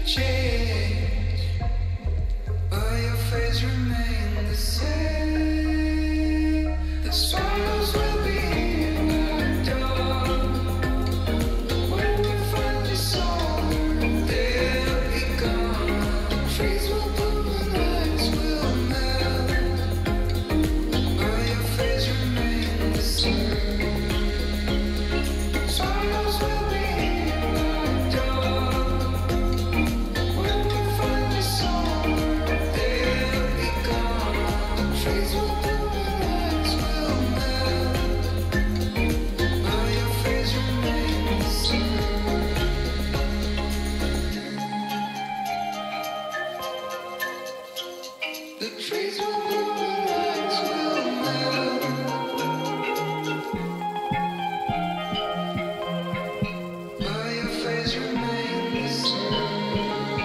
change, but your face remains the same. The sorrows will be here at dawn. When we finally soar, they'll be gone. Trees will bloom and ice will melt, but your face remains the same. Sorrows will be here at dawn. When we finally soar, they'll be gone. Trees will bloom and ice will melt, but your face remains the same. The trees will bloom and ice will melt, but your face remains the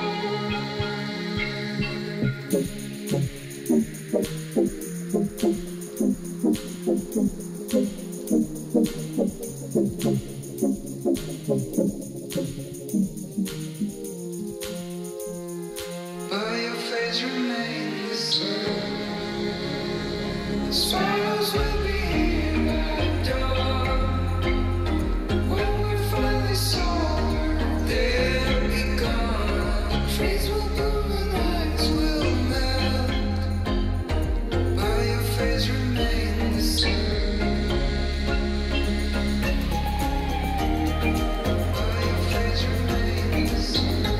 but your face remains the same. The sorrows will be here at dawn. When we finally soar, they'll be gone. Trees will bloom and ice will melt, but your face remains the same. But your face remains the same.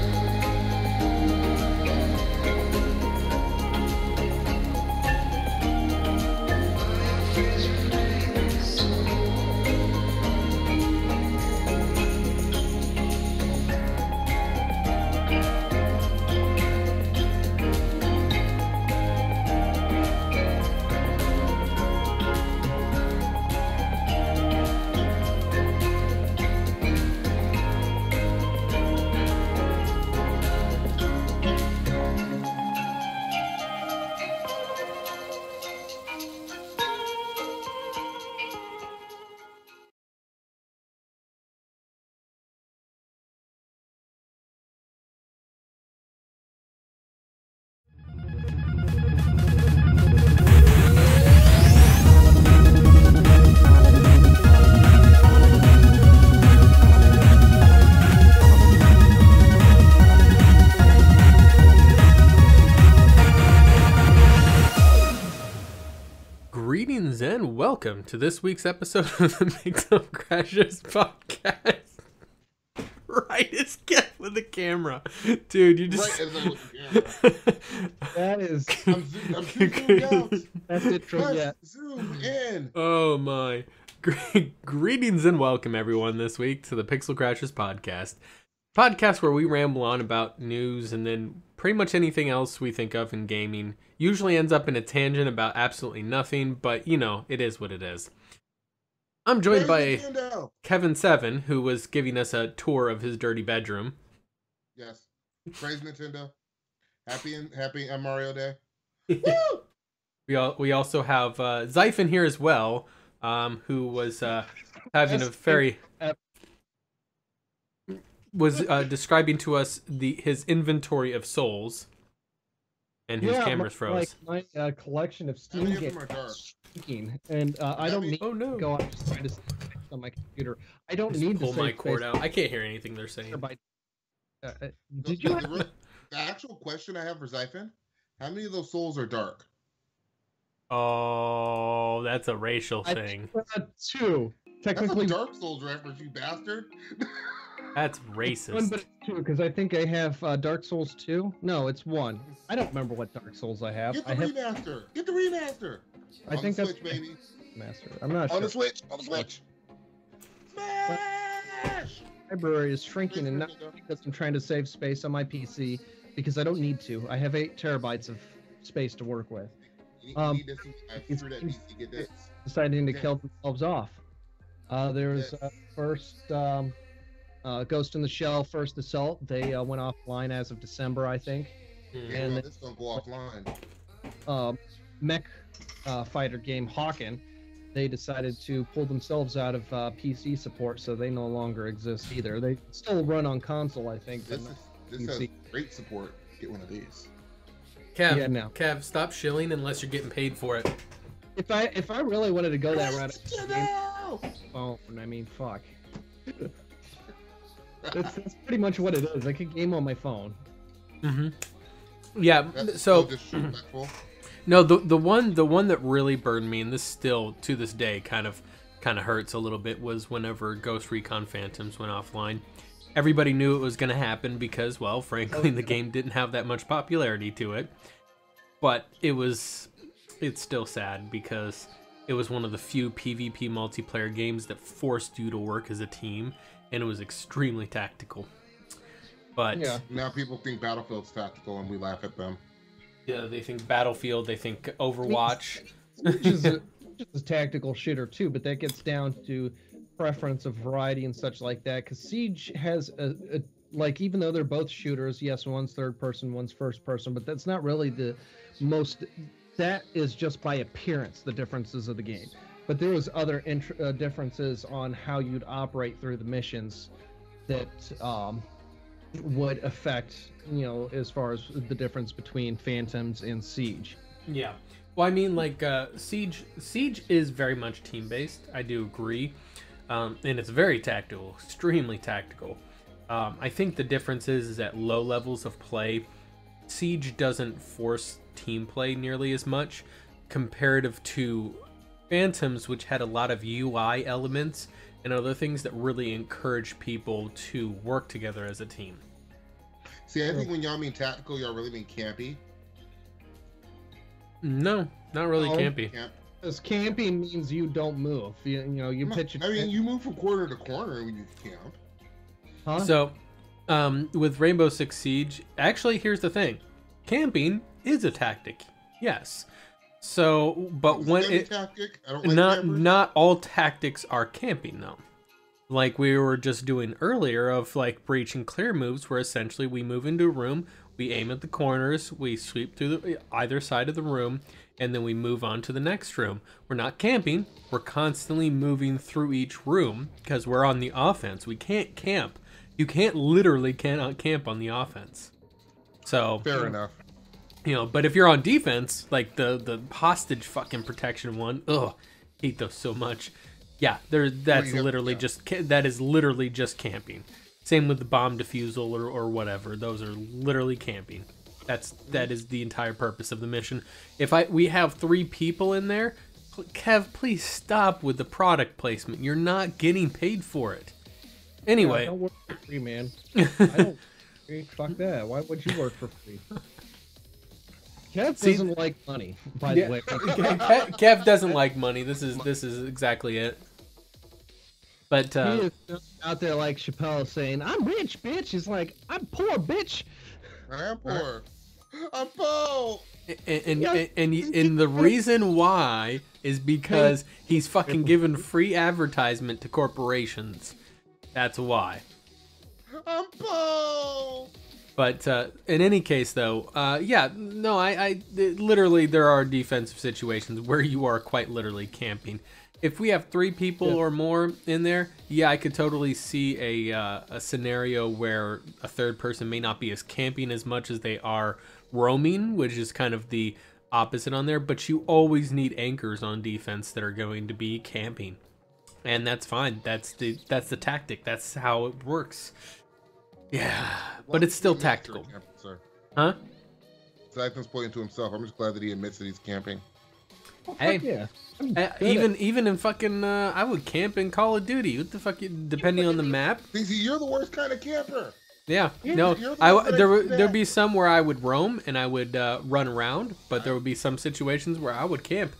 Greetings and welcome to this week's episode of the Pixel Crashers podcast. Right as Kev with the camera. Dude, you just... Right as I look at the camera. That is, I'm zoomed out. that's it from Let's yet. zoom in. Oh my. Greetings and welcome everyone this week to the Pixel Crashers podcast. Podcast where we ramble on about news and then pretty much anything else we think of in gaming. Usually ends up in a tangent about absolutely nothing, but you know, it is what it is. I'm joined by Praise Nintendo. KevN7, who was giving us a tour of his dirty bedroom. Yes. Praise Nintendo. Happy Mario Day. We also have Xaiphen here as well, who was having a very... was describing to us his inventory of souls, and his cameras froze. Like my collection of How Steam many of games them are dark? is speaking, and I don't need Oh no! to go out and try to save space on my computer. I don't Just need pull to my save cord space out. I can't hear anything they're saying. by, The, did you? the actual question I have for Xaiphen, how many of those souls are dark? Oh, that's a racial I thing. two. Technically, That's a Dark Souls reference, you bastard. That's one, racist. but it's two because I think I have Dark Souls 2. No, it's 1. I don't remember what Dark Souls I have. Get the I have. remaster. Get the remaster. I On think the that's Switch, baby. Master. I'm not On sure. the Switch. On the Switch. Smash! Library is shrinking, and not because I'm trying to save space on my PC, because I don't need to. I have 8 terabytes of space to work with. You Um, need this. Screw that PC. Get this. Deciding to Yeah. kill themselves off. There's first Ghost in the Shell, First Assault. They went offline as of December, I think. Yeah, and well, this don't go offline. Mech fighter game Hawken. They decided to pull themselves out of PC support, so they no longer exist either. They still run on console, I think. But This has great support. Get one of these. Kev, Yeah, no. Kev, stop shilling unless you're getting paid for it. If I really wanted to go that route, No! phone. I mean, fuck. that's pretty much what it is. I could game on my phone. Mm-hmm. Yeah. That's So disrespectful. no, the one that really burned me, and this still to this day kind of hurts a little bit, was whenever Ghost Recon Phantoms went offline. Everybody knew it was going to happen because, well, frankly, the game didn't have that much popularity to it. But it's still sad because it was one of the few PvP multiplayer games that forced you to work as a team, and it was extremely tactical. But Yeah. Now people think Battlefield's tactical, and we laugh at them. yeah, they think Battlefield, they think Overwatch. Which is a tactical shooter too, but that gets down to preference of variety and such like that. Because Siege has a like, even though they're both shooters, yes, one's third person, one's first person, but that's not really the most. That is just by appearance the differences of the game. But there was other differences on how you'd operate through the missions that would affect, as far as the difference between Phantoms and Siege. Yeah. Well, I mean, like, Siege is very much team-based. I do agree. And it's very tactical, extremely tactical. I think the difference is at low levels of play, Siege doesn't force team play nearly as much comparative to Phantoms, which had a lot of UI elements and other things that really encourage people to work together as a team. See, I think when y'all mean tactical, y'all really mean campy. No, not really No. campy. Camp. Because camping means you don't move. You pitch it. I mean, you move from corner to corner when you camp. Huh? So, with Rainbow Six Siege, actually, here's the thing: camping is a tactic, yes. So, but when it tactic, I don't like campers. not all tactics are camping though. Like we were just doing earlier, of like breach and clear moves, where essentially we move into a room, we aim at the corners, we sweep through either side of the room, and then we move on to the next room. We're not camping, we're constantly moving through each room because we're on the offense. We can't camp. You cannot camp on the offense. So Fair enough. but if you're on defense, like the hostage fucking protection one, hate those so much. Yeah, that is literally just camping. Same with the bomb defusal or whatever. Those are literally camping. That is the entire purpose of the mission. If we have 3 people in there, Kev, please stop with the product placement. You're not getting paid for it. Anyway, I don't work for free, man. I don't. Fuck that. Why would you work for free? Kev doesn't like money, by the way. Kev doesn't like money. This is exactly it. But He is out there like Chappelle saying, "I'm rich, bitch." He's like, "I'm poor, bitch." I am poor. I'm poor. and the reason why is because he's fucking given free advertisement to corporations. That's why. I'm poor. But in any case, though, literally there are defensive situations where you are quite literally camping. If we have 3 people or more in there, I could totally see a scenario where a third person may not be as camping as much as they are roaming, which is kind of the opposite on there. But you always need anchors on defense that are going to be camping, and that's fine. That's the tactic. That's how it works. Yeah, but it's still tactical. Huh? Xaiphen's pointing to himself. I'm just glad that he admits that he's camping. Hey, Yeah. even in fucking, I would camp in Call of Duty. What the fuck? Depending on the map. See, you're the worst kind of camper. Yeah. You're No, the one that I do there'd be some where I would roam and I would run around, but there would be some situations where I would camp.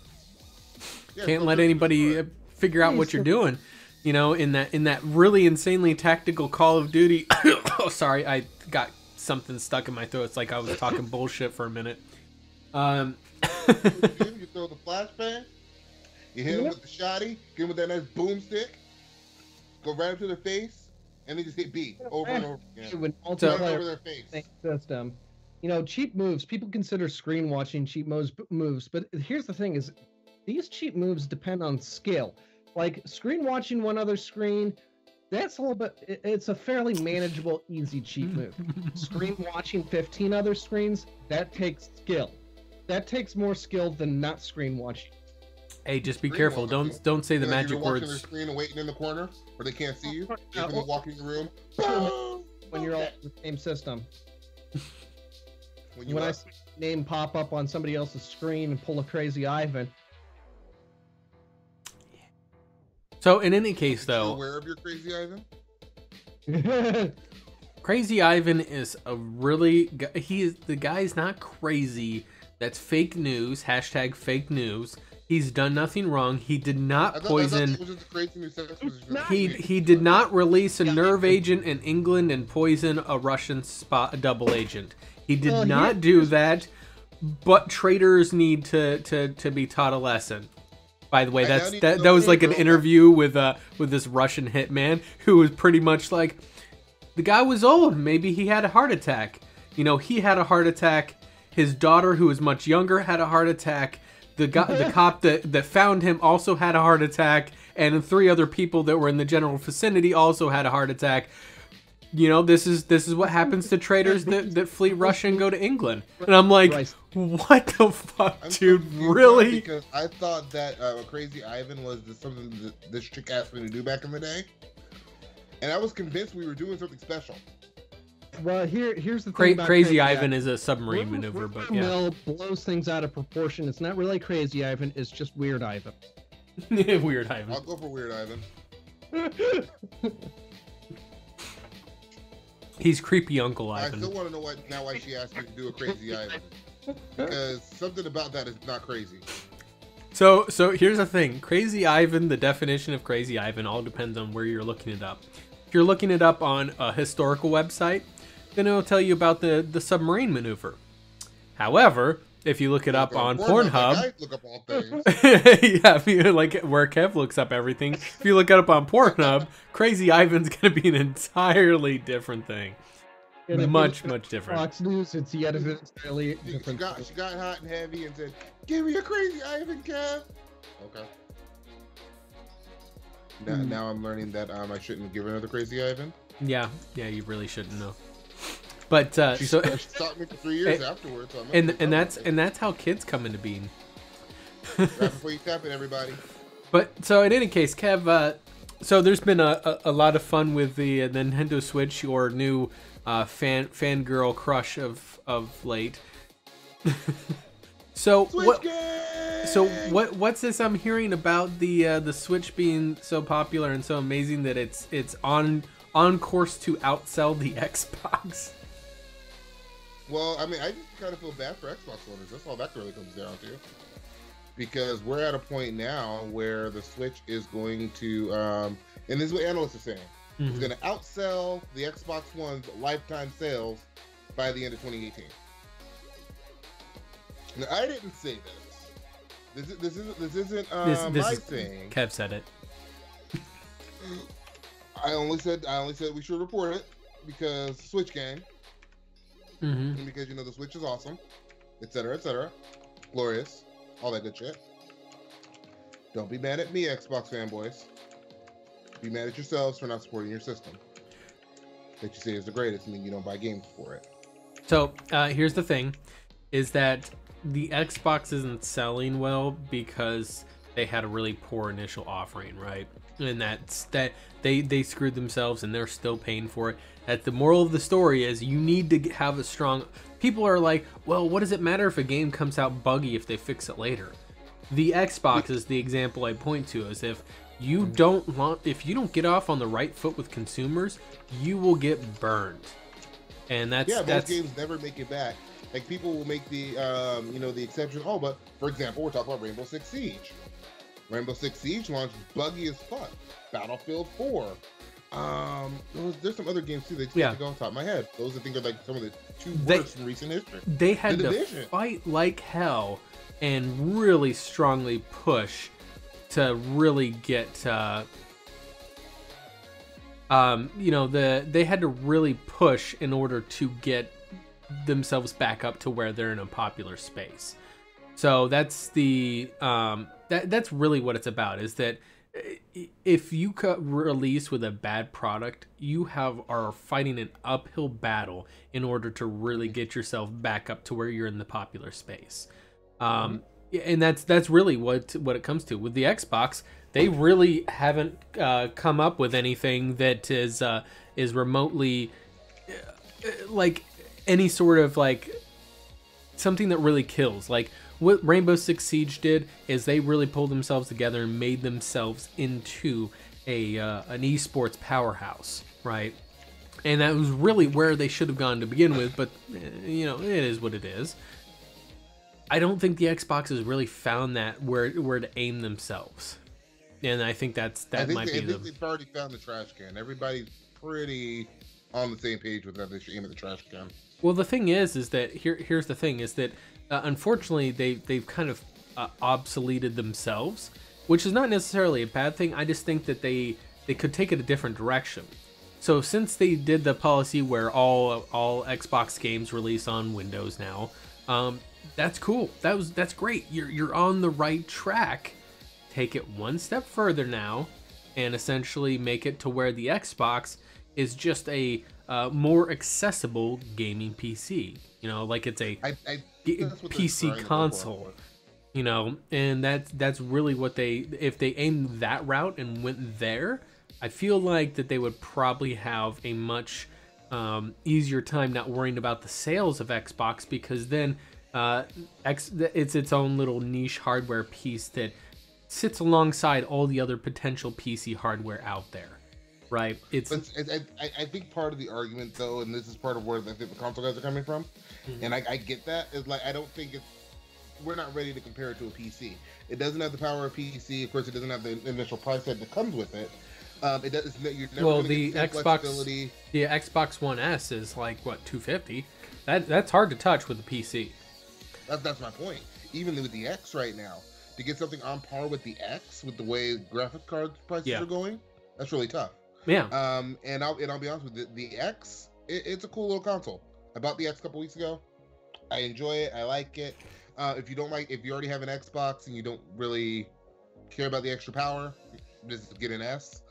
Yeah, Can't so let just anybody do it. figure out what you're doing. In that really insanely tactical Call of Duty. Oh, sorry, I got something stuck in my throat. It's like I was talking bullshit for a minute. You throw the flashbang, you hit him with the shotty, get him with that nice boomstick, go right up to their face, and then just hit B over and over again. When Right multiplayer over their face. system, cheap moves. People consider screen watching cheap moves, but here's the thing: is these cheap moves depend on skill. Like screen watching one other screen That's a little bit. It's a fairly manageable, easy cheat move. Screen watching 15 other screens, that takes skill. That takes more skill than not screen watching. Hey, just be Screen careful. watching. Don't say the Like, magic you're watching their words. screen and waiting in the corner where they can't see you. Yeah, You're walking the room. When you're all in the same system. When When I see your name pop up on somebody else's screen and pull a crazy Ivan. So in any case, You're though, aware of your crazy Ivan? Crazy Ivan is a really the guy's not crazy. That's fake news. Hashtag fake news. He's done nothing wrong. He did not I thought poison. it was just a crazy new sex position. He did not release a nerve agent in England and poison a Russian double agent. He did Well, not do that. But traitors need to be taught a lesson. By the way, I now that need to that know was like an who- interview with this Russian hitman who was pretty much like, the guy was old. Maybe he had a heart attack. You know, he had a heart attack. His daughter, who was much younger, had a heart attack. The cop that found him also had a heart attack, and 3 other people that were in the general vicinity also had a heart attack. You know, this is what happens to traitors that flee Russia and go to England. And I'm like, Right. what the fuck, I'm dude? confused now Really? Because I thought that Crazy Ivan was something that this chick asked me to do back in the day, and I was convinced we were doing something special. Well, here's the thing about Crazy Ivan is a submarine maneuver, but yeah. Mill blows things out of proportion. It's not really Crazy Ivan. It's just Weird Ivan. Weird Ivan. I'll go for Weird Ivan. He's creepy Uncle I Ivan. still want to know why she asked me to do a Crazy Ivan, because something about that is not crazy. So here's the thing. Crazy Ivan, the definition of Crazy Ivan all depends on where you're looking it up. If you're looking it up on a historical website, then it'll tell you about the submarine maneuver. However, if you look it up on Pornhub, I look up all things. yeah, if you, like where Kev looks up everything, if you look it up on Pornhub, Crazy Ivan's gonna be an entirely different thing. And if Much it's different. Fox News, it's yet an entirely She different. got hot and heavy and said, "Give me a Crazy Ivan, Kev." Okay. Now I'm learning that I shouldn't give her another Crazy Ivan. Yeah, you really shouldn't know. But She so stopped me for 3 years afterwards. So and that's how kids come into being. Right before you tap it, everybody. But so in any case, Kev, so there's been a lot of fun with the Nintendo Switch, your new fangirl crush of late. So what's this I'm hearing about the Switch being so popular and so amazing that it's on course to outsell the Xbox? Well, I mean, I just kind of feel bad for Xbox owners. That's all that really comes down to. Because we're at a point now where the Switch is going to, and this is what analysts are saying, it's going to outsell the Xbox One's lifetime sales by the end of 2018. Now, I didn't say this. This isn't my thing. Kev said it. I only said we should report it because Switch game. And because the Switch is awesome, etc., glorious, all that good shit. Don't be mad at me, Xbox fanboys. Be mad at yourselves for not supporting your system that you say is the greatest, and then you don't buy games for it. So here's the thing, is that the Xbox isn't selling well because they had a really poor initial offering, right? And that they screwed themselves and they're still paying for it. That the moral of the story is you need to have a strong... People are like, well, what does it matter if a game comes out buggy if they fix it later? The Xbox is the example I point to, is if you don't get off on the right foot with consumers, you will get burned. And that's most games never make it back. Like, people will make the the exception. Oh, but for example, we're talking about Rainbow Six Siege. Rainbow Six Siege launched buggy as fuck. Battlefield 4. There's some other games too that just go on top of my head. Those I think are like some of the two worst in recent history. They had to fight like hell and really strongly push to really get they had to really push in order to get themselves back up to where they're in a popular space. So that's the that's really what it's about, is that if you release with a bad product, you are fighting an uphill battle in order to really get yourself back up to where you're in the popular space. And that's really what it comes to. With the Xbox, they really haven't come up with anything that is remotely like any sort of like something that really kills. Like what Rainbow Six Siege did is they really pulled themselves together and made themselves into an esports powerhouse, right? And that was really where they should have gone to begin with, but you know, it is what it is. I don't think the Xbox has really found that where to aim themselves, and I think that might be the. They've already found the trash can. Everybody's pretty on the same page with that. They should aim at the trash can. Well, the thing is that here's the thing is that unfortunately they've kind of obsoleted themselves, which is not necessarily a bad thing. I just think that they could take it a different direction. So since they did the policy where all Xbox games release on Windows now. That's cool. That's great. You're on the right track. Take it one step further now, and essentially make it to where the Xbox is just a more accessible gaming PC. You know, like it's a PC console. You know, and that's really what if they aimed that route and went there, I feel like that they would probably have a much easier time not worrying about the sales of Xbox, because then. It's its own little niche hardware piece that sits alongside all the other potential PC hardware out there, right? I think part of the argument, though, and this is part of where I think the console guys are coming from, and I get that, is like I don't think we're not ready to compare it to a PC. It doesn't have the power of PC. Of course, it doesn't have the initial price tag that comes with it. It does. You're never the Xbox One S is like what, $250. That's hard to touch with a PC. That's my point. Even with the X right now, to get something on par with the X, with the way graphic card prices are going, that's really tough. Yeah. And I'll be honest with you, the X, it's a cool little console. I bought the X a couple weeks ago. I enjoy it. I like it. If you already have an Xbox and you don't really care about the extra power, just get an S.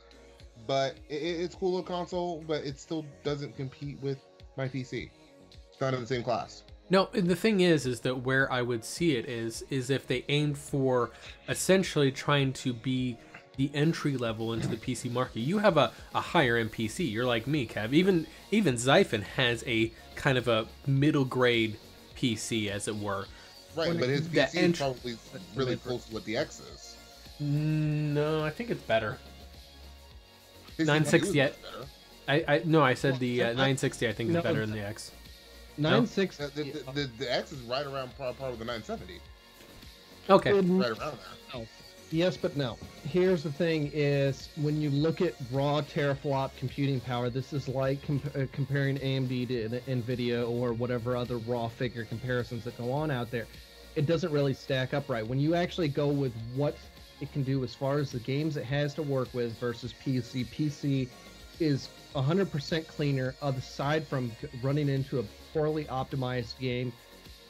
But it's a cool little console, but it still doesn't compete with my PC. It's not in the same class. No, the thing is that where I would see it is if they aimed for essentially trying to be the entry level into the PC market. You have a higher end PC. You're like me, Kev. Even Xaiphen has a kind of a middle grade PC, as it were. Right, but his PC is probably really close to what the X is. No, I think it's better. 960. I said the 960. I think is better than the X. 960. The X is right around par with the 970. Okay. Right around there. No. Yes, but no. Here's the thing: is when you look at raw teraflop computing power, this is like comparing AMD to NVIDIA or whatever other raw figure comparisons that go on out there. It doesn't really stack up right. When you actually go with what it can do as far as the games it has to work with versus PC, PC is 100% cleaner, aside from running into a poorly optimized game.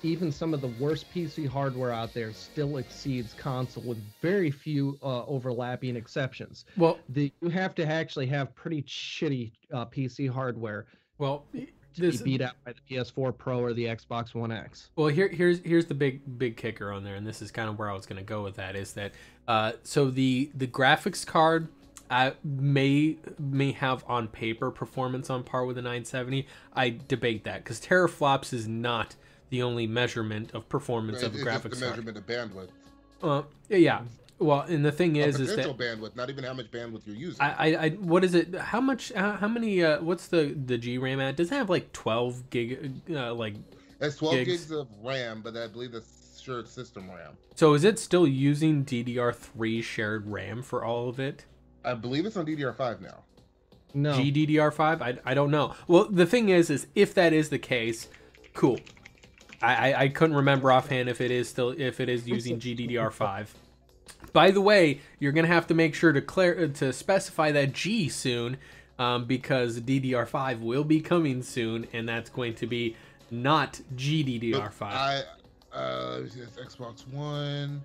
Even some of the worst PC hardware out there still exceeds console with very few overlapping exceptions. Well, you have to actually have pretty shitty PC hardware. Well, to be beat out by the PS4 Pro or the Xbox One X. Well, here's the big kicker on there, and this is kind of where I was going to go with that. Is that so the graphics card may have on paper performance on par with the 970. I debate that because teraflops is not the only measurement of performance of a graphics card. It's the measurement of bandwidth. Yeah. Well, and the thing is that bandwidth, not even how much bandwidth you're using. What is it? How much? How many? What's the GRAM at? Does it have like 12 gig? That's 12 gigs of RAM, but I believe that's shared system RAM. So is it still using DDR3 shared RAM for all of it? I believe it's on DDR5 now. No. GDDR5? I don't know. Well, the thing is if that is the case, cool. I couldn't remember offhand if it is using GDDR5. By the way, you're gonna have to make sure to specify that G soon, because DDR5 will be coming soon, and that's going to be not GDDR5. Xbox One.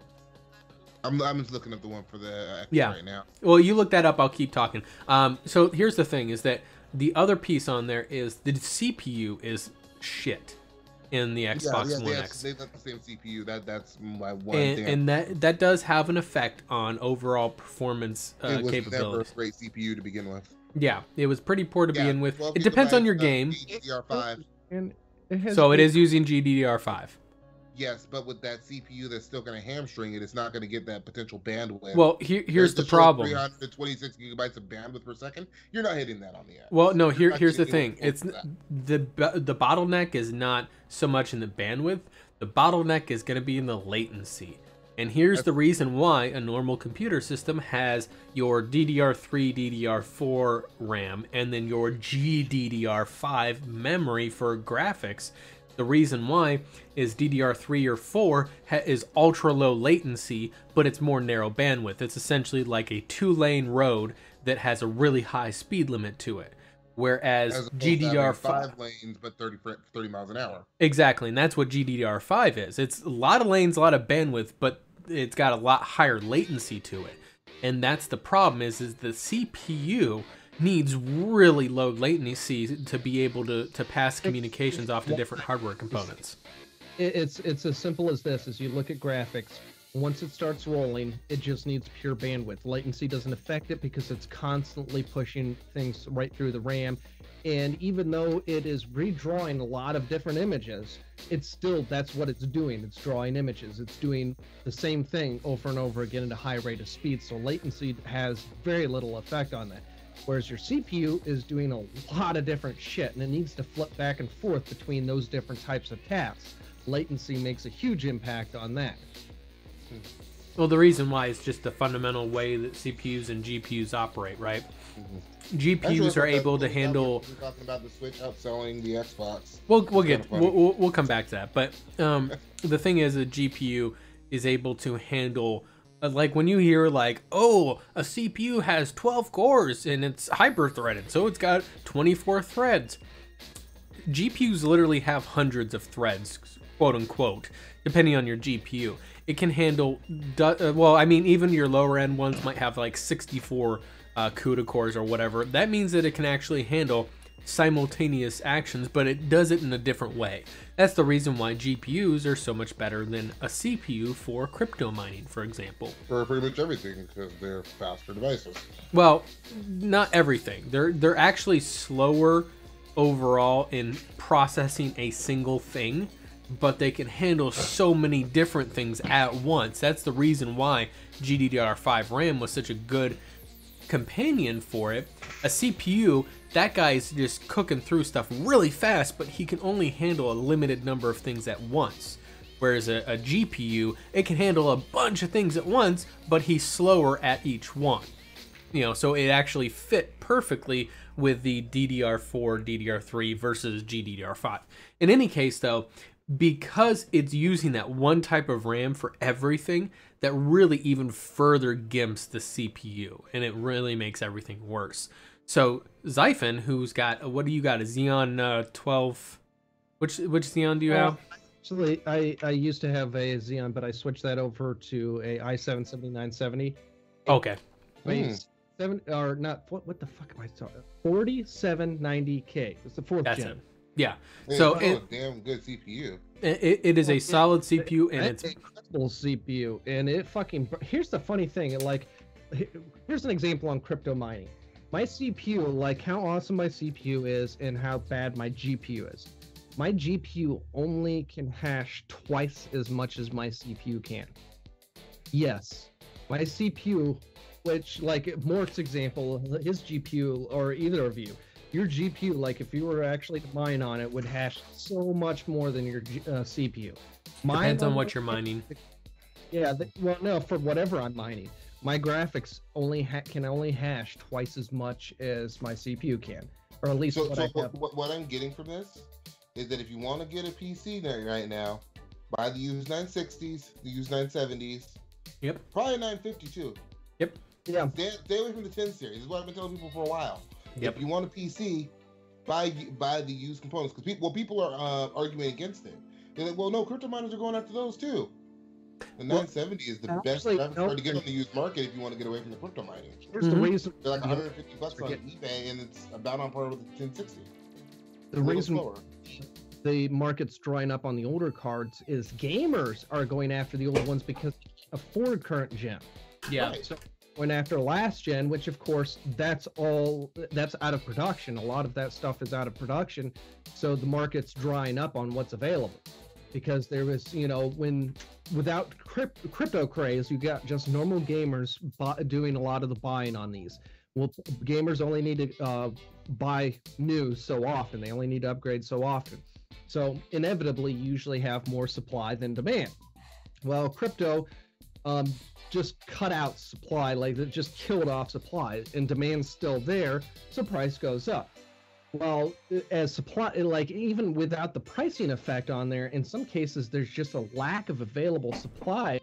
I'm just looking up the one for the X Yeah. right now. Well, you look that up. I'll keep talking. So here's the thing: is that the other piece on there is the CPU is shit in the Xbox One X, They've got the same CPU. That's my one and, thing. and that does have an effect on overall performance It was never a capabilities. great CPU to begin with. Yeah, it was pretty poor to Yeah, begin with. 12 It depends on your gigabytes of game. DDR5. And it has So it good- is using GDDR5. Yes, but with that CPU, that's still going to hamstring it. It's not going to get that potential bandwidth. Well, here's the There's show problem. 326 gigabytes of bandwidth per second. You're not hitting that on the X. Well, no, You're not here's the getting thing. anywhere It's close to the bottleneck is not so much in the bandwidth. The bottleneck is going to be in the latency. And here's the reason why a normal computer system has your DDR3, DDR4 RAM, and then your GDDR5 memory for graphics. The reason why is DDR3 or 4 is ultra low latency, but it's more narrow bandwidth. It's essentially like a 2-lane road that has a really high speed limit to it. Whereas As opposed to having GDDR5 5 lanes, but 30 miles an hour. exactly, and that's what GDDR5 is. It's a lot of lanes, a lot of bandwidth, but it's got a lot higher latency to it. And that's the problem is the CPU needs really low latency to be able to pass communications off to different hardware components. It's as simple as this: as you look at graphics, once it starts rolling, it just needs pure bandwidth. Latency doesn't affect it because it's constantly pushing things right through the RAM. And even though it is redrawing a lot of different images, it's still, that's what it's doing. It's drawing images. It's doing the same thing over and over again at a high rate of speed. So latency has very little effect on that. Whereas your CPU is doing a lot of different shit, and it needs to flip back and forth between those different types of tasks. Latency makes a huge impact on that. Well, the reason why is just the fundamental way that CPUs and GPUs operate, right? GPUs are able to handle. We're talking about the Switch outselling the Xbox. We'll It's get kinda funny. we'll come back to that, but the thing is, a GPU is able to handle like when you hear like, oh, a CPU has 12 cores and it's hyper threaded, so it's got 24 threads. GPUs literally have hundreds of threads, quote unquote, depending on your GPU. It can handle, well, I mean, even your lower end ones might have like 64 CUDA cores or whatever. That means that it can actually handle simultaneous actions, but it does it in a different way. That's the reason why GPUs are so much better than a CPU for crypto mining, for example. For pretty much everything, because they're faster devices. Well, not everything. They're actually slower overall in processing a single thing, but they can handle so many different things at once. That's the reason why GDDR5 RAM was such a good companion for it. A CPU, that guy's just cooking through stuff really fast, but he can only handle a limited number of things at once. Whereas a GPU, it can handle a bunch of things at once, but he's slower at each one. You know, so it actually fit perfectly with the DDR4, DDR3 versus GDDR5. In any case, though, because it's using that one type of RAM for everything, that really even further gimps the CPU, and it really makes everything worse. So Xaiphen, who's got, what do you got, a Xeon 12? Which Xeon do you have? Actually, I used to have a Xeon, but I switched that over to a i7 7970. Okay. Seven or not? What the fuck am I talking? 4790K. It's the fourth That's gen. it. Yeah. It's So still a damn good CPU. it is a solid CPU, and it's a incredible CPU, and it fucking. Here's the funny thing, like, here's an example on crypto mining. My CPU, like how awesome my CPU is, and how bad my GPU is. My GPU only can hash twice as much as my CPU can. Yes, my CPU, which, like Mort's example, his GPU, or either of you, your GPU, like if you were actually to mine on it, would hash so much more than your CPU. depends on what you're mining. Yeah, well, no, for whatever I'm mining, my graphics can only hash twice as much as my CPU can, or at least So, what so I have. what I'm getting from this is that if you want to get a PC right now, buy the used 960s, the used 970s. Yep. Probably 950 too. Yep. Yeah, Stay away from the 10 series. This is what I've been telling people for a while. Yep. If you want a PC, buy the used components, because people are arguing against it. They're like, well, no, crypto miners are going after those too. The 970 is the best actually, graphics no. card to get on the used market if you want to get away from the crypto mining. Here's the reason. They're like 150 bucks on eBay, and it's about on par with the 1060. The reason the market's drying up on the older cards is gamers are going after the older ones because they can't afford current gen. Yeah. Right. So went after last gen, which of course that's out of production. A lot of that stuff is out of production, so the market's drying up on what's available. Because there was, without crypto craze, you got just normal gamers doing a lot of the buying on these. Well, gamers only need to buy new so often. They only need to upgrade so often. So inevitably, you usually have more supply than demand. Well, crypto just cut out supply, like it just killed off supply, and demand's still there, so price goes up. Well, as supply, like even without the pricing effect on there, in some cases there's just a lack of available supply.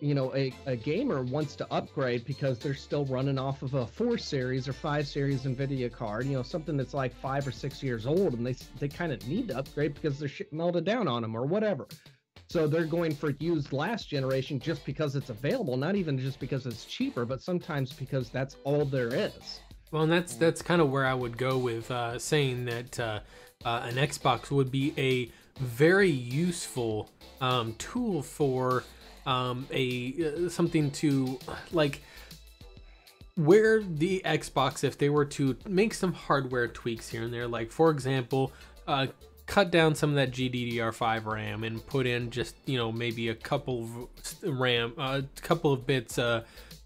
A gamer wants to upgrade because they're still running off of a 4 series or 5 series NVIDIA card, something that's like 5 or 6 years old, and they kind of need to upgrade because their shit melted down on them or whatever. So they're going for used last generation just because it's available, not even just because it's cheaper, but sometimes because that's all there is. Well, and that's kind of where I would go with saying that an Xbox would be a very useful tool for something to like where the Xbox, if they were to make some hardware tweaks here and there, like for example, cut down some of that GDDR5 RAM and put in just maybe a couple of RAM, a couple of bits,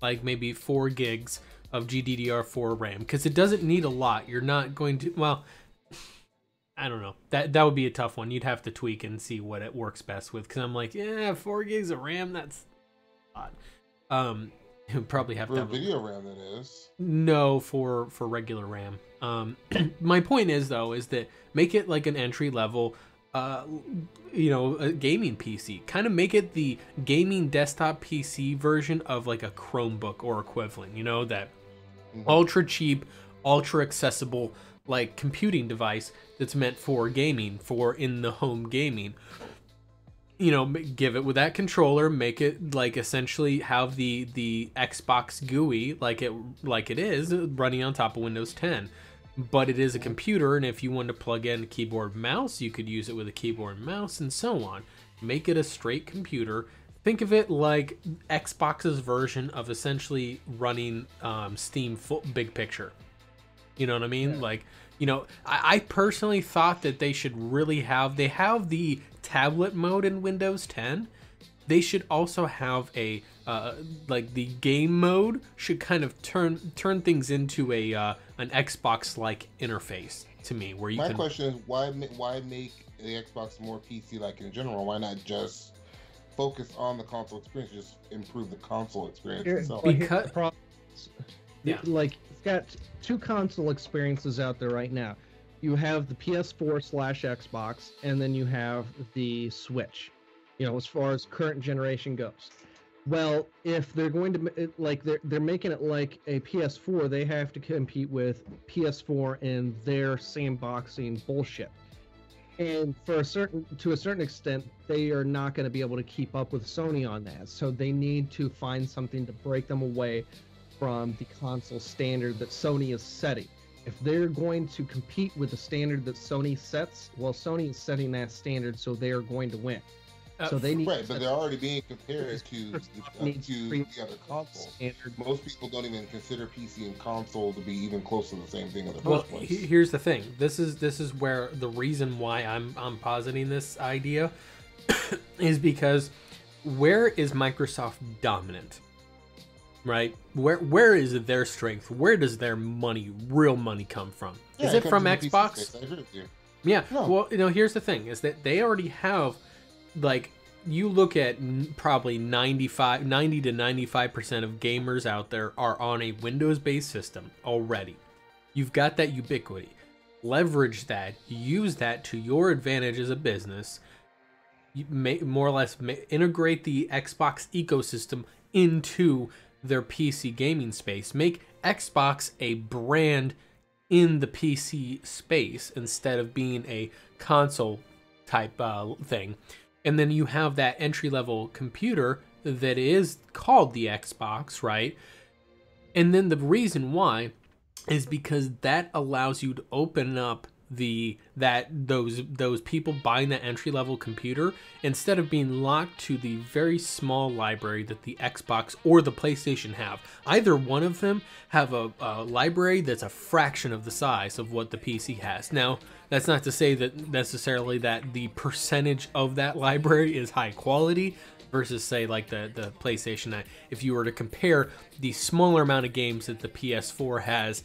like maybe 4 gigs of GDDR4 RAM, because it doesn't need a lot. You're not going to, well, I don't know. That would be a tough one. You'd have to tweak and see what it works best with, because I'm like, 4 gigs of RAM, that's a lot. You probably have for to have video RAM, that is. No, for regular RAM. My point is though, is that make it like an entry level, a gaming PC. Kind of make it the gaming desktop PC version of like a Chromebook or equivalent. That ultra cheap, ultra accessible like computing device that's meant for gaming, for in the home gaming. Give it with that controller, make it like essentially have the Xbox GUI like it is running on top of Windows 10. But it is a computer, and if you want to plug in a keyboard and mouse, you could use it with a keyboard and mouse, and so on. Make it a straight computer. Think of it like Xbox's version of essentially running Steam full big picture. You know what I mean? Yeah. I personally thought that they should really they have the tablet mode in Windows 10. They should also have a like the game mode should kind of turn things into an Xbox-like interface to me, where you. My question is why make the Xbox more PC-like in general? Why not just focus on the console experience, just improve the console experience itself? Because like it's got 2 console experiences out there right now. You have the PS4/Xbox, and then you have the Switch. As far as current generation goes. Well, if they're going to they're making it like a PS4, they have to compete with PS4 and their sandboxing bullshit. And to a certain extent, they are not going to be able to keep up with Sony on that. So they need to find something to break them away from the console standard that Sony is setting. If they're going to compete with the standard that Sony sets, well, Sony is setting that standard, so they are going to win. So they need but they're already being compared to the other consoles. Most people don't even consider PC and console to be even close to the same thing in the first place. Here's the thing. This is where the reason why I'm positing this idea is because where is Microsoft dominant? Right? Where is their strength? Where does their real money come from? Yeah, is it from Xbox? I agree with you. Yeah. No. Well, here's the thing: is that they already have. Like, you look at probably 90 to 95% of gamers out there are on a Windows-based system already. You've got that ubiquity. Leverage that. Use that to your advantage as a business. You more or less integrate the Xbox ecosystem into their PC gaming space. Make Xbox a brand in the PC space instead of being a console type thing. And then you have that entry-level computer that is called the Xbox, right? And then the reason why is because that allows you to open up those people buying that entry-level computer, instead of being locked to the very small library that the Xbox or the PlayStation have. Either one of them have a library that's a fraction of the size of what the PC has. Now, that's not to say that necessarily that the percentage of that library is high quality versus, say, like the PlayStation. If you were to compare the smaller amount of games that the PS4 has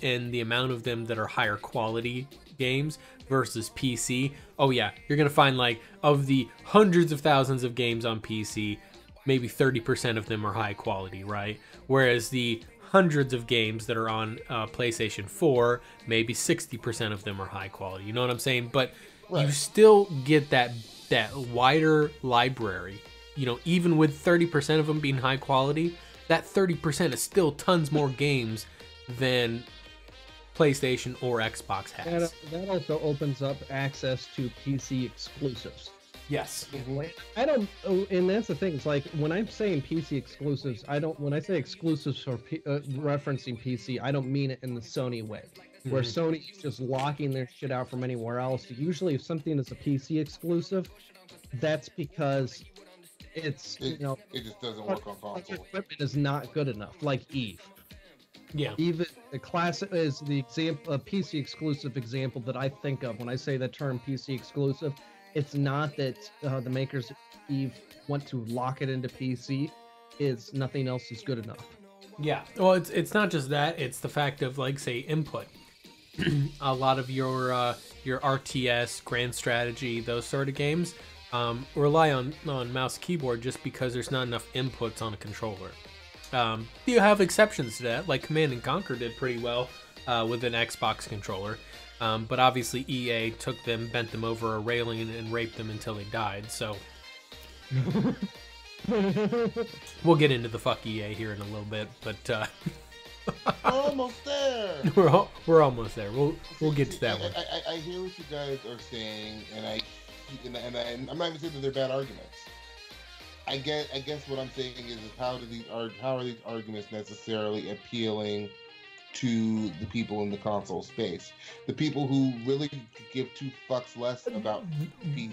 and the amount of them that are higher quality games versus PC, oh yeah, you're gonna find, like, of the hundreds of thousands of games on PC, maybe 30% of them are high quality, right? Whereas the hundreds of games that are on PlayStation 4, maybe 60% of them are high quality. You know what I'm saying? But you still get that wider library. You know, even with 30% of them being high quality, that 30% is still tons more games than PlayStation or Xbox has. That also opens up access to PC exclusives. Yes. I don't, and that's the thing. It's like when I'm saying PC exclusives, when I say exclusives for referencing PC, I don't mean it in the Sony way, where Sony is just locking their shit out from anywhere else. Usually, if something is a PC exclusive, that's because it just doesn't work on console. Equipment is not good enough, like Eve. Yeah. Even the classic is the example, a PC exclusive example that I think of when I say the term PC exclusive. It's not that the makers of Eve want to lock it into PC. It's nothing else is good enough. Yeah. Well, it's not just that. It's the fact of, like, say, input. A lot of your RTS, Grand Strategy, those sort of games rely on mouse keyboard just because there's not enough inputs on a controller. You have exceptions to that, like Command & Conquer did pretty well with an Xbox controller. But obviously EA took them, bent them over a railing, and raped them until they died, so... We'll get into the fuck EA here in a little bit, but... We're almost there! We're almost there. We'll get to that one. I hear what you guys are saying, and I'm not even saying that they're bad arguments. I guess what I'm saying is how are these arguments necessarily appealing to the people in the console space, the people who really give two fucks less about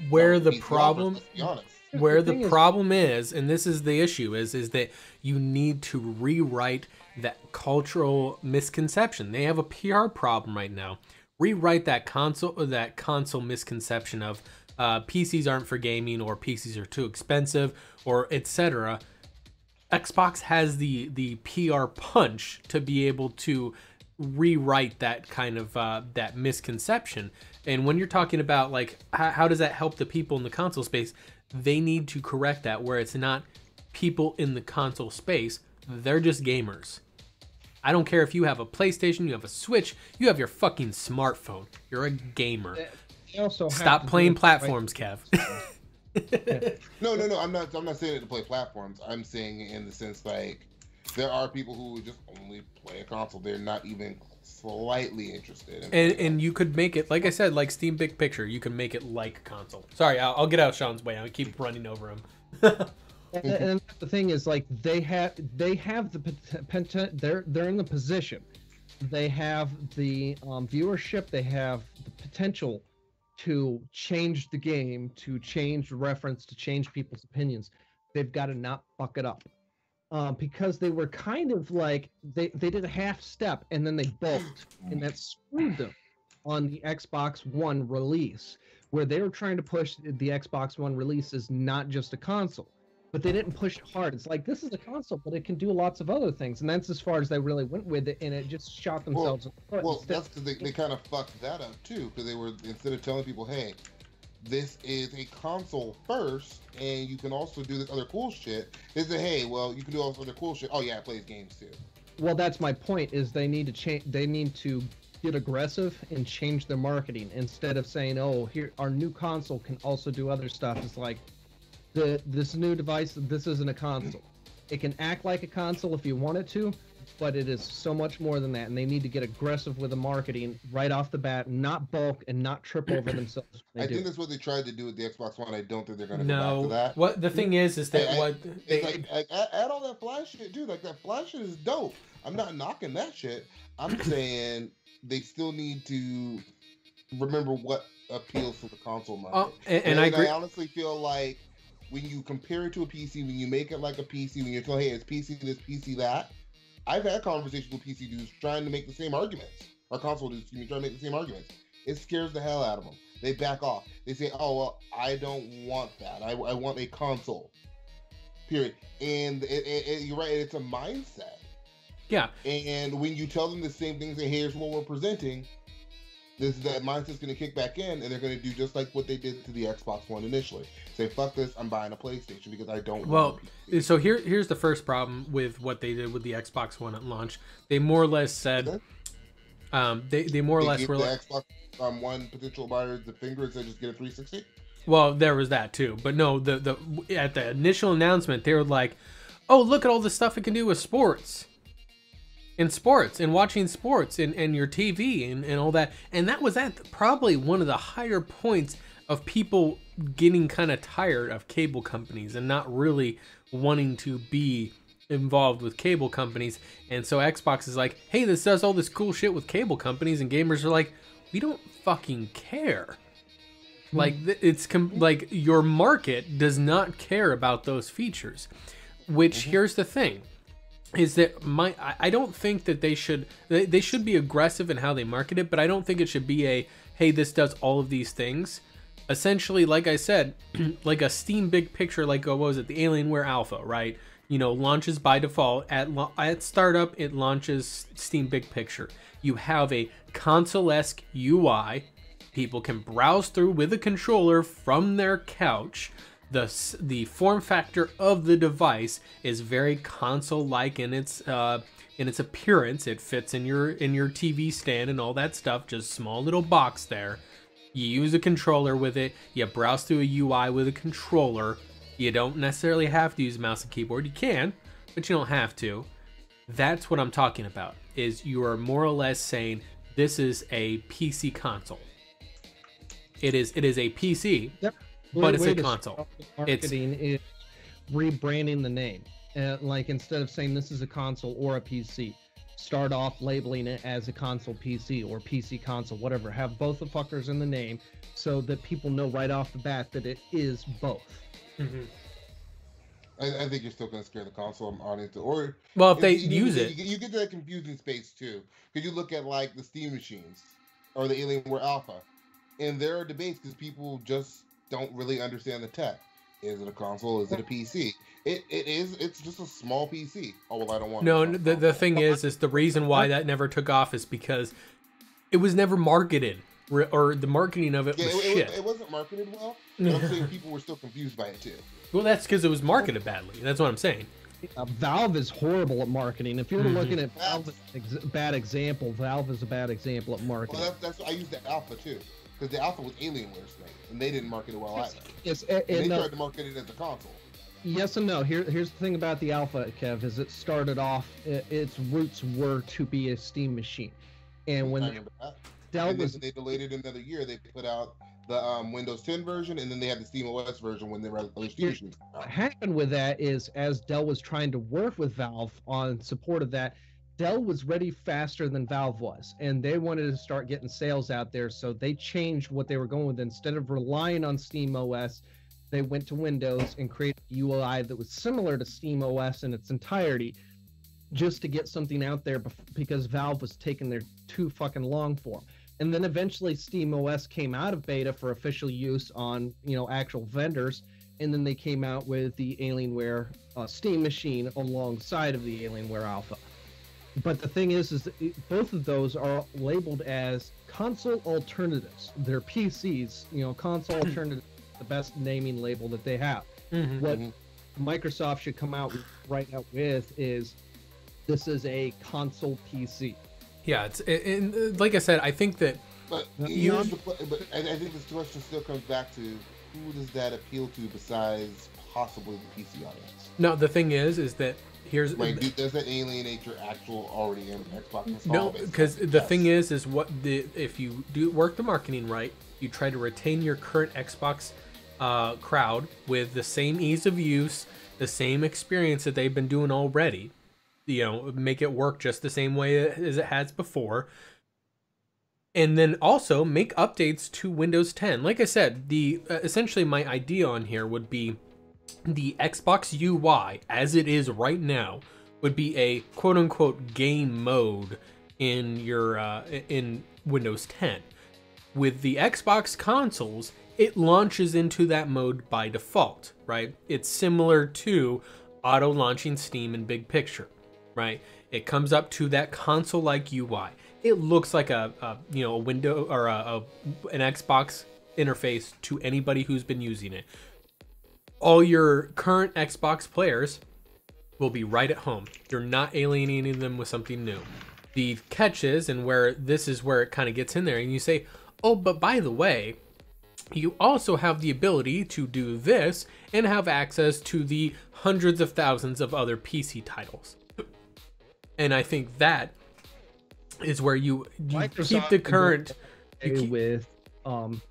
where the PC problem, let's be honest. Where the problem is, and this is the issue, is that you need to rewrite that cultural misconception. They have a PR problem right now. Rewrite that console misconception of PCs aren't for gaming, or PCs are too expensive, or etc. Xbox has the PR punch to be able to rewrite that kind of that misconception. And when you're talking about, like, how does that help the people in the console space, they need to correct that, where it's not people in the console space, they're just gamers. I don't care if you have a PlayStation, you have a Switch, you have your fucking smartphone. You're a gamer. Stop playing platforms, Kev. No. I'm not saying it to play platforms. I'm saying it in the sense, like, there are people who just only play a console. They're not even slightly interested in and you could make it, like I said, like Steam Big Picture, you can make it like a console. Sorry, I'll get out Sean's way. I keep running over him. And the thing is, like, they have the they're in the position. They have the viewership. They have the potential to change the game, to change reference, to change people's opinions. They've got to not fuck it up. Because they were kind of like, they did a half step and then they balked, and that screwed them on the Xbox One release, where they were trying to push the Xbox One release as not just a console. But they didn't push it hard. It's like, this is a console, but it can do lots of other things. And that's as far as they really went with it, and it just shot themselves in the foot. Well, that's because they kind of fucked that up, too, because they were, instead of telling people, hey, this is a console first, and you can also do this other cool shit, they say, hey, well, you can do all this other cool shit. Oh, yeah, it plays games, too. Well, that's my point, is they need to change. They need to get aggressive and change their marketing, instead of saying, oh, here, our new console can also do other stuff. It's like, this new device, this isn't a console. It can act like a console if you want it to, but it is so much more than that, and they need to get aggressive with the marketing right off the bat, not bulk and not trip over themselves. I think that's what they tried to do with the Xbox One. I don't think they're going to go back No. to that. What the thing is that It's like add all that flash shit, dude. Like that flash shit is dope. I'm not knocking that shit. I'm saying they still need to remember what appeals to the console market. And I agree. I honestly feel like when you compare it to a PC, when you make it like a PC, when you tell, hey, it's PC this, PC that. I've had conversations with PC dudes trying to make the same arguments. Or console dudes, trying to make the same arguments. It scares the hell out of them. They back off. They say, oh, well, I don't want that. I want a console. Period. And you're right, it's a mindset. Yeah. And when you tell them the same things, and here's what we're presenting, that mindset's going to kick back in, and they're going to do just like what they did to the Xbox One initially. Say, fuck this, I'm buying a PlayStation because I don't want a PC. So here's the first problem with what they did with the Xbox One at launch. They more or less said, they more or less were the like, Xbox One potential buyers the finger and said just get a 360. well, there was that too, but no, the at the initial announcement they were like, oh, look at all the stuff it can do with sports. In sports and watching sports and your TV and all that. And that was at probably one of the higher points of people getting kind of tired of cable companies and not really wanting to be involved with cable companies. And so Xbox is like, hey, this does all this cool shit with cable companies, and gamers are like, we don't fucking care. Like it's like your market does not care about those features. Which here's the thing. Is that I don't think that they should be aggressive in how they market it, but I don't think it should be a, hey, this does all of these things. Essentially, like I said, like a Steam Big Picture, like what was it, the Alienware Alpha, right? Launches by default at startup, it launches Steam Big Picture. You have a console-esque UI, people can browse through with a controller from their couch. The form factor of the device is very console-like in its appearance. It fits in your TV stand and all that stuff. Just small little box there. You use a controller with it. You browse through a UI with a controller. You don't necessarily have to use a mouse and keyboard. You can, but you don't have to. That's what I'm talking about. Is you are more or less saying this is a PC console. It is a PC. Yep. But it's a console. Marketing is rebranding the name. Like instead of saying this is a console or a PC, start off labeling it as a console PC or PC console, whatever. Have both the fuckers in the name so that people know right off the bat that it is both. Mm-hmm. I think you're still going to scare the console audience. Or well, if they use it, you get to that confusing space too, because you look at like the Steam machines or the Alienware Alpha, and there are debates because people just don't really understand the tech. Is it a console? Is it a PC? It's just a small PC. Oh well, I don't want. No, the thing is the reason why that never took off is because it was never marketed, or the marketing of it was shit. It wasn't marketed well. But I'm saying people were still confused by it too. Well, that's because it was marketed badly. That's what I'm saying. Valve is horrible at marketing. If you're looking at Valve as a bad example, Valve is a bad example at marketing. Well, that's I use the Alpha too. Because the Alpha was Alienware's thing, and they didn't market it well either. Yes, and they tried to market it as a console. Yes and no. Here's the thing about the Alpha, Kev, is it started off, its roots were to be a Steam machine. And when Dell was... they delayed it another year, they put out the Windows 10 version, and then they had the Steam OS version when they were other Steam machines. What happened with that is, as Dell was trying to work with Valve on support of that, Dell was ready faster than Valve was, and they wanted to start getting sales out there, so they changed what they were going with. Instead of relying on Steam OS, they went to Windows and created a UI that was similar to Steam OS in its entirety, just to get something out there because Valve was taking their too fucking long for them. And then eventually Steam OS came out of beta for official use on, actual vendors, and then they came out with the Alienware Steam machine alongside of the Alienware Alpha. But the thing is that both of those are labeled as console alternatives. They're PCs, console alternatives, the best naming label that they have. Mm-hmm. What Microsoft should come out right now with is this is a console PC. Yeah, and like I said, I think that. But I think this question still comes back to who does that appeal to besides possibly the PC audience. No, the thing is that here's Right? Does that alienate your actual already in Xbox install no, base? because the Yes. thing is what the if you do work the marketing right, you try to retain your current Xbox crowd with the same ease of use, the same experience that they've been doing already. You know, make it work just the same way as it has before. And then also make updates to Windows 10. Like I said, the essentially my idea on here would be the Xbox UI as it is right now would be a quote unquote game mode in your in Windows 10. With the Xbox consoles, it launches into that mode by default, right? It's similar to auto launching Steam in Big Picture, right? It comes up to that console-like UI. It looks like a window or an Xbox interface to anybody who's been using it. All your current Xbox players will be right at home. You're not alienating them with something new. The catch is, and where this is where it kind of gets in there, and you say, oh, but by the way, you also have the ability to do this and have access to the hundreds of thousands of other PC titles. And I think that is where you keep the current with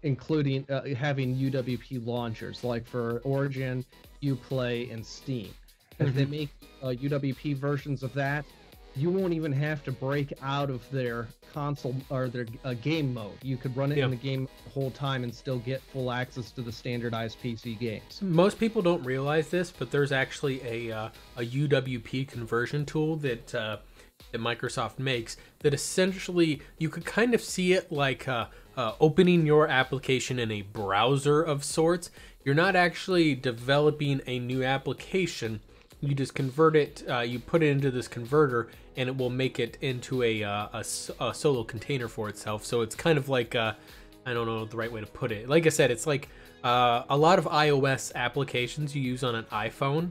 including having UWP launchers like for Origin, Uplay, and Steam. If they make UWP versions of that, you won't even have to break out of their console or their game mode. You could run it in the game the whole time and still get full access to the standardized PC games. Most people don't realize this, but there's actually a UWP conversion tool that Microsoft makes that essentially you could kind of see it like opening your application in a browser of sorts. You're not actually developing a new application. You just convert it, you put it into this converter, and it will make it into a solo container for itself. So it's kind of like, I don't know the right way to put it. Like I said, it's like a lot of iOS applications you use on an iPhone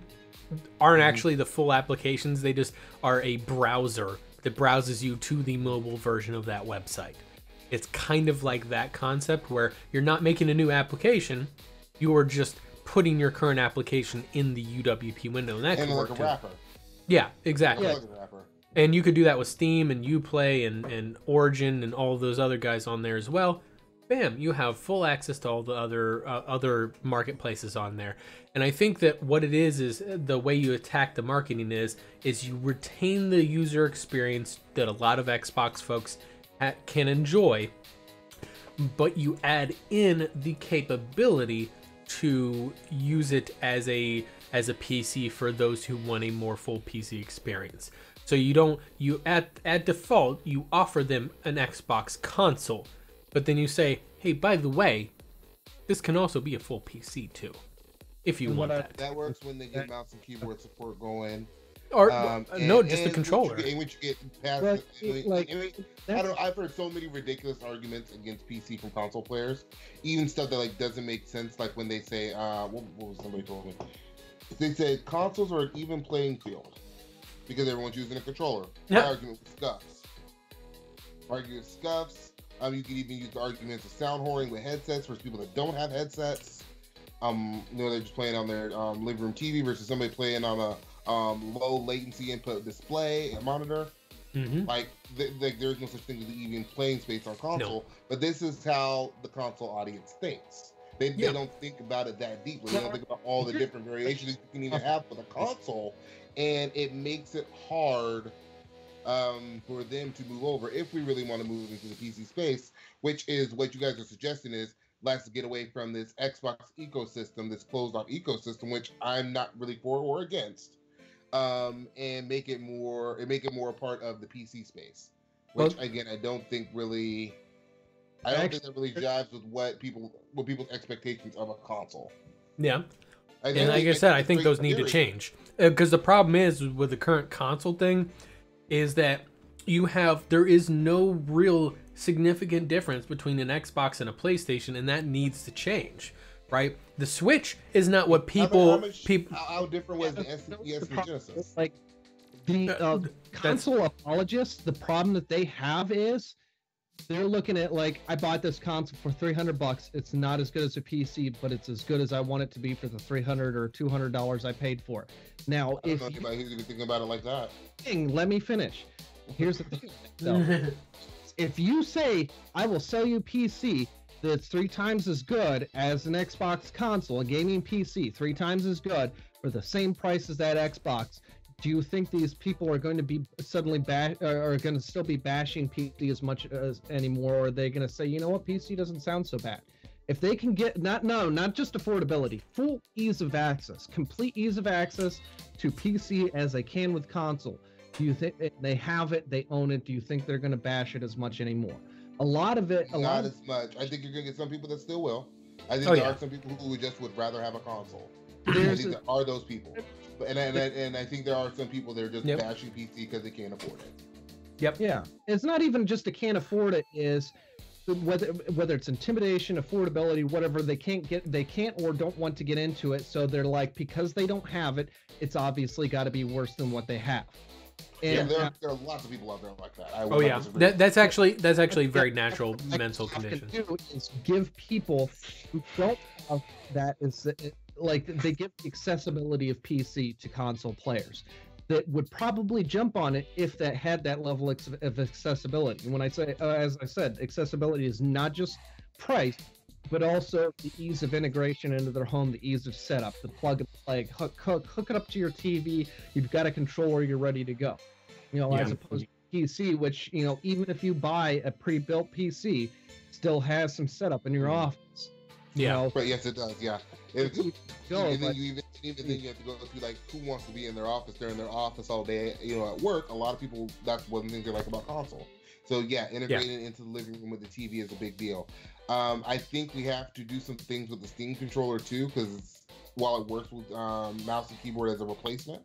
aren't actually the full applications. They just are a browser that browses you to the mobile version of that website. It's kind of like that concept where you're not making a new application, you are just putting your current application in the UWP window, and that could work like a too. wrapper. Yeah, exactly. Like a wrapper. And you could do that with Steam and Uplay and Origin and all those other guys on there as well. Bam, you have full access to all the other marketplaces on there. And I think that what it is the way you attack the marketing is you retain the user experience that a lot of Xbox folks can enjoy, but you add in the capability to use it as a PC for those who want a more full PC experience. So at default you offer them an Xbox console, but then you say, hey, by the way, this can also be a full PC too, if you want that. That works when they get mouse and keyboard support going. Or just the controller. Which you get past I've heard so many ridiculous arguments against PC from console players, even stuff that like doesn't make sense. Like when they say, what was somebody told me? They said consoles are an even playing field because everyone's using a controller. Yeah. Argument with scuffs. You can even use the arguments of sound whoring with headsets versus people that don't have headsets. They're just playing on their living room TV versus somebody playing on a low latency input display, a monitor. Mm-hmm. Like there's no such thing as even playing space on console. No. But this is how the console audience thinks. They don't think about it that deeply. They don't think about all the different variations you can even have for the console, and it makes it hard for them to move over if we really want to move into the PC space, which is what you guys are suggesting is let's get away from this Xbox ecosystem, this closed off ecosystem, which I'm not really for or against, and make it more a part of the PC space, which again I don't think that really jives with what people's expectations of a console. Yeah. And like I said, I think those need to change, because the problem is with the current console thing is that there is no real significant difference between an Xbox and a PlayStation, and that needs to change, right? The Switch is not what people. How different was the SNES and Genesis? Like the console apologists, the problem that they have is they're looking at like, I bought this console for $300. It's not as good as a PC, but it's as good as I want it to be for the $300 or $200 I paid for it. Now, I don't if know anybody who's even thinking about it like that. let me finish. Here's the thing. though. If you say I will sell you PC that's 3 times as good as an Xbox console, a gaming PC, 3 times as good for the same price as that Xbox, do you think these people are going to be suddenly are going to still be bashing PC as much as anymore, or are they going to say, you know what, PC doesn't sound so bad? If they can get not just affordability, full ease of access, complete ease of access to PC as they can with console, do you think they have it, they own it? Do you think they're going to bash it as much anymore? A lot of it, Not as much. I think you're going to get some people that still will. I think there are some people who just would rather have a console. I think there are those people. And I think there are some people that are just bashing PC because they can't afford it. Yep. Yeah. It's not even just they can't afford it, is whether it's intimidation, affordability, whatever, they can't or don't want to get into it. So they're like, because they don't have it, it's obviously got to be worse than what they have. And, there are lots of people out there like that. That's actually very natural mental condition. Do is give people who don't have that, is like they give the accessibility of PC to console players that would probably jump on it if that had that level of accessibility. And when I say, as I said, accessibility is not just price, but also the ease of integration into their home, the ease of setup, the plug and play, hook it up to your TV. You've got a controller, you're ready to go. As opposed to PC, which, even if you buy a pre-built PC, still has some setup in your office. But yes, it does. Yeah. And then you have to go through, like, who wants to be in their office? They're in their office all day. At work, a lot of people, that's one thing they like about console. So integrating it into the living room with the TV is a big deal. I think we have to do some things with the Steam controller too, because while it works with mouse and keyboard as a replacement,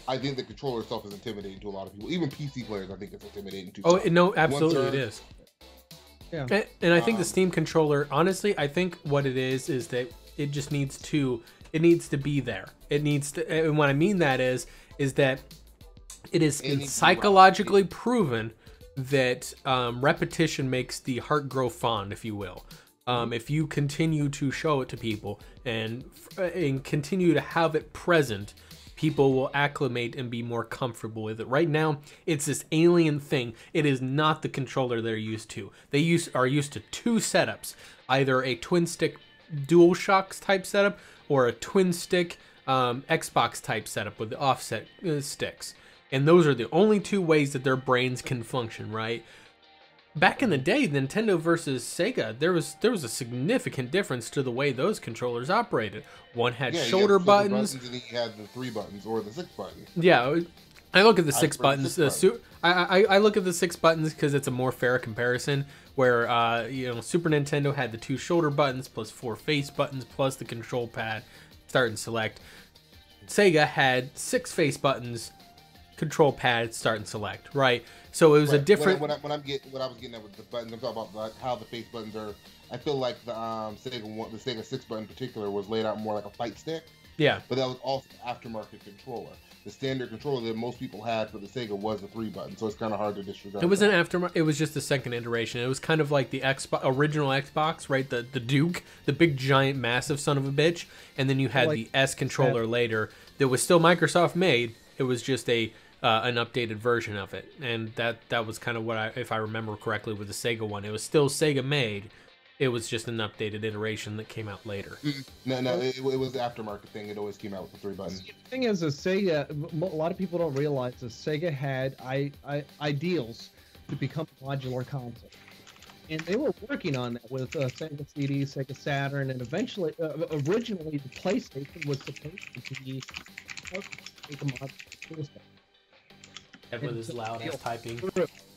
I think the controller itself is intimidating to a lot of people. Even PC players, I think it's intimidating too. Oh no, absolutely it is. Yeah. And I think the Steam controller, honestly, I think what it is that it just needs to be there. It needs to, and what I mean that is that it is psychologically proven that repetition makes the heart grow fond, if you will. If you continue to show it to people and continue to have it present, people will acclimate and be more comfortable with it. Right now, it's this alien thing. It is not the controller they're used to. They are used to 2 setups, either a twin stick DualShock type setup or a twin stick Xbox type setup with the offset sticks. And those are the only 2 ways that their brains can function, right? Back in the day, Nintendo versus Sega, there was a significant difference to the way those controllers operated. One had shoulder buttons. And then you had the 3 buttons or the 6 buttons. Yeah, I look at the 6 buttons. I look at the 6 buttons because it's a more fair comparison. Where Super Nintendo had the 2 shoulder buttons plus 4 face buttons plus the control pad, start and select. Sega had 6 face buttons, control pad, start and select. Right. So it was a different. What I was getting at with the buttons, I'm talking about how the face buttons are. I feel like the Sega 6 button in particular was laid out more like a fight stick. Yeah. But that was also aftermarket controller. The standard controller that most people had for the Sega was the 3 button, so it's kind of hard to disregard. It was an aftermarket. It was just the second iteration. It was kind of like the original Xbox, right? The Duke, the big giant massive son of a bitch, and then you had the S controller later that was still Microsoft made. It was just an updated version of it, and that was kind of what if I remember correctly, with the Sega one. It was still Sega made. It was just an updated iteration that came out later. No, it was the aftermarket thing. It always came out with the 3 buttons. The thing is, Sega, a lot of people don't realize that Sega had ideals to become a modular console. And they were working on that with Sega CD, Sega Saturn, and eventually, originally, the PlayStation was supposed to be a modular system. With his loud ass typing.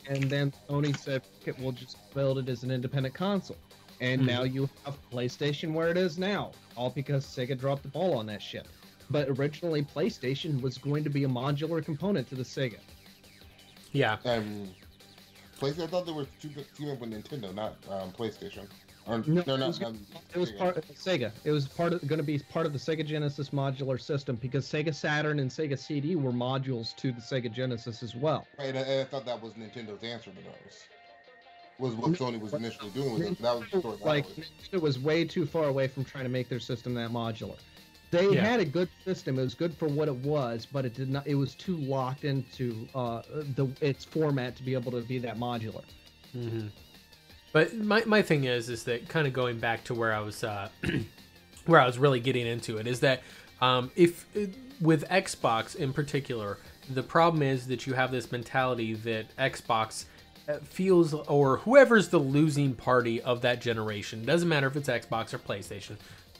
And then Sony said, okay, we'll just build it as an independent console. And now you have PlayStation where it is now, all because Sega dropped the ball on that shit. But originally, PlayStation was going to be a modular component to the Sega. Yeah. PlayStation. I thought there were team up with Nintendo, not PlayStation. No, it was part of Sega. It was going to be part of the Sega Genesis modular system, because Sega Saturn and Sega CD were modules to the Sega Genesis as well. Right, I thought that was Nintendo's answer to those. was what Sony was initially doing with it. That was the story. Like, it was way too far away from trying to make their system that modular. They had a good system. It was good for what it was, but it did not. It was too locked into its format to be able to be that modular. Mm-hmm. But my thing is that kind of going back to where I was where I was really getting into it is that with Xbox in particular, the problem is that you have this mentality that Xbox feels, or whoever's the losing party of that generation, doesn't matter if it's Xbox or PlayStation.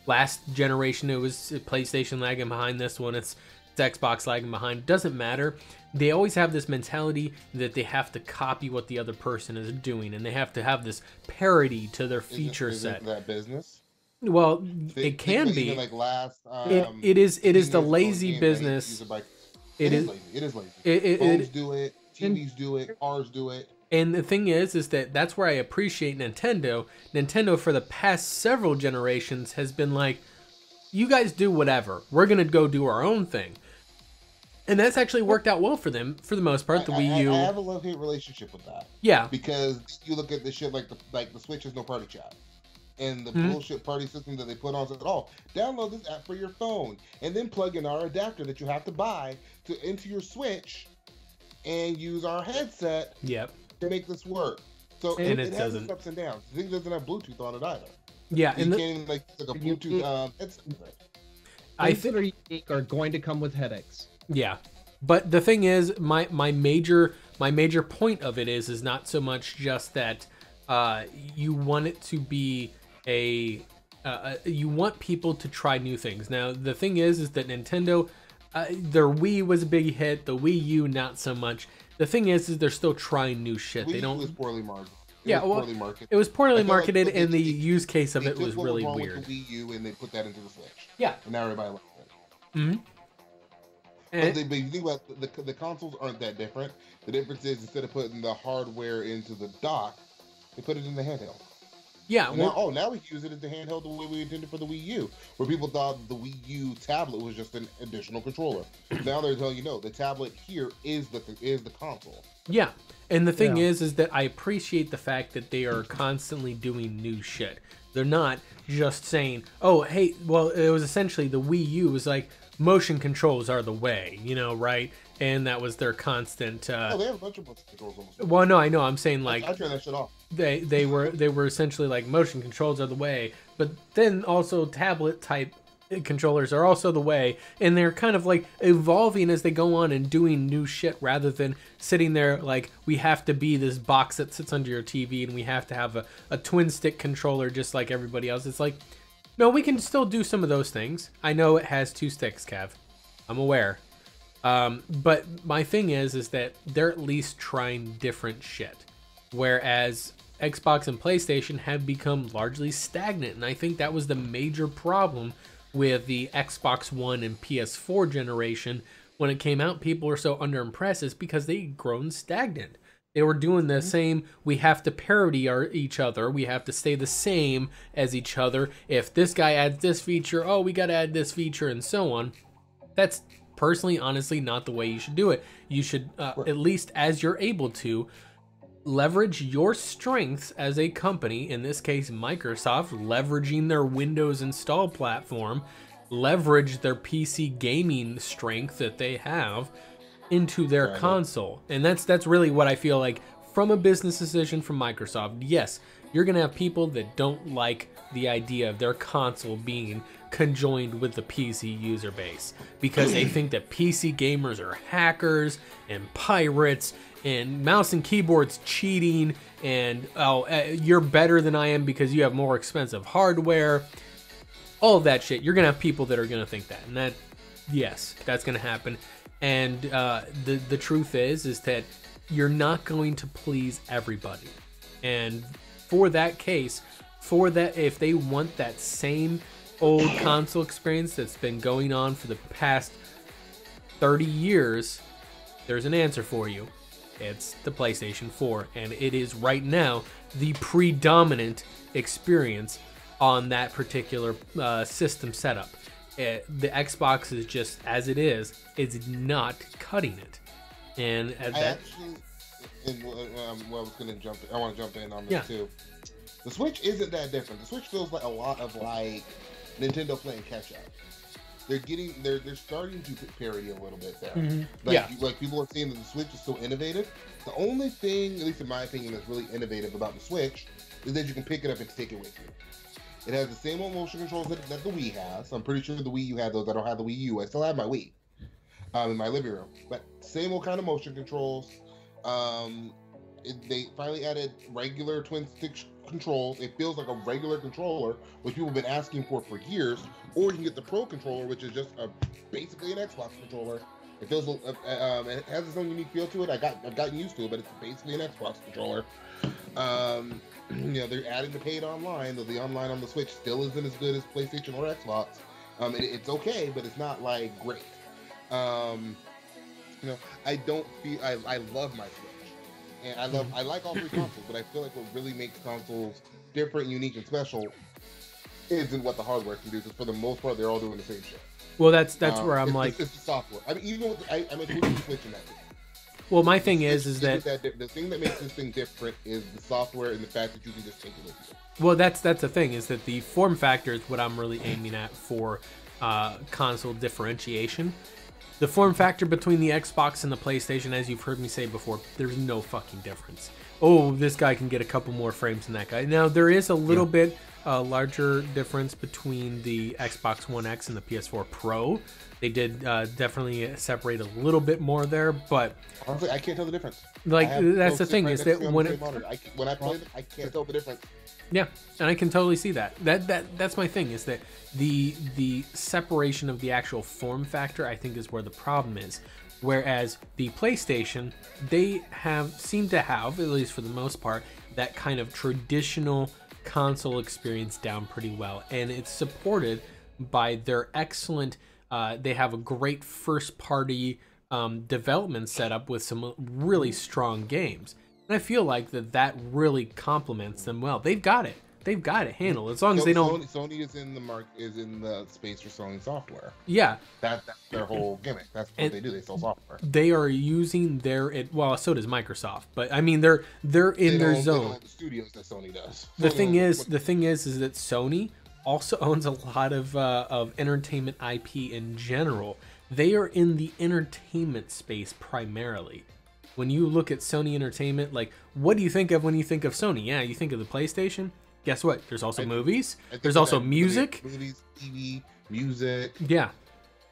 Last generation it was PlayStation lagging behind, this one it's Xbox lagging behind, doesn't matter. They always have this mentality that they have to copy what the other person is doing, and they have to have this parity to their feature set. Isn't that business? Well, it can be. Like last, it is the lazy business. It is lazy. It is lazy. Phones do it. TVs do it. Cars do it. And the thing is that that's where I appreciate Nintendo. Nintendo for the past several generations has been like, you guys do whatever. We're going to go do our own thing. And that's actually worked out well for them for the most part. The Wii U. I have a love-hate relationship with that. Yeah. Because you look at this shit like the Switch has no party chat. And the bullshit party system that they put on says, oh, download this app for your phone. And then plug in our adapter that you have to buy into your Switch and use our headset. Yep. To make this work. So and it has its ups and downs. The thing doesn't have Bluetooth on it either. Yeah, and you can't even like a Bluetooth headset. I think are going to come with headaches. Yeah, but the thing is, my major point of it is not so much just that you want it to be you want people to try new things. Now the thing is that Nintendo, their Wii was a big hit, the Wii U not so much. The thing is they're still trying new shit. They don't. It was poorly marketed. It was poorly marketed, and the use case of it was really weird. With the Wii U, and they put that into the Switch. Yeah. And now everybody likes it. Mm-hmm. But you think about the consoles aren't that different. The difference is instead of putting the hardware into the dock, they put it in the handheld. Yeah. Well, now we can use it as the handheld the way we intended for the Wii U, where people thought the Wii U tablet was just an additional controller. Now they're telling you no, the tablet here is the console. Yeah, and the thing is that I appreciate the fact that they are constantly doing new shit. They're not just saying, oh, hey, well, it was essentially the Wii U was like, motion controls are the way, right? And that was their constant. They have a bunch of motion controls almost. Well, no, I know. I'm saying like I turn that shit off. They were essentially like motion controls are the way, but then also tablet type controllers are also the way, and they're kind of like evolving as they go on and doing new shit rather than sitting there like we have to be this box that sits under your TV and we have to have a twin stick controller just like everybody else. It's like, no, we can still do some of those things. I know it has 2 sticks, Kev. I'm aware. But my thing is that they're at least trying different shit. Whereas Xbox and PlayStation have become largely stagnant. And I think that was the major problem with the Xbox One and PS4 generation. When it came out, people were so underimpressed is because they'd grown stagnant. They were doing the same, we have to parody each other. We have to stay the same as each other. If this guy adds this feature, oh, we got to add this feature and so on. That's personally, honestly, not the way you should do it. You should, at least as you're able to, leverage your strengths as a company, in this case Microsoft, leveraging their Windows install platform, leverage their PC gaming strength that they have into their console. And that's really what I feel like from a business decision from Microsoft. Yes, you're going to have people that don't like the idea of their console being conjoined with the PC user base because they think that PC gamers are hackers and pirates and mouse and keyboards cheating and you're better than I am because you have more expensive hardware. All of that shit. You're gonna have people that are gonna think that, and that, yes, that's gonna happen. And the truth is that you're not going to please everybody. And for that case, if they want that same old console experience that's been going on for the past 30 years, there's an answer for you. It's the PlayStation 4, and it is right now the predominant experience on that particular system setup. The Xbox is just as it is not cutting it. And and well, I was gonna jump. I want to jump in on this Yeah. too. The Switch isn't that different. The Switch feels like a lot of like Nintendo playing catch up. They're starting to put parity a little bit there. Like people are saying that the Switch is so innovative. The only thing, at least in my opinion, that's really innovative about the Switch is that you can pick it up and take it with you. It has the same old motion controls that the Wii has. I'm pretty sure the Wii U had those. I don't have the Wii U. I still have my Wii in my living room. But same old kind of motion controls. They finally added regular twin stick controls. It feels like a regular controller, which people have been asking for years. Or you can get the Pro controller, which is just basically an Xbox controller. It feels it has its own unique feel to it. I've gotten used to it, but it's basically an Xbox controller. They're adding the paid online, though the online on the Switch still isn't as good as PlayStation or Xbox. It's okay, but it's not like great. I don't feel I love my Switch, and I like all three consoles, but I feel like what really makes consoles different, unique, and special isn't what the hardware can do. Because for the most part, they're all doing the same shit. Well, that's where I'm it's the software. I mean, even with I'm including the Switch in that. Well, my thing is that the thing that makes this thing different is the software and the fact that you can just take it with you. Well, that's the thing, is that the form factor is what I'm really aiming at for console differentiation. The form factor between the Xbox and the PlayStation, as you've heard me say before, there's no fucking difference. Oh, this guy can get a couple more frames than that guy. Now, there is a little bit larger difference between the Xbox One X and the PS4 Pro. They did definitely separate a little bit more there, but honestly, I can't tell the difference. Like, that's the thing, is that when I play them, I can't tell the difference. Yeah, and I can totally see that. That's my thing, is that the separation of the actual form factor, I think, is where the problem is. Whereas the PlayStation, they seem to have, at least for the most part, that kind of traditional console experience down pretty well, and it's supported by their excellent. They have a great first-party development setup with some really strong games. And I feel like that really complements them well. They've got it. They've got it handled. As long as they don't. Sony is in the space for selling software. Yeah. That's their whole gimmick. That's what they do. They sell software. They are using well, so does Microsoft. But I mean, they're in their zone. They own the studios that Sony does. The thing is that Sony also owns a lot of entertainment IP in general. They are in the entertainment space primarily. When you look at Sony Entertainment, like, what do you think of when you think of Sony? Yeah, you think of the PlayStation. Guess what? There's also movies. There's also music. Movies, TV, music. Yeah.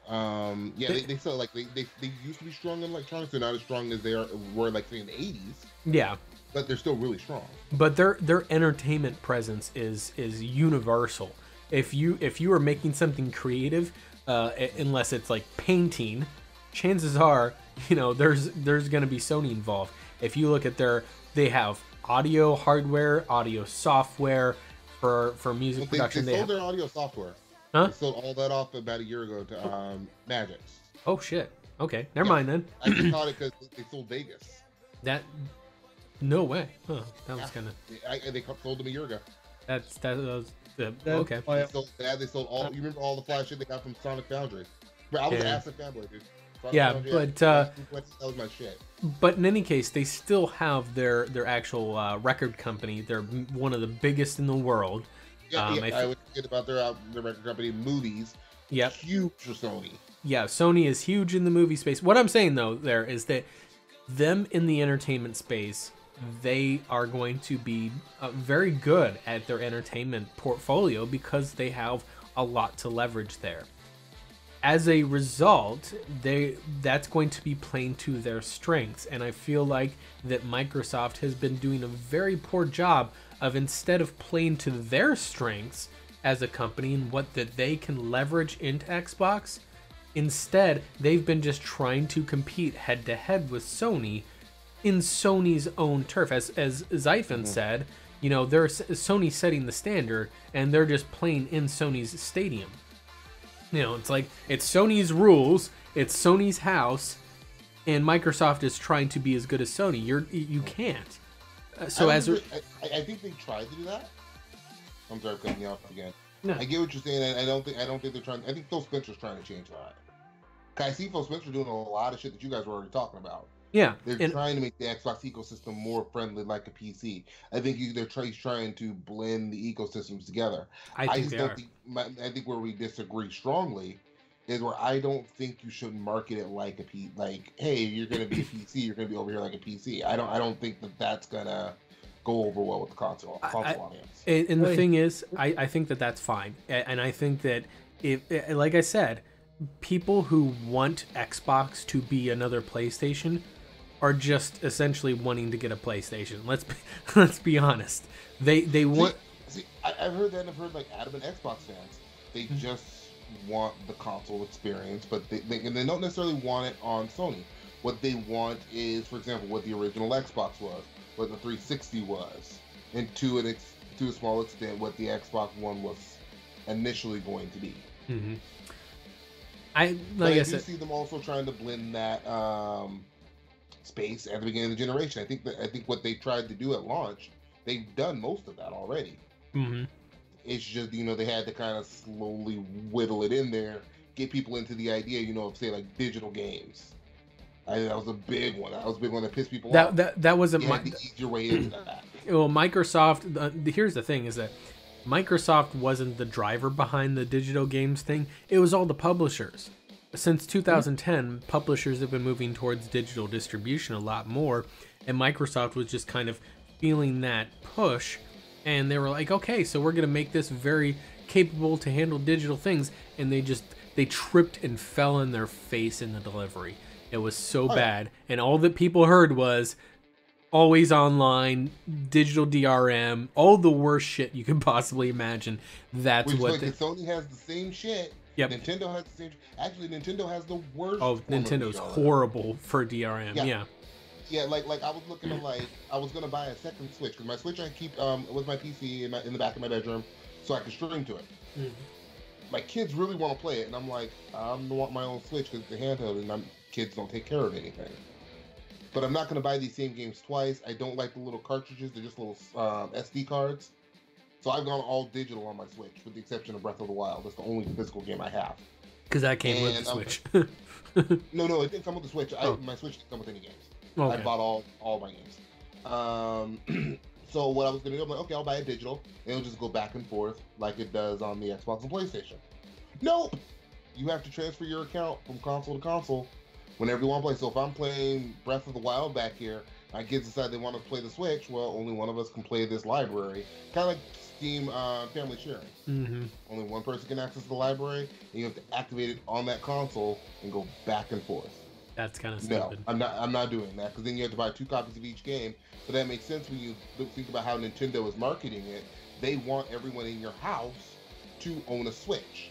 They sell, like, they used to be strong in electronics. They're not as strong as they were like say in the 80s. Yeah. But they're still really strong. But their entertainment presence is universal. If you are making something creative, unless it's like painting, chances are, there's going to be Sony involved. If you look at they have audio hardware, audio software for music production. They sold their audio software. Huh? They sold all that off about a year ago to Magix. Oh shit. Okay, never mind then. I just caught it because they sold Vegas. No way. Oh, that was kind of. They sold them a year ago. That was okay. They sold all. You remember all the flash shit they got from Sonic Foundry? But I was an acid fanboy, dude. But that was my shit. But in any case, they still have their actual record company. They're one of the biggest in the world. I would forget about their record company, Movies. Yep. Huge for Sony. Yeah, Sony is huge in the movie space. What I'm saying though there is that them in the entertainment space, they are going to be very good at their entertainment portfolio because they have a lot to leverage there. As a result, that's going to be playing to their strengths, and I feel like that Microsoft has been doing a very poor job of, instead of playing to their strengths as a company and what that they can leverage into Xbox, instead they've been just trying to compete head to head with Sony in Sony's own turf. As Xaiphen said, they're Sony setting the standard, and they're just playing in Sony's stadium. It's like, it's Sony's rules, it's Sony's house, and Microsoft is trying to be as good as Sony. You can't. I think they tried to do that. I'm sorry, cutting you off again. No. I get what you're saying, and I don't think they're trying. I think Phil Spencer's trying to change that. I see Phil Spencer doing a lot of shit that you guys were already talking about. Yeah, They're and trying to make the Xbox ecosystem more friendly like a PC. I think they're trying to blend the ecosystems together. I I think just they don't are. think. I think where we disagree strongly is where I don't think you should market it like a P. Like, hey, you're going to be a PC. You're going to be over here like a PC. I don't think that's gonna go over well with the console audience. And the Wait. thing is, I think that that's fine. And I think that, like I said, people who want Xbox to be another PlayStation are just essentially wanting to get a PlayStation. Let's be honest. They want. See, I've heard that. I've heard like adamant Xbox fans. They just want the console experience, but they don't necessarily want it on Sony. What they want is, for example, what the original Xbox was, what the 360 was, and to a small extent, what the Xbox One was initially going to be. Mm-hmm. But I do said, see them also trying to blend that space at the beginning of the generation. I think what they tried to do at launch, they've done most of that already. mm-hmm. It's just, they had to kind of slowly whittle it in there, get people into the idea, of say like digital games. That was a big one. That was a big one that pissed people off. That wasn't You my. had to ease your way into that. Well, Microsoft. Here's the thing: is that Microsoft wasn't the driver behind the digital games thing. It was all the publishers. Since 2010, publishers have been moving towards digital distribution a lot more, and Microsoft was just kind of feeling that push, and they were like, okay, so we're gonna make this very capable to handle digital things, and they tripped and fell on their face in the delivery. It was so bad, and all that people heard was always online, digital DRM, all the worst shit you could possibly imagine. That's Which, what like, Sony has the same shit. Yep. Nintendo has the same. Actually, Nintendo has the worst. Oh, form of Nintendo's DRM. horrible for DRM. Yeah. Yeah, like I was looking at I was gonna buy a second Switch because my Switch I keep with my PC in the back of my bedroom so I can stream to it. Mhm. My kids really want to play it, and I'm like, I want my own Switch because it's a handheld, and kids don't take care of anything. But I'm not gonna buy these same games twice. I don't like the little cartridges; they're just little SD cards. So I've gone all digital on my Switch, with the exception of Breath of the Wild. That's the only physical game I have. Because that came with And, the Switch. No, it didn't come with the Switch. Oh. My Switch didn't come with any games. Okay. I bought all my games. So what I was gonna do, I'm like, okay, I'll buy it digital, and it'll just go back and forth like it does on the Xbox and PlayStation. Nope, you have to transfer your account from console to console whenever you want to play. So if I'm playing Breath of the Wild back here, my kids decide they want to play the Switch. Well, only one of us can play this library, kind of like Steam family sharing. Mm-hmm. Only one person can access the library, and you have to activate it on that console and go back and forth. That's kind of No, stupid. I'm not doing that, because then you have to buy 2 copies of each game. But that makes sense when you think about how Nintendo is marketing it. They want everyone in your house to own a Switch.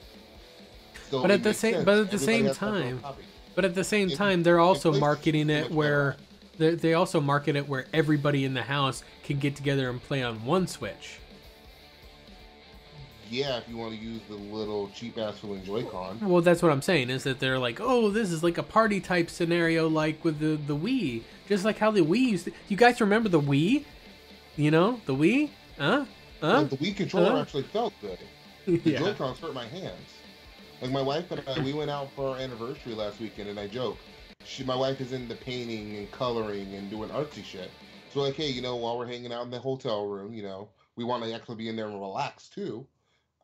So But it at the makes same- sense. but at the Everybody same has to have their own time- copy. But at the same It- time, they're also PlayStation's marketing so it much where better. they also market it where everybody in the house can get together and play on one Switch. Yeah, if you want to use the little cheap ass feeling Joy-Con. Well, that's what I'm saying, is that they're like, oh, this is like a party type scenario like with the Wii. Just like how the Wii used to... You guys remember the Wii? The Wii? Like, the Wii controller actually felt good. The Yeah. Joy-Cons hurt my hands. Like, my wife and I, we went out for our anniversary last weekend, and I joke. My wife is into painting and coloring and doing artsy shit. So, like, hey, while we're hanging out in the hotel room, we want to actually be in there and relax, too.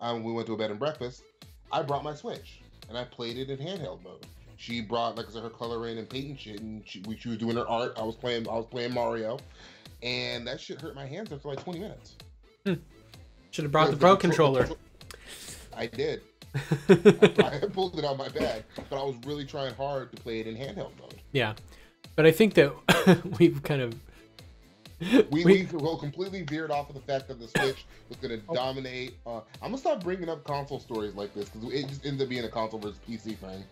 We went to a bed and breakfast. I brought my Switch, and I played it in handheld mode. She brought, like I said, her coloring and painting shit, and she was doing her art. I was playing Mario, and that shit hurt my hands after like 20 minutes. Should have brought the Pro Controller. I did. I pulled it out of my bag, but I was really trying hard to play it in handheld mode. Yeah. But I think that we've kind of... We completely veered off of the fact that the Switch was going to dominate. I'm going to stop bringing up console stories like this, because it just ends up being a console versus PC thing.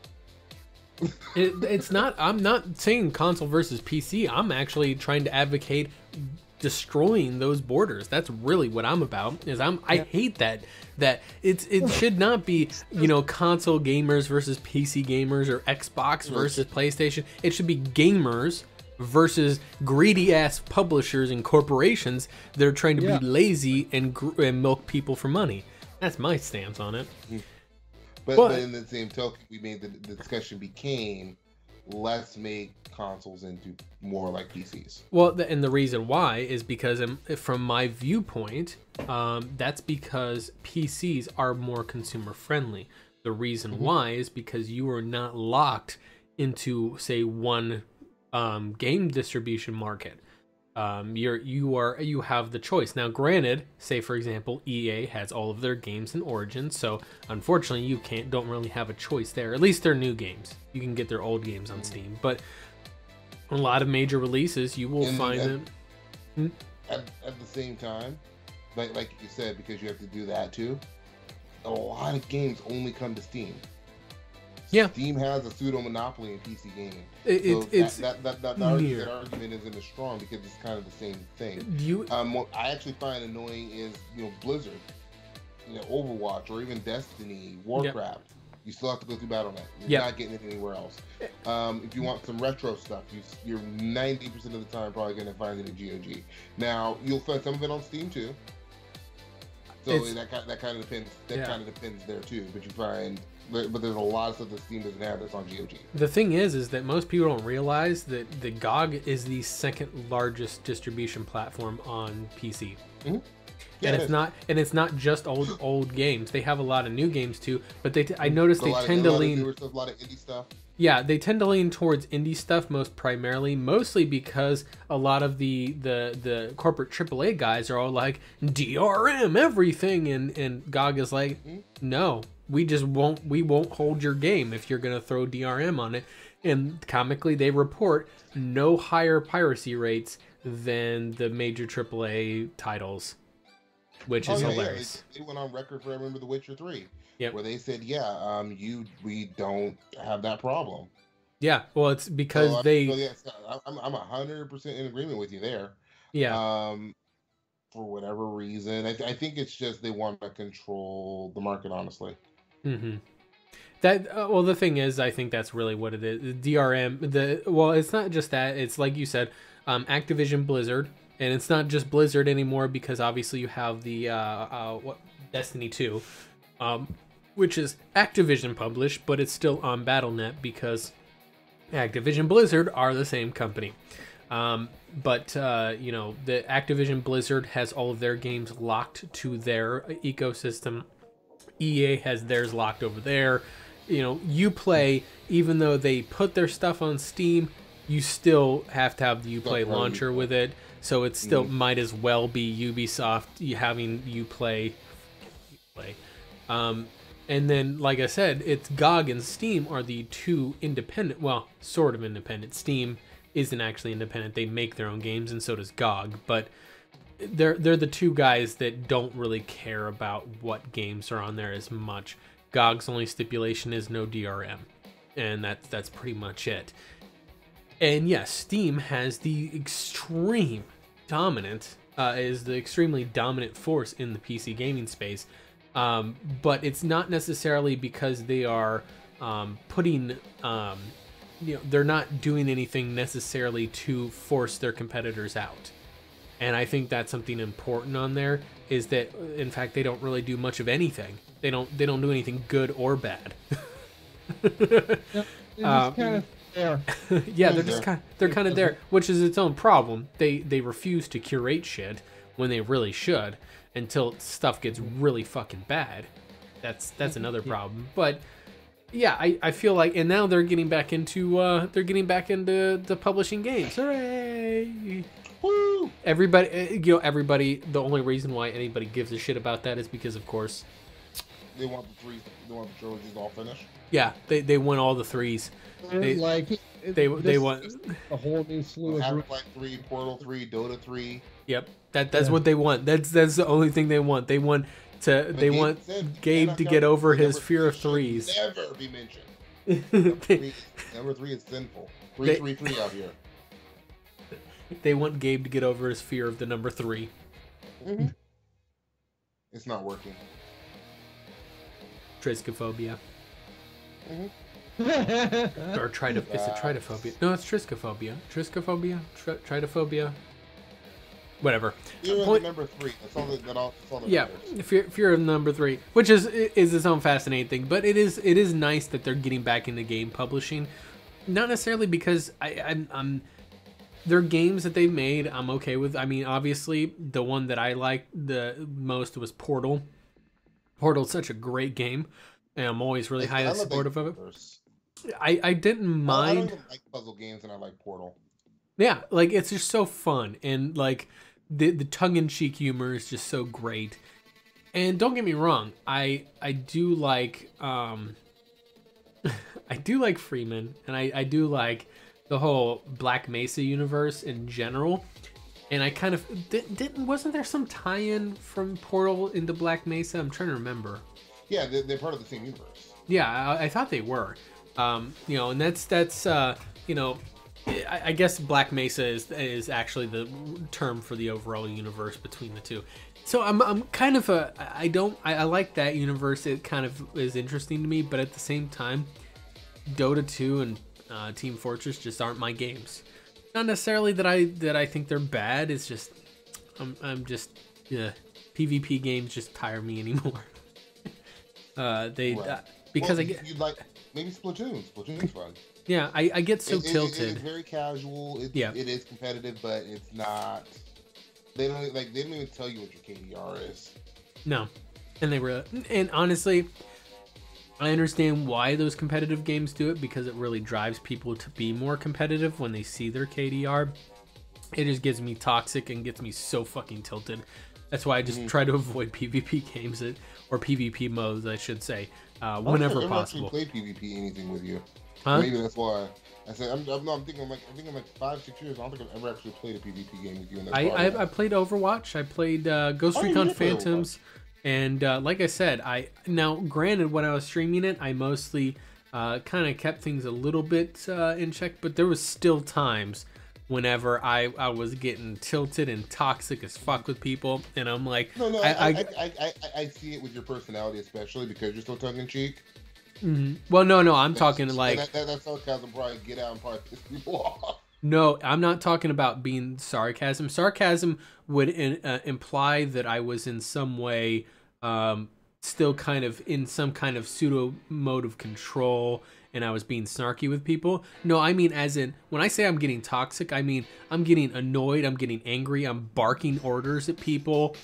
It's not... I'm not saying console versus PC. I'm actually trying to advocate destroying those borders. That's really what I'm about. I hate that it should not be console gamers versus PC gamers or Xbox versus PlayStation. It should be gamers versus greedy ass publishers and corporations that are trying to be lazy and milk people for money. That's my stance on it. But in the same token, we made the discussion became, let's make consoles into more like PCs. Well, and the reason why is because, from my viewpoint, that's because PCs are more consumer friendly. The reason why is because you are not locked into, say, one game distribution market. You have the choice. Now, granted, say for example, EA has all of their games in Origin, so unfortunately you don't really have a choice there. At least their new games. You can get their old games on Steam, but a lot of major releases you will find them at the same time, like you said, because you have to do that too. A lot of games only come to Steam. Yeah, Steam has a pseudo monopoly in PC gaming. That argument isn't as strong because it's kind of the same thing. What I actually find annoying is, Blizzard, Overwatch, or even Destiny, Warcraft. Yep. You still have to go through Battle.net. You're not getting it anywhere else. If you want some retro stuff, you're 90% of the time probably going to find it at GOG. Now you'll find some of it on Steam too. So that kind of depends. Kind of depends there too. But you find. But there's a lot of stuff that Steam doesn't have that's on GOG. The thing is that most people don't realize that the GOG is the second largest distribution platform on PC. Mm-hmm. Yeah, and it's not just old games. They have a lot of new games too. But I noticed they tend to lean a lot of indie stuff. Yeah, they tend to lean towards indie stuff mostly because a lot of the corporate AAA guys are all like DRM everything, and GOG is like, no. We won't hold your game if you're going to throw DRM on it. And comically, they report no higher piracy rates than the major AAA titles, which is hilarious. They went on record for, I remember, The Witcher 3, yep. where they said, we don't have that problem. Yeah, well, it's because I'm 100% in agreement with you there. Yeah. For whatever reason, I think it's just they want to control the market, honestly. Mm-hmm. The thing is, I think that's really what it is. DRM. It's not just that. It's like you said, Activision Blizzard, and it's not just Blizzard anymore because obviously you have the Destiny 2, which is Activision published, but it's still on Battle.net because Activision Blizzard are the same company. But the Activision Blizzard has all of their games locked to their ecosystem. EA has theirs locked over there. Uplay, even though they put their stuff on Steam, you still have to have the Uplay launcher with it. So it still might as well be Ubisoft having Uplay. And then, like I said, it's GOG and Steam are the two independent, well, sort of independent. Steam isn't actually independent. They make their own games, and so does GOG. But they're the two guys that don't really care about what games are on there as much. GOG's only stipulation is no DRM, and that's pretty much it. And yes, Steam has the extremely dominant force in the PC gaming space. But it's not necessarily because they are putting they're not doing anything necessarily to force their competitors out. And I think that's something important on there, is that in fact they don't really do much of anything. They don't do anything good or bad. They're just kind of there. Yeah, they're kind of there, which is its own problem. They refuse to curate shit when they really should until stuff gets really fucking bad. That's another problem. But yeah, I feel like, and now they're getting back into the publishing games. Hooray! Woo! Everybody, the only reason why anybody gives a shit about that is because, of course, they want the trilogies all finished. Yeah, they want all the threes. They want a whole new slew of Half-Life 3, Portal 3, Dota 3. Yep, that's what they want. That's the only thing they want. They want Gabe to get over his fear of threes. Never be mentioned. Number 3 is sinful. 3 out here. They want Gabe to get over his fear of the number 3. Mm-hmm. It's not working. Triskaphobia. Mm-hmm. Or is it tritophobia? No, it's triskaphobia. Tritophobia. Whatever. Fear of number 3. That's all that matters. Fear of number 3, which is its own fascinating thing. But it is nice that they're getting back into game publishing. Not necessarily because I'm they're games that they've made. I'm okay with. I mean, obviously, the one that I liked the most was Portal. Portal's such a great game, and I'm always really I highly love that supportive of it. universe. I didn't I don't mind. even like puzzle games, and I like Portal. Yeah, like it's just so fun, and like the tongue-in-cheek humor is just so great. And don't get me wrong, I do like I do like Freeman, and I do like the whole Black Mesa universe in general. And I kind of didn't wasn't there some tie-in from Portal into Black Mesa? I'm trying to remember. Yeah, they're part of the same universe. Yeah, I thought they were. You know, and that's you know, I guess Black Mesa is actually the term for the overall universe between the two. So I'm kind of I like that universe. It kind of is interesting to me, but at the same time, Dota 2 and Team Fortress just aren't my games. Not necessarily that I think they're bad. It's just I'm just PvP games just tire me anymore. Right. Because Well, I get you'd like maybe Splatoon. Splatoon's fun. yeah I get so tilted. It's very casual. Yeah. It is competitive, but it's not. They don't even tell you what your KDR is. No, and honestly, I understand why those competitive games do it because it really drives people to be more competitive when they see their KDR. It just gets me toxic and gets me so fucking tilted. That's why I just try to avoid PvP games or PvP modes, I should say, whenever possible. I don't actually play PvP anything with you. Huh? Maybe that's why. I said I'm thinking like 5-6 years. I don't think I've ever actually played a PvP game with you. And I played Overwatch. I played Ghost Recon Phantoms. And like I said, now granted when I was streaming it, I mostly kind of kept things a little bit in check, but there was still times whenever I was getting tilted and toxic as fuck with people, and I'm like, no, I see it with your personality, especially because you're so tongue in cheek. mm-hmm. Well, no, I'm talking like that sarcasm probably get out and probably piss people off. No, I'm not talking about being sarcasm. Sarcasm would imply that I was in some way still kind of in some kind of pseudo mode of control and I was being snarky with people. No, I mean as in, when I say I'm getting toxic, I mean I'm getting annoyed, I'm getting angry, I'm barking orders at people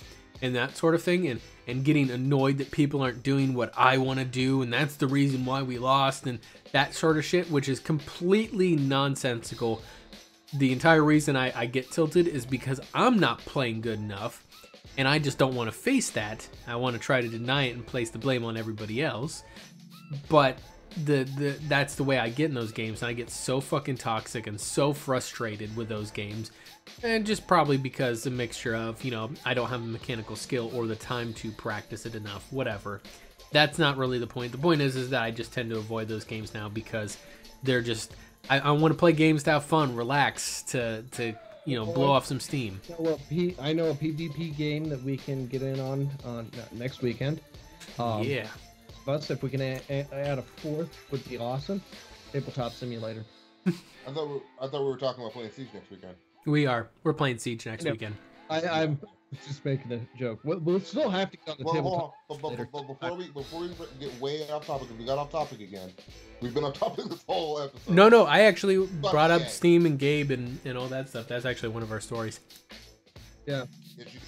and that sort of thing, and getting annoyed that people aren't doing what I want to do, and that's the reason why we lost, and that sort of shit, which is completely nonsensical. The entire reason I get tilted is because I'm not playing good enough, and I just don't want to face that. I want to try to deny it and place the blame on everybody else. But that's the way I get in those games, and I get so fucking toxic and so frustrated with those games. And just probably because a mixture of, you know, I don't have a mechanical skill or the time to practice it enough, whatever. That's not really the point. The point is that I just tend to avoid those games now because they're just, I want to play games to have fun, relax, to you know, blow off some steam. I know a PvP game that we can get in on next weekend. Yeah. But if we can add a fourth, would be awesome. Tabletop Simulator. I thought we were talking about playing Siege next weekend. We're playing Siege next weekend. I'm just making a joke. We'll still have to get on the tabletop. But before we get way off topic, because we got off topic again. We've been off topic this whole episode. No, I actually brought up Steam and Gabe and all that stuff. That's actually one of our stories. Yeah. Yes, you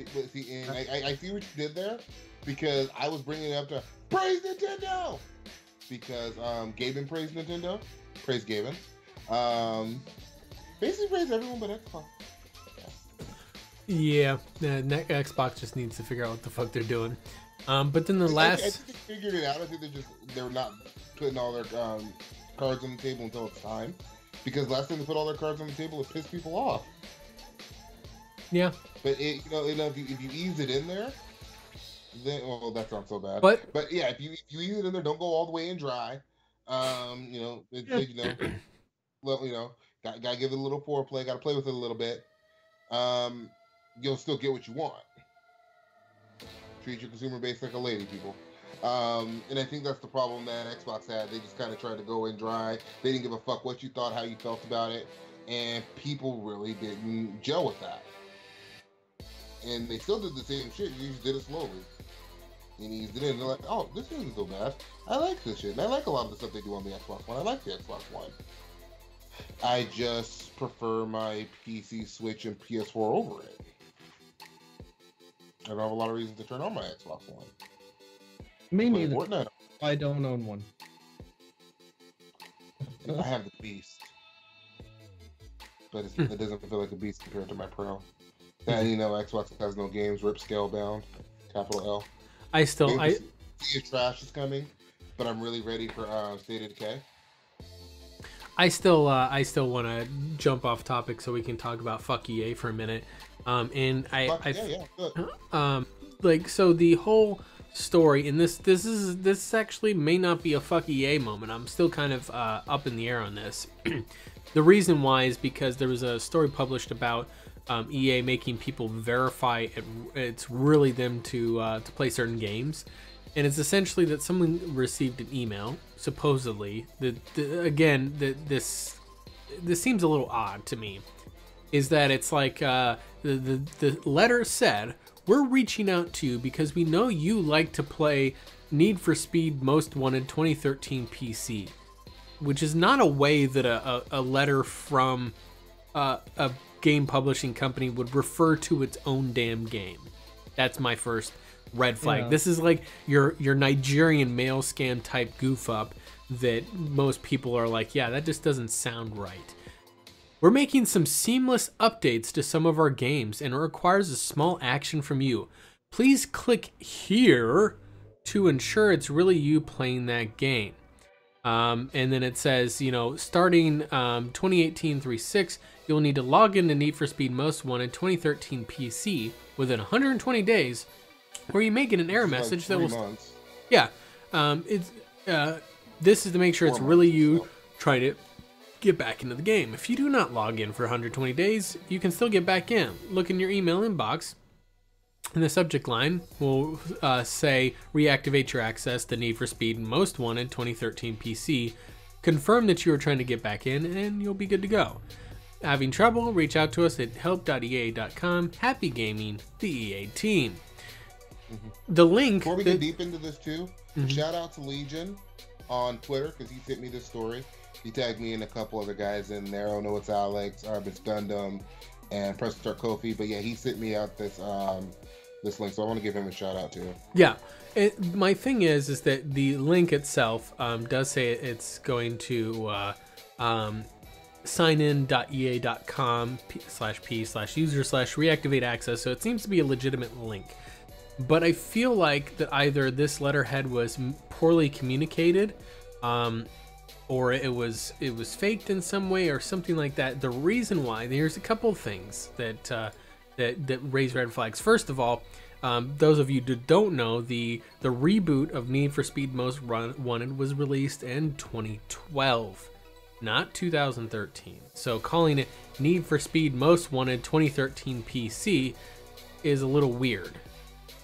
did. But see, and I see what you did there, because I was bringing it up to praise Nintendo, because Gaben praised Nintendo, praise Gaben. Basically praise everyone but Xbox. Yeah, Xbox just needs to figure out what the fuck they're doing. But then the I last, think they figured it out. I think they're not putting all their cards on the table until it's time, because last time they put all their cards on the table, it pissed people off. yeah, But if you ease it in there, then that's not so bad. But yeah, if you ease it in there, don't go all the way in dry. Well, gotta give it a little foreplay. Gotta play with it a little bit. You'll still get what you want. Treat your consumer base like a lady, people. And I think that's the problem that Xbox had. They just kind of tried to go in dry. They didn't give a fuck what you thought, how you felt about it, and people really didn't gel with that. And they still did the same shit. You just did it slowly. and eased it in. They're like, oh, this isn't so bad. I like this shit. And I like a lot of the stuff they do on the Xbox One. I like the Xbox One. I just prefer my PC, Switch, and PS4 over it. I don't have a lot of reasons to turn on my Xbox One. Me Play neither. Fortnite. I don't own one. I have the Beast. But it doesn't feel like a Beast compared to my Pro. And, you know, Xbox has no games, rip scale bound, capital L. Sea of Trash is coming, but I'm really ready for State of Decay. I still want to jump off topic so we can talk about fuck EA for a minute. Like, so the whole story, and this actually may not be a fuck EA moment. I'm still kind of up in the air on this. The reason why is because there was a story published about EA making people verify it's really them to play certain games, and it's essentially that someone received an email, supposedly. This seems a little odd to me. Is that it's like the letter said, we're reaching out to you because we know you like to play Need for Speed Most Wanted 2013 PC, which is not a way that a letter from a game publishing company would refer to its own damn game. That's my first red flag. Yeah. This is like your Nigerian mail scam type goof up that most people are like, yeah, that just doesn't sound right. We're making some seamless updates to some of our games, and it requires a small action from you. Please click here to ensure it's really you playing that game. And then it says, you know, starting 2018-3/6, you'll need to log into Need for Speed Most Wanted 2013 PC within 120 days, where you may get an error message that will... months. Yeah. This is to make sure it's really you trying to get back into the game. If you do not log in for 120 days, you can still get back in. Look in your email inbox, and the subject line will say, reactivate your access to Need for Speed Most Wanted 2013 PC. Confirm that you are trying to get back in, and you'll be good to go. Having trouble? Reach out to us at help.ea.com. Happy gaming, the EA team. The link... Before we get deep into this too, shout out to Legion on Twitter, because he sent me this story. He tagged me and a couple other guys in there. I don't know, it's Alex, Arbit's Gundam, and Press Start Kofi. But yeah, he sent me out this this link, so I want to give him a shout out too. Yeah, my thing is that the link itself does say it's going to signin.ea.com/p/user/reactivate access. So it seems to be a legitimate link. But I feel like that either this letterhead was poorly communicated, or it was faked in some way or something like that. The reason why, there's a couple of things that raise red flags. First of all, those of you that don't know, the reboot of Need for Speed Most Wanted was released in 2012, not 2013. So calling it Need for Speed Most Wanted 2013 PC is a little weird,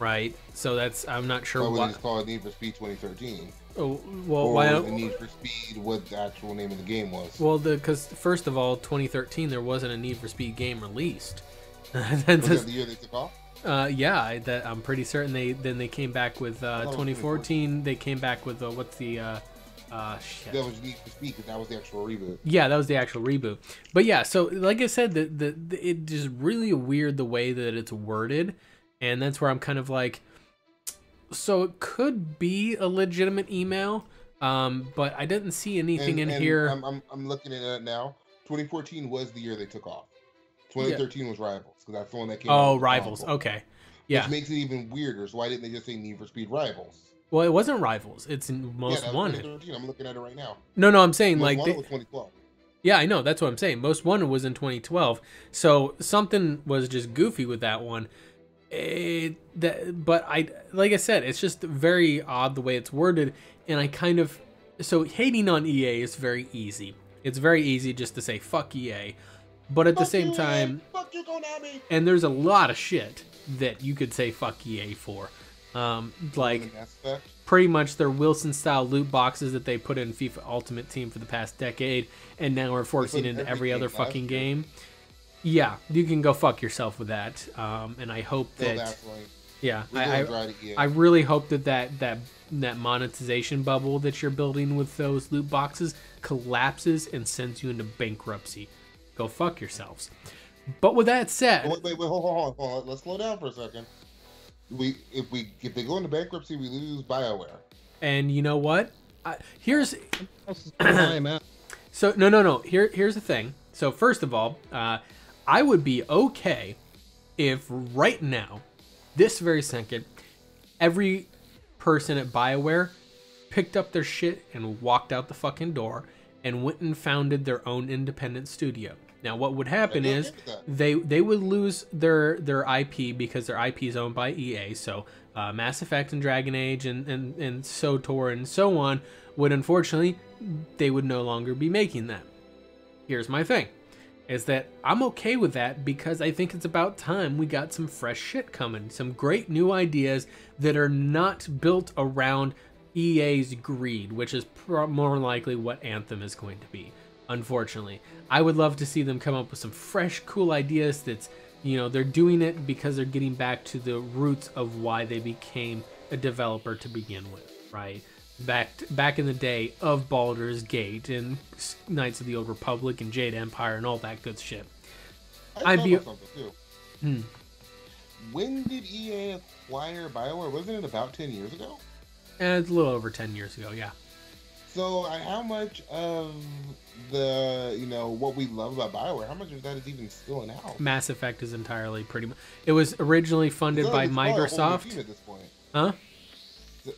right? So that's, I'm not sure why. It's called Need for Speed 2013. Oh, well, or why? The Need for Speed, what the actual name of the game was. Well, because first of all, 2013, there wasn't a Need for Speed game released. Was that the year they took off? Yeah, I'm pretty certain they came back with 2014. They came back with what's the shit. That was Need for Speed, because that was the actual reboot. Yeah, that was the actual reboot. But yeah, so like I said, it is really weird the way that it's worded, and that's where I'm kind of like. So it could be a legitimate email, but I didn't see anything in here. I'm looking at it now. 2014 was the year they took off. 2013 was Rivals, because that's the one that came out. Oh, Rivals. Okay. Yeah. Which makes it even weirder. So why didn't they just say Need for Speed Rivals? Well, it wasn't Rivals. It's Most Wanted. 2013. I'm looking at it right now. No, I'm saying Most like Wanted was 2012. Yeah, I know. That's what I'm saying. Most Wanted was in 2012. So something was just goofy with that one. But like I said, it's just very odd the way it's worded, and I kind of, so hating on EA is very easy. It's very easy just to say fuck EA, but at the same time, fuck you, Konami. And there's a lot of shit that you could say fuck EA for, like pretty much their Wilson style loot boxes that they put in FIFA Ultimate Team for the past decade, and now we're forcing into every other fucking game. Yeah, you can go fuck yourself with that. And I hope that Yeah, We're going dry to EA. I really hope that monetization bubble that you're building with those loot boxes collapses and sends you into bankruptcy. Go fuck yourselves. But with that said, Wait, hold on. Let's slow down for a second. If they go into bankruptcy, we lose BioWare. and you know what? Here's I'm out. so no. Here's the thing. So first of all, I would be okay if right now, this very second, every person at BioWare picked up their shit and walked out the fucking door and went and founded their own independent studio. Now, what would happen is they would lose their IP because their IP is owned by EA. So Mass Effect and Dragon Age and SOTOR and so on would, unfortunately, they would no longer be making that. Here's my thing, is that I'm okay with that because I think it's about time we got some fresh shit coming. Some great new ideas that are not built around EA's greed, which is more likely what Anthem is going to be. Unfortunately, I would love to see them come up with some fresh, cool ideas that's, you know, they're doing it because they're getting back to the roots of why they became a developer to begin with, right? Back in the day of Baldur's Gate and Knights of the Old Republic and Jade Empire and all that good shit. I'd be something too. When did EA acquire BioWare? Wasn't it about 10 years ago? It's a little over 10 years ago, yeah. So how much of the, you know, what we love about BioWare, how much of that is even still in house? Mass Effect is entirely pretty much. It was originally funded by Microsoft. At this point. Huh?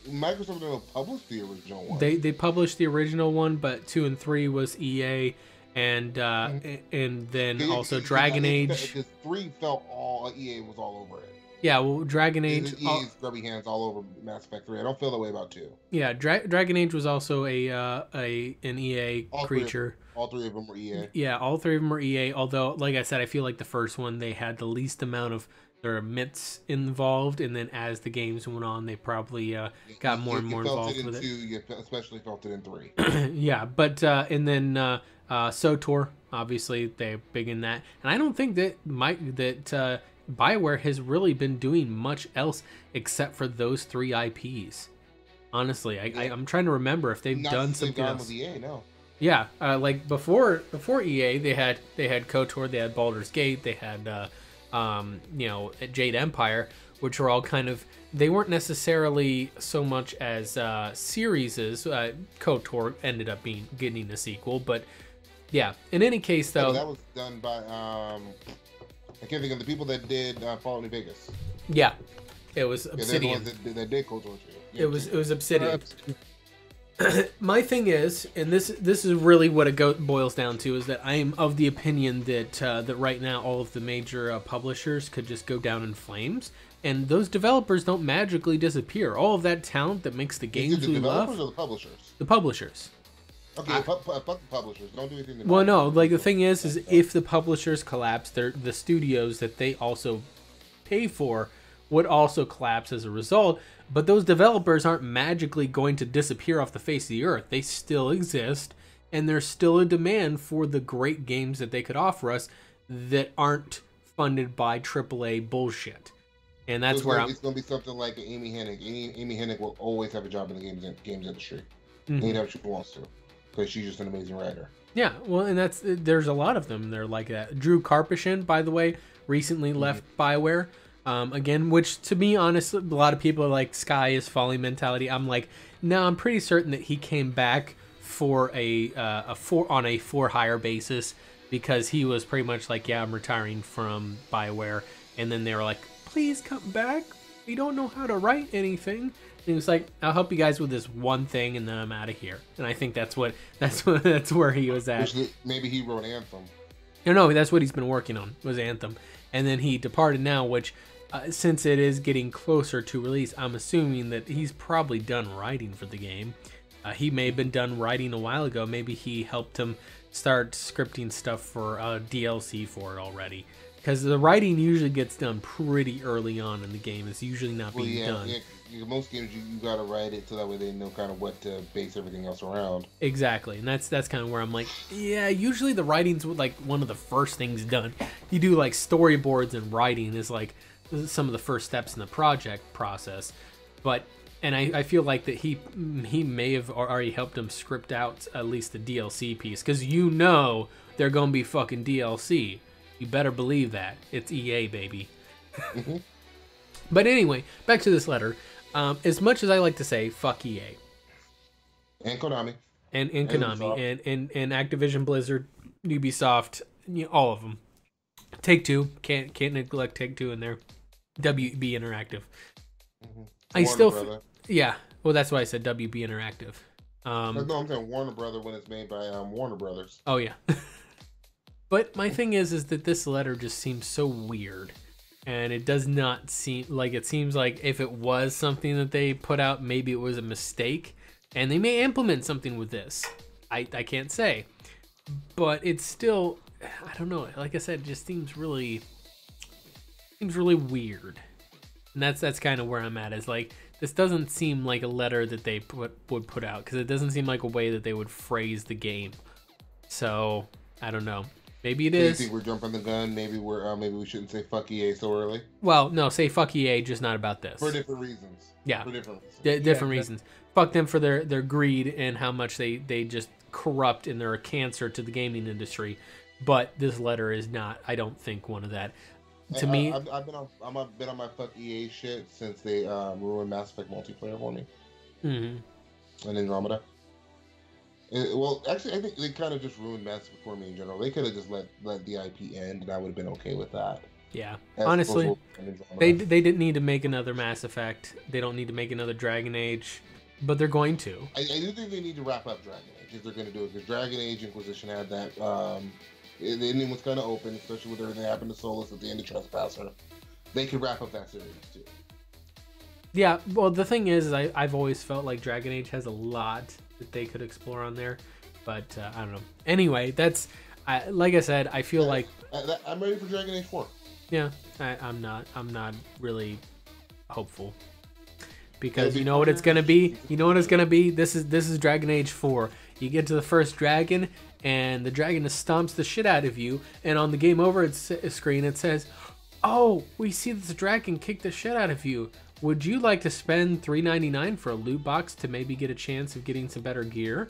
Microsoft didn't publish the original one. They published the original one, but 2 and 3 was EA, and then also Dragon Age. Because 3 felt all EA was all over it. Yeah, well, Dragon Age. EA's grubby hands all over Mass Effect 3. I don't feel that way about 2. Yeah, Dragon Age was also an EA creature. All three of them were EA. Yeah, all 3 of them were EA. Although, like I said, I feel like the first one they had the least amount of their myths involved, and then as the games went on, they probably got more and more involved with it. You especially felt it in 3. Yeah, but and then SOTOR, obviously they're big in that, and I don't think that BioWare has really been doing much else except for those 3 IPs. Honestly, I'm trying to remember if they've done something else. With EA, no. Yeah, like before EA, they had KOTOR, they had Baldur's Gate, they had Jade Empire, which were all kind of, they weren't necessarily so much as series as KOTOR ended up getting a sequel, but yeah. In any case, though, that was done by I can't think of the people that did Fallout New Vegas. Yeah, it was Obsidian. They're the ones that did KOTOR. It was Obsidian. My thing is, and this is really what it boils down to, is that I am of the opinion that that right now all of the major publishers could just go down in flames, and those developers don't magically disappear. All of that talent that makes the games we love. The developers or the publishers? The publishers. Okay, fuck the publishers. Don't do anything. Well, no, like the thing is if the publishers collapse, the studios that they also pay for would also collapse as a result. But those developers aren't magically going to disappear off the face of the earth. They still exist, and there's still a demand for the great games that they could offer us that aren't funded by AAA bullshit. And that's it's going to be something like Amy Hennig. Amy Hennig will always have a job in the games industry. Anytime she wants to, because she's just an amazing writer. Yeah, well, and there's a lot of them. They're like that. Drew Karpyshyn, by the way, recently left BioWare. Again, which to me, honestly, a lot of people are like sky is falling mentality. I'm like, no, I'm pretty certain that he came back for on a for hire basis, because he was pretty much like, yeah, I'm retiring from BioWare, and then they were like, please come back. We don't know how to write anything. And he was like, I'll help you guys with this one thing, and then I'm out of here. And I think that's where he was at. Maybe he wrote Anthem. No, that's what he's been working on, was Anthem, and then he departed now, which. Since it is getting closer to release, I'm assuming that he's probably done writing for the game. He may have been done writing a while ago. Maybe he helped him start scripting stuff for DLC for it already. Because the writing usually gets done pretty early on in the game. It's usually not being done. Yeah, most games you got to write it so that way they know kind of what to base everything else around. Exactly, and that's kind of where I'm like, yeah, usually the writing's like one of the first things done. You do like storyboards, and writing is like some of the first steps in the project process, and I feel like that he may have already helped him script out at least the DLC piece, because they're gonna be fucking DLC. You better believe that. It's EA, baby. Mhm. But anyway, back to this letter. As much as I like to say fuck EA And Konami. and Konami and Activision Blizzard, Ubisoft, all of them. Take-Two, can't neglect Take-Two in there. WB Interactive. I Warner still Brother. yeah. Well, that's why I said WB Interactive. No, I'm saying Warner Brother when it's made by Warner Brothers. Oh yeah. But my thing is that this letter just seems so weird, and it does not seem like, it seems like if it was something that they put out, maybe it was a mistake, and they may implement something with this. I can't say, but it's still, I don't know. Like I said, it just seems really weird, and that's kind of where I'm at. Is like, this doesn't seem like a letter that they would put out, because it doesn't seem like a way that they would phrase the game. So I don't know. Maybe it Do you is. think we're jumping the gun? Maybe we shouldn't say fuck EA so early. Well, no, say fuck EA, just not about this. For different reasons. Yeah. For different reasons. Different reasons. Fuck them for their greed and how much they just corrupt, and they're a cancer to the gaming industry. But this letter is not, I don't think, one of that. To me, I've been on my fuck EA shit since they ruined Mass Effect multiplayer for me. Mm-hmm. And Andromeda. Well, actually, I think they kind of just ruined Mass Effect for me in general. They could have just let the IP end, and I would have been okay with that. Yeah, As honestly, opposed to Andromeda. they didn't need to make another Mass Effect. They don't need to make another Dragon Age, but they're going to. I do think they need to wrap up Dragon Age if they're going to do it, because Dragon Age Inquisition had that. The ending was kind of open, especially with everything that happened to Solus at the end of Trespasser. They could wrap up that series too. Yeah, well, the thing is I've always felt like Dragon Age has a lot that they could explore on there, but I don't know. Anyway, that's like I said, I feel like I'm ready for Dragon Age 4. yeah, I'm not really hopeful, because you know what it's gonna be. You know what it's gonna be. This is Dragon Age 4. You get to the first dragon, and the dragon stomps the shit out of you, and on the game over screen it says, "Oh, we see this dragon kick the shit out of you. Would you like to spend $3.99 for a loot box to maybe get a chance of getting some better gear?"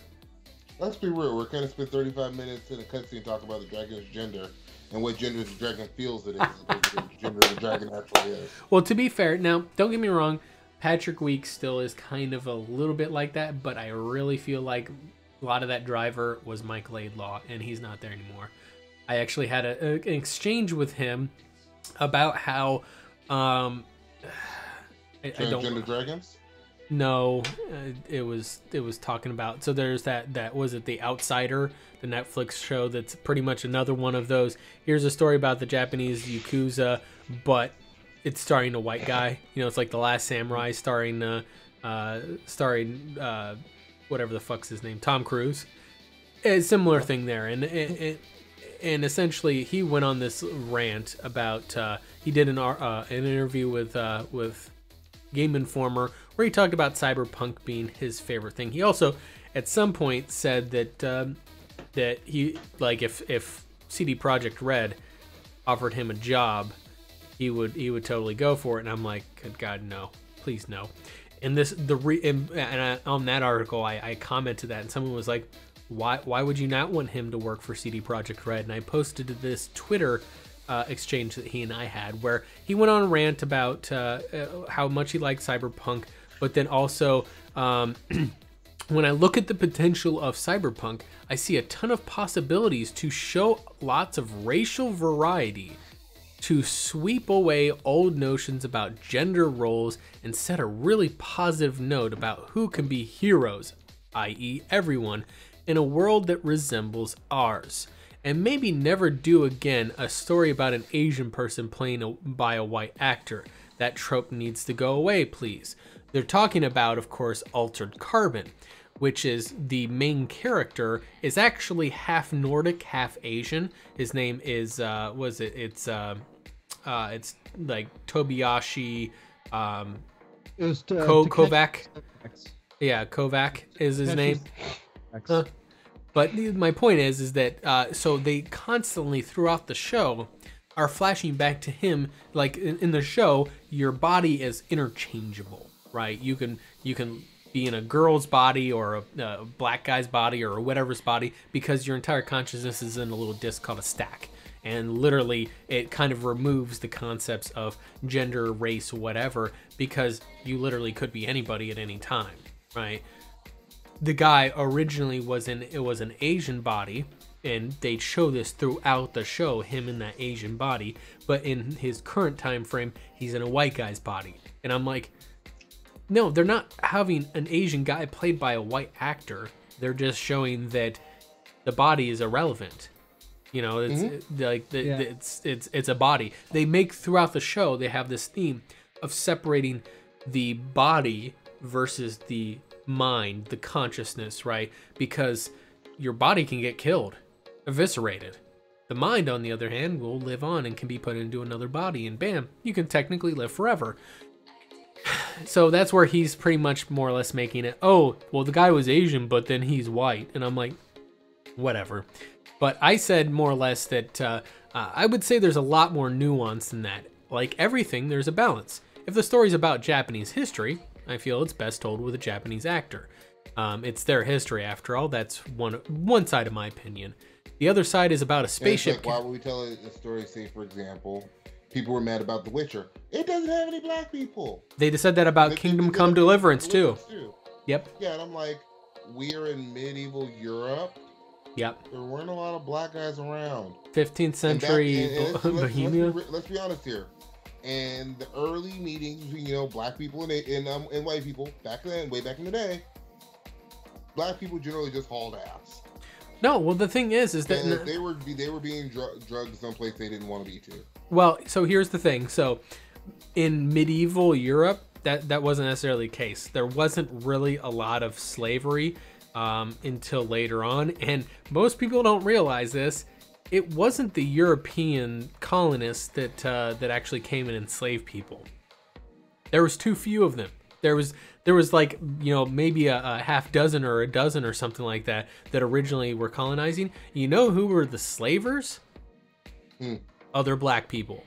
Let's be real. We're kind of spent 35 minutes in a cutscene talking about the dragon's gender and what gender the dragon feels it is, the gender the dragon actually is. Well, to be fair, now don't get me wrong, Patrick Weeks still is kind of a little bit like that, but I really feel like a lot of that driver was Mike Laidlaw, and he's not there anymore. I actually had an exchange with him about how Transgender dragons? No, it was talking about, so there's that was it, The Outsider, the Netflix show that's pretty much another one of those. Here's a story about the Japanese Yakuza, but it's starring a white guy. You know, it's like The Last Samurai starring whatever the fuck's his name, Tom Cruise. A similar thing there, and essentially he went on this rant about he did an interview with Game Informer where he talked about Cyberpunk being his favorite thing. He also at some point said that he, like, if CD Projekt Red offered him a job, he would totally go for it. And I'm like, good God, no, please no. And on that article, I commented that, and someone was like, why would you not want him to work for CD Projekt Red? And I posted this Twitter exchange that he and I had, where he went on a rant about how much he liked Cyberpunk, but then also when I look at the potential of Cyberpunk, I see a ton of possibilities to show lots of racial variety, to sweep away old notions about gender roles and set a really positive note about who can be heroes, i.e. everyone, in a world that resembles ours. And maybe never do again a story about an Asian person playing by a white actor. That trope needs to go away, please. They're talking about, of course, Altered Carbon, which is the main character is actually half Nordic, half Asian. His name is it's like Tobiyashi Kovac. Yeah, Kovac is his name. But my point is that so they constantly throughout the show are flashing back to him. Like in the show, your body is interchangeable, right? You can be in a girl's body or a black guy's body or whatever's body, because your entire consciousness is in a little disc called a stack. And literally, it kind of removes the concepts of gender, race, whatever, because you literally could be anybody at any time, right? The guy originally was an Asian body, and they show this throughout the show, him in that Asian body, but in his current time frame, he's in a white guy's body. And I'm like, no, they're not having an Asian guy played by a white actor. They're just showing that the body is irrelevant. You know, it's like it's a body. They make throughout the show, they have this theme of separating the body versus the mind, the consciousness, right? Because your body can get killed, eviscerated. The mind, on the other hand, will live on and can be put into another body, and bam, you can technically live forever. So that's where he's pretty much more or less making it, oh, well, the guy was Asian, but then he's white. And I'm like, whatever. But I said more or less that I would say there's a lot more nuance than that. Like everything, there's a balance. If the story's about Japanese history, I feel it's best told with a Japanese actor. It's their history, after all. That's one side of my opinion. The other side is about a spaceship. Like, why would we tell a story, say, for example, people were mad about The Witcher? It doesn't have any black people. They just said that about Kingdom Come Deliverance, too. Yep. Yeah, and I'm like, we are in medieval Europe. Yep. There weren't a lot of black guys around. 15th century Bohemia. Let's be honest here. And the early meetings between, black people and white people way back in the day, black people generally just hauled ass. No, well, the thing is that they were being drugged someplace they didn't want to be to. Well, so here's the thing. So in medieval Europe, that wasn't necessarily the case. There wasn't really a lot of slavery until later on, and most people don't realize this. It wasn't the European colonists that actually came and enslaved people. There was too few of them. There was like, maybe a half dozen or a dozen or something like that originally were colonizing. You know who were the slavers? Other black people.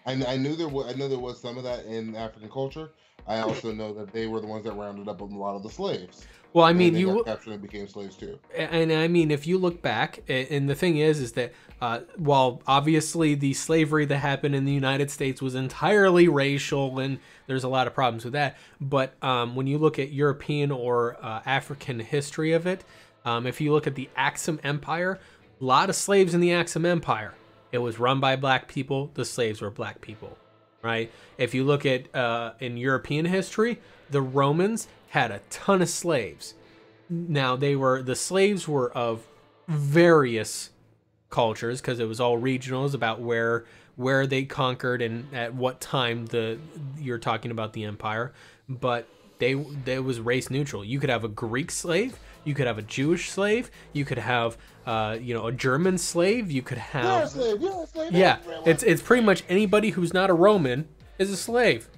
I knew there was some of that in African culture. I also know that they were the ones that rounded up a lot of the slaves. Well, I mean, they got captured and became slaves too. And I mean, if you look back, and the thing is that while obviously the slavery that happened in the United States was entirely racial, and there's a lot of problems with that, but when you look at European or African history of it, if you look at the Axum Empire, a lot of slaves in the Axum Empire. It was run by black people. The slaves were black people, right? If you look at in European history, the Romans had a ton of slaves. Now the slaves were of various cultures, because it was all regional. It was about where they conquered and at what time you're talking about the empire. But they was race neutral. You could have a Greek slave, you could have a Jewish slave, you could have a German slave, you could have You're a slave. yeah, it's pretty much anybody who's not a Roman is a slave.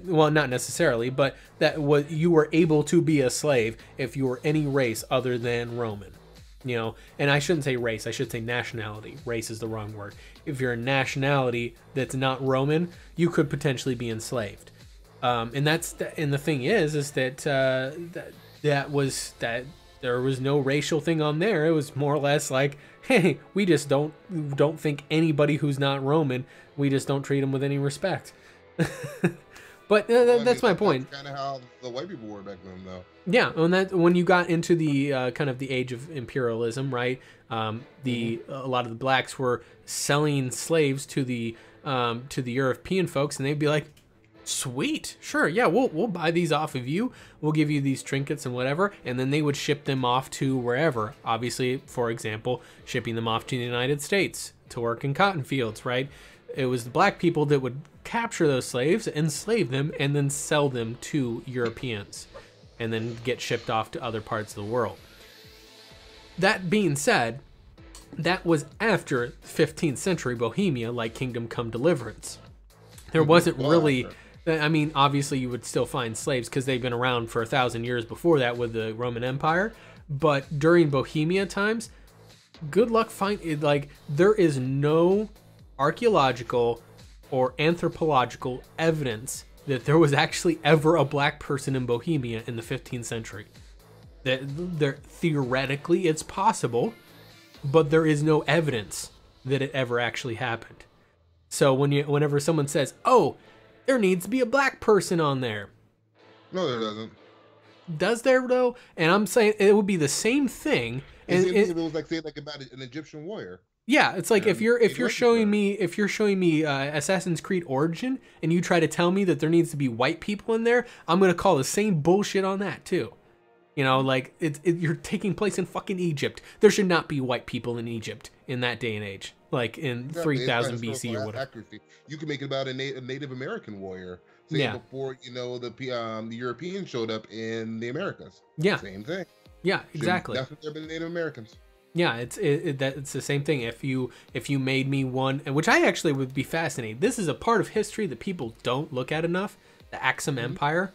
Well, not necessarily, but you were able to be a slave if you were any race other than Roman. And I shouldn't say race, I should say nationality. Race is the wrong word. If you're a nationality that's not Roman, you could potentially be enslaved. And the thing is that there was no racial thing on there. It was more or less like, hey, we just don't think anybody who's not Roman, we just don't treat them with any respect. But that's my point. That's kind of how the white people were back then, though. Yeah, when you got into the kind of the age of imperialism, right? A lot of the blacks were selling slaves to the European folks, and they'd be like, "Sweet, sure, yeah, we'll buy these off of you. We'll give you these trinkets and whatever," and then they would ship them off to wherever. Obviously, for example, shipping them off to the United States to work in cotton fields, right? It was the black people that would capture those slaves, enslave them, and then sell them to Europeans, and then get shipped off to other parts of the world. That being said, that was after 15th century Bohemia, like Kingdom Come Deliverance. There wasn't really, I mean, obviously you would still find slaves because they've been around for 1,000 years before that with the Roman Empire, but during Bohemia times, good luck finding, there is no archaeological or anthropological evidence that there was actually ever a black person in Bohemia in the 15th century. That there theoretically it's possible, but there is no evidence that it ever actually happened. So whenever someone says, "Oh, there needs to be a black person on there," No, there doesn't. does there though? And I'm saying it would be the same thing. And And it was like saying like about an Egyptian warrior. yeah, it's like if Yeah, you're showing me Assassin's Creed Origin and you try to tell me that there needs to be white people in there, I'm gonna call the same bullshit on that too. You know, like you're taking place in fucking Egypt. There should not be white people in Egypt in that day and age, like in 3000 BC or whatever. Accuracy. You can make it about a Native American warrior. Say Yeah. before the Europeans showed up in the Americas. Yeah, Same thing. yeah, exactly. Definitely there been Native Americans. Yeah, it's the same thing. If you made me one, and which I actually would be fascinated. This is a part of history that people don't look at enough. The Axum Empire,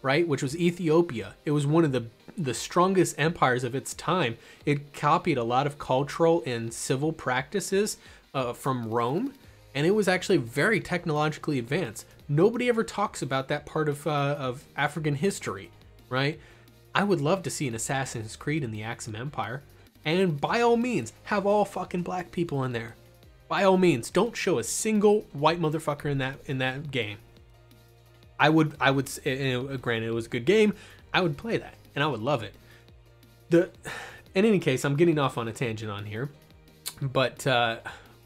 right, which was Ethiopia. It was one of the strongest empires of its time. It copied a lot of cultural and civil practices from Rome, and it was actually very technologically advanced. Nobody ever talks about that part of African history, right? I would love to see an Assassin's Creed in the Axum Empire. And by all means, have all fucking black people in there. By all means, don't show a single white motherfucker in that game. I would granted it was a good game, I would play that and I would love it. In any case, I'm getting off on a tangent on here, but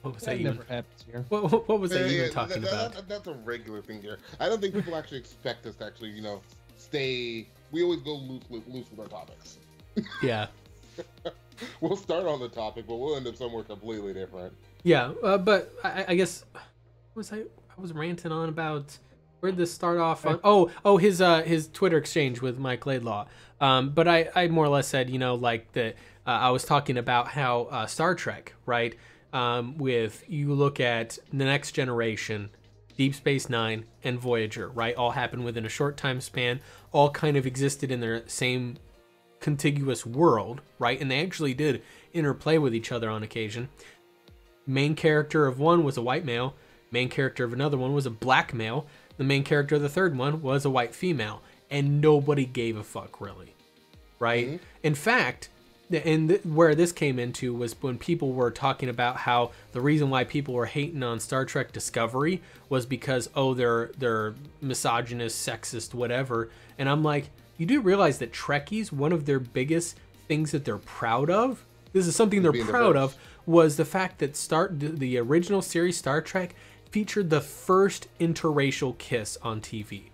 what was that even? Never happens here. What was that even talking about? That's a regular thing here. I don't think people actually expect us to actually, stay. We always go loose with our topics. Yeah. We'll start on the topic, but we'll end up somewhere completely different. Yeah, but I guess I was ranting on about. Where'd this start off on? His Twitter exchange with Mike Laidlaw. But I more or less said, like that I was talking about how Star Trek, right? With you look at The Next Generation, Deep Space Nine, and Voyager, right? All happened within a short time span. All kind of existed in their same contiguous world, right? And they actually did interplay with each other on occasion. Main character of one was a white male. Main character of another one was a black male. The main character of the third one was a white female, and nobody gave a fuck, really, right? Mm-hmm. In fact, where this came into was when people were talking about how the reason why people were hating on Star Trek Discovery was because, they're misogynist, sexist, whatever. And I'm like, you do realize that Trekkies, one of their biggest things that they're proud of, this is something they're proud of, was the fact that the original series Star Trek featured the first interracial kiss on TV.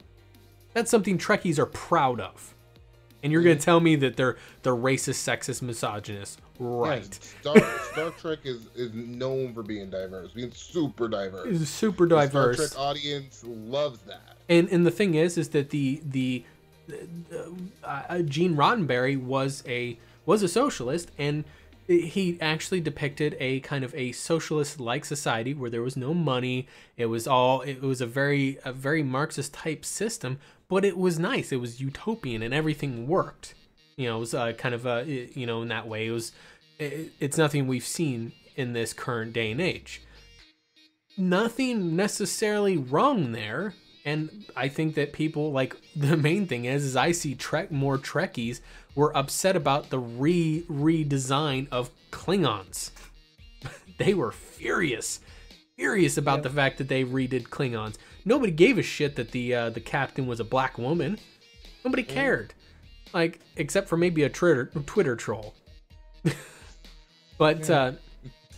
That's something Trekkies are proud of. And you're going to tell me that they're racist, sexist, misogynist. Right. Yes, Star Trek is known for being diverse, being super diverse. It's super diverse. The Star Trek audience loves that. And the thing is that the Gene Roddenberry was a socialist, and he actually depicted a kind of a socialist-like society where there was no money. It was a very Marxist type system, but it was nice. It was utopian and everything worked. It was kind of in that way. It's nothing we've seen in this current day and age. Nothing necessarily wrong there. And I think that people, like, the main thing is I see more Trekkies were upset about the redesign of Klingons. They were furious about the fact that they redid Klingons. Nobody gave a shit that the captain was a black woman. Nobody cared, like, except for maybe a Twitter troll. But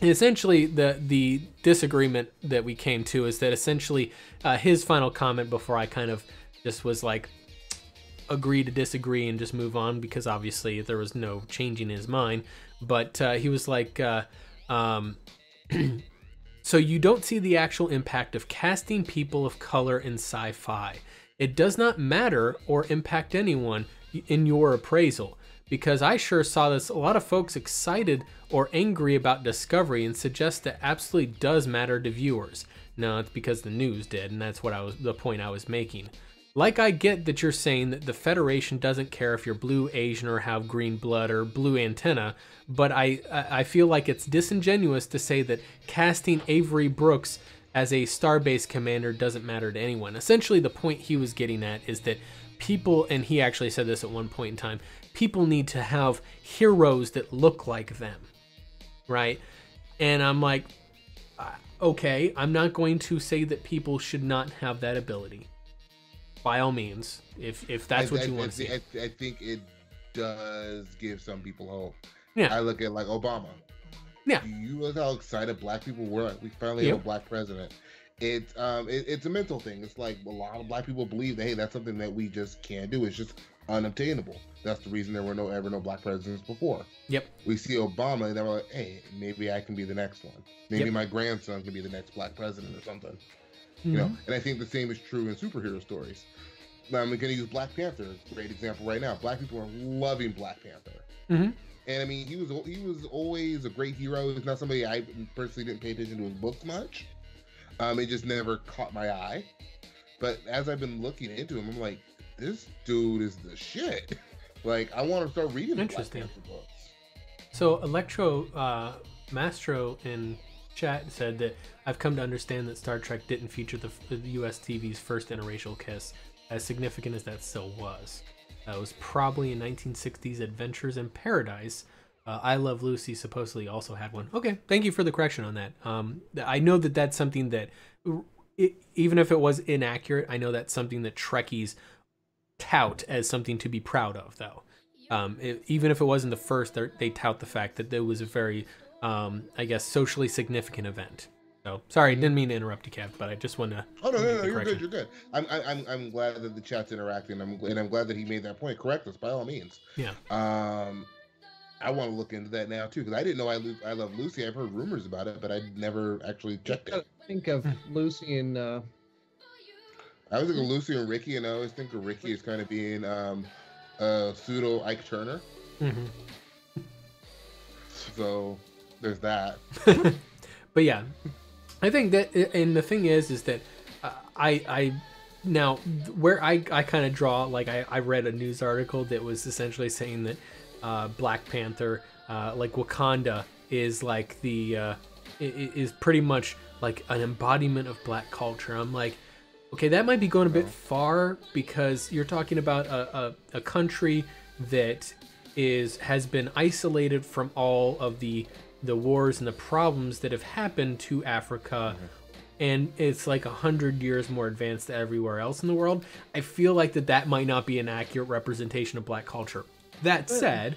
essentially, the disagreement that we came to is that essentially his final comment before I kind of just was like, agree to disagree and just move on, because obviously there was no changing his mind. But he was like, so you don't see the actual impact of casting people of color in sci-fi. It does not matter or impact anyone in your appraisal, because I sure saw this a lot of folks excited or angry about Discovery and suggest that absolutely does matter to viewers. No, it's because the news did, and that's the point I was making. like, I get that you're saying that the Federation doesn't care if you're blue, Asian, or have green blood or blue antenna, but I feel like it's disingenuous to say that casting Avery Brooks as a Starbase commander doesn't matter to anyone. Essentially, the point he was getting at is that people, and he actually said this at one point in time, people need to have heroes that look like them, right? And I'm like, okay, I'm not going to say that people should not have that ability. By all means, if that's what you want to see. I think it does give some people hope. Yeah. I look at like Obama. Yeah. You look how excited black people were. Like, we finally have a black president. It's a mental thing. It's like a lot of black people believe that, hey, that's something that we just can't do. It's just unobtainable. That's the reason there were no black presidents before. Yep. We see Obama and they're like, hey, maybe I can be the next one. Maybe my grandson can be the next black president or something. You know, and I think the same is true in superhero stories. I'm going to use Black Panther, great example right now. Black people are loving Black Panther. And I mean, he was always a great hero. He's not somebody I personally didn't pay attention to his books much. It just never caught my eye. But as I've been looking into him, I'm like, this dude is the shit. Like, I want to start reading the Black Panther books. So Electro Mastro in chat said that I've come to understand that Star Trek didn't feature the US TV's first interracial kiss, as significant as that still was. It was probably in 1960s Adventures in Paradise. I Love Lucy supposedly also had one. Okay, thank you for the correction on that. I know that that's something that, even if it was inaccurate, I know that's something that Trekkies tout as something to be proud of, though. Even if it wasn't the first, they tout the fact that there was a very, I guess, socially significant event. So sorry, didn't mean to interrupt you, Kev, but I just want to. Oh no, you're good. You're good. I'm glad that the chat's interacting. I'm glad that he made that point. Correct us by all means. Yeah. I want to look into that now too, because I didn't know I Love Lucy. I've heard rumors about it, but I'd never actually checked it. Think of Lucy and. I was thinking Lucy and Ricky, and I always think of Ricky as kind of being pseudo Ike Turner. So there's that. But yeah, I think that, and the thing is that I now where I kind of draw, like I read a news article that was essentially saying that Black Panther, like Wakanda, is like the is pretty much like an embodiment of black culture. I'm like, okay, that might be going a bit far, because you're talking about a country that has been isolated from all of the wars and the problems that have happened to Africa, and it's like 100 years more advanced than everywhere else in the world. I feel like that might not be an accurate representation of black culture. That said,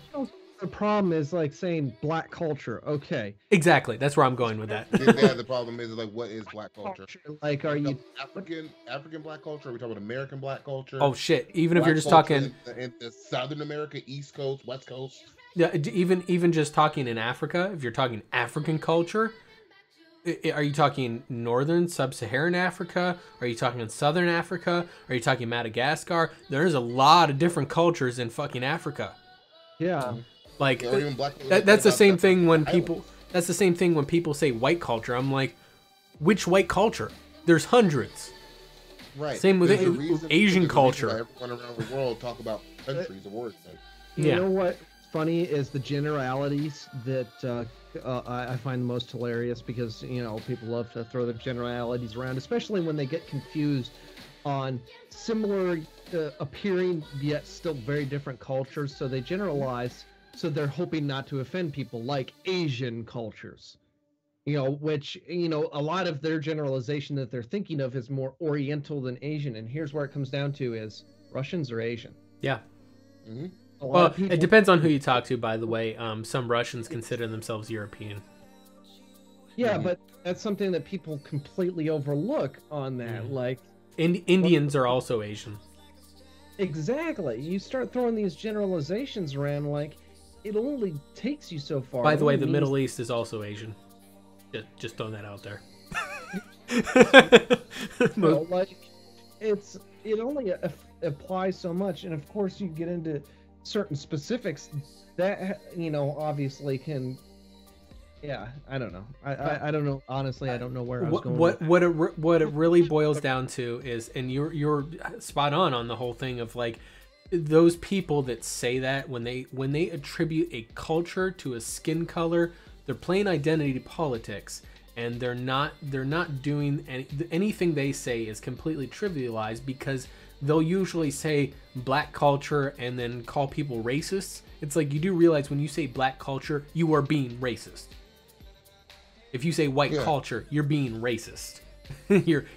the problem is like saying black culture. Okay, exactly, that's where I'm going with that. Yeah, the problem is like, what is black culture? Like, are you African black culture? Are we talking about American black culture? Oh shit! Even if Black you're just culture talking in the Southern America, East Coast, West Coast. Yeah, even just talking in Africa, if you're talking African culture, are you talking northern sub-Saharan Africa? Are you talking Southern Africa? Are you talking Madagascar? There's a lot of different cultures in fucking Africa. Yeah. Like, Or even black, that's the same thing when islands. people. That's the same thing when people say white culture. I'm like, which white culture? There's hundreds. Right. Same with There's a reason- Asian there's a reason culture. why everyone around the world talk about countries of origin. You know what? Funny is the generalities that I find the most hilarious, because people love to throw the generalities around, especially when they get confused on similar appearing yet still very different cultures. So they generalize, so they're hoping not to offend people, like Asian cultures. Which a lot of their generalization that they're thinking of is more Oriental than Asian. And here's where it comes down to is Russians are Asian. Yeah. Mm-hmm. Well, it depends on who you talk to, by the way. Some Russians consider themselves European. Yeah, but that's something that people completely overlook on that. Like, Indians are also Asian. Exactly. You start throwing these generalizations around, like, it only takes you so far. By the way, the Middle East is also Asian. Just throwing that out there. Like, it only applies so much, and of course you get into certain specifics that obviously can Yeah, I don't know. I don't know. Honestly, I don't know where I was going. What it really boils down to is, and you're spot on the whole thing of like those people that say that when they attribute a culture to a skin color, they're playing identity politics, and they're not doing anything they say is completely trivialized, because they'll usually say black culture and then call people racists. It's like, you do realize when you say black culture, you are being racist. If you say white culture, you're being racist.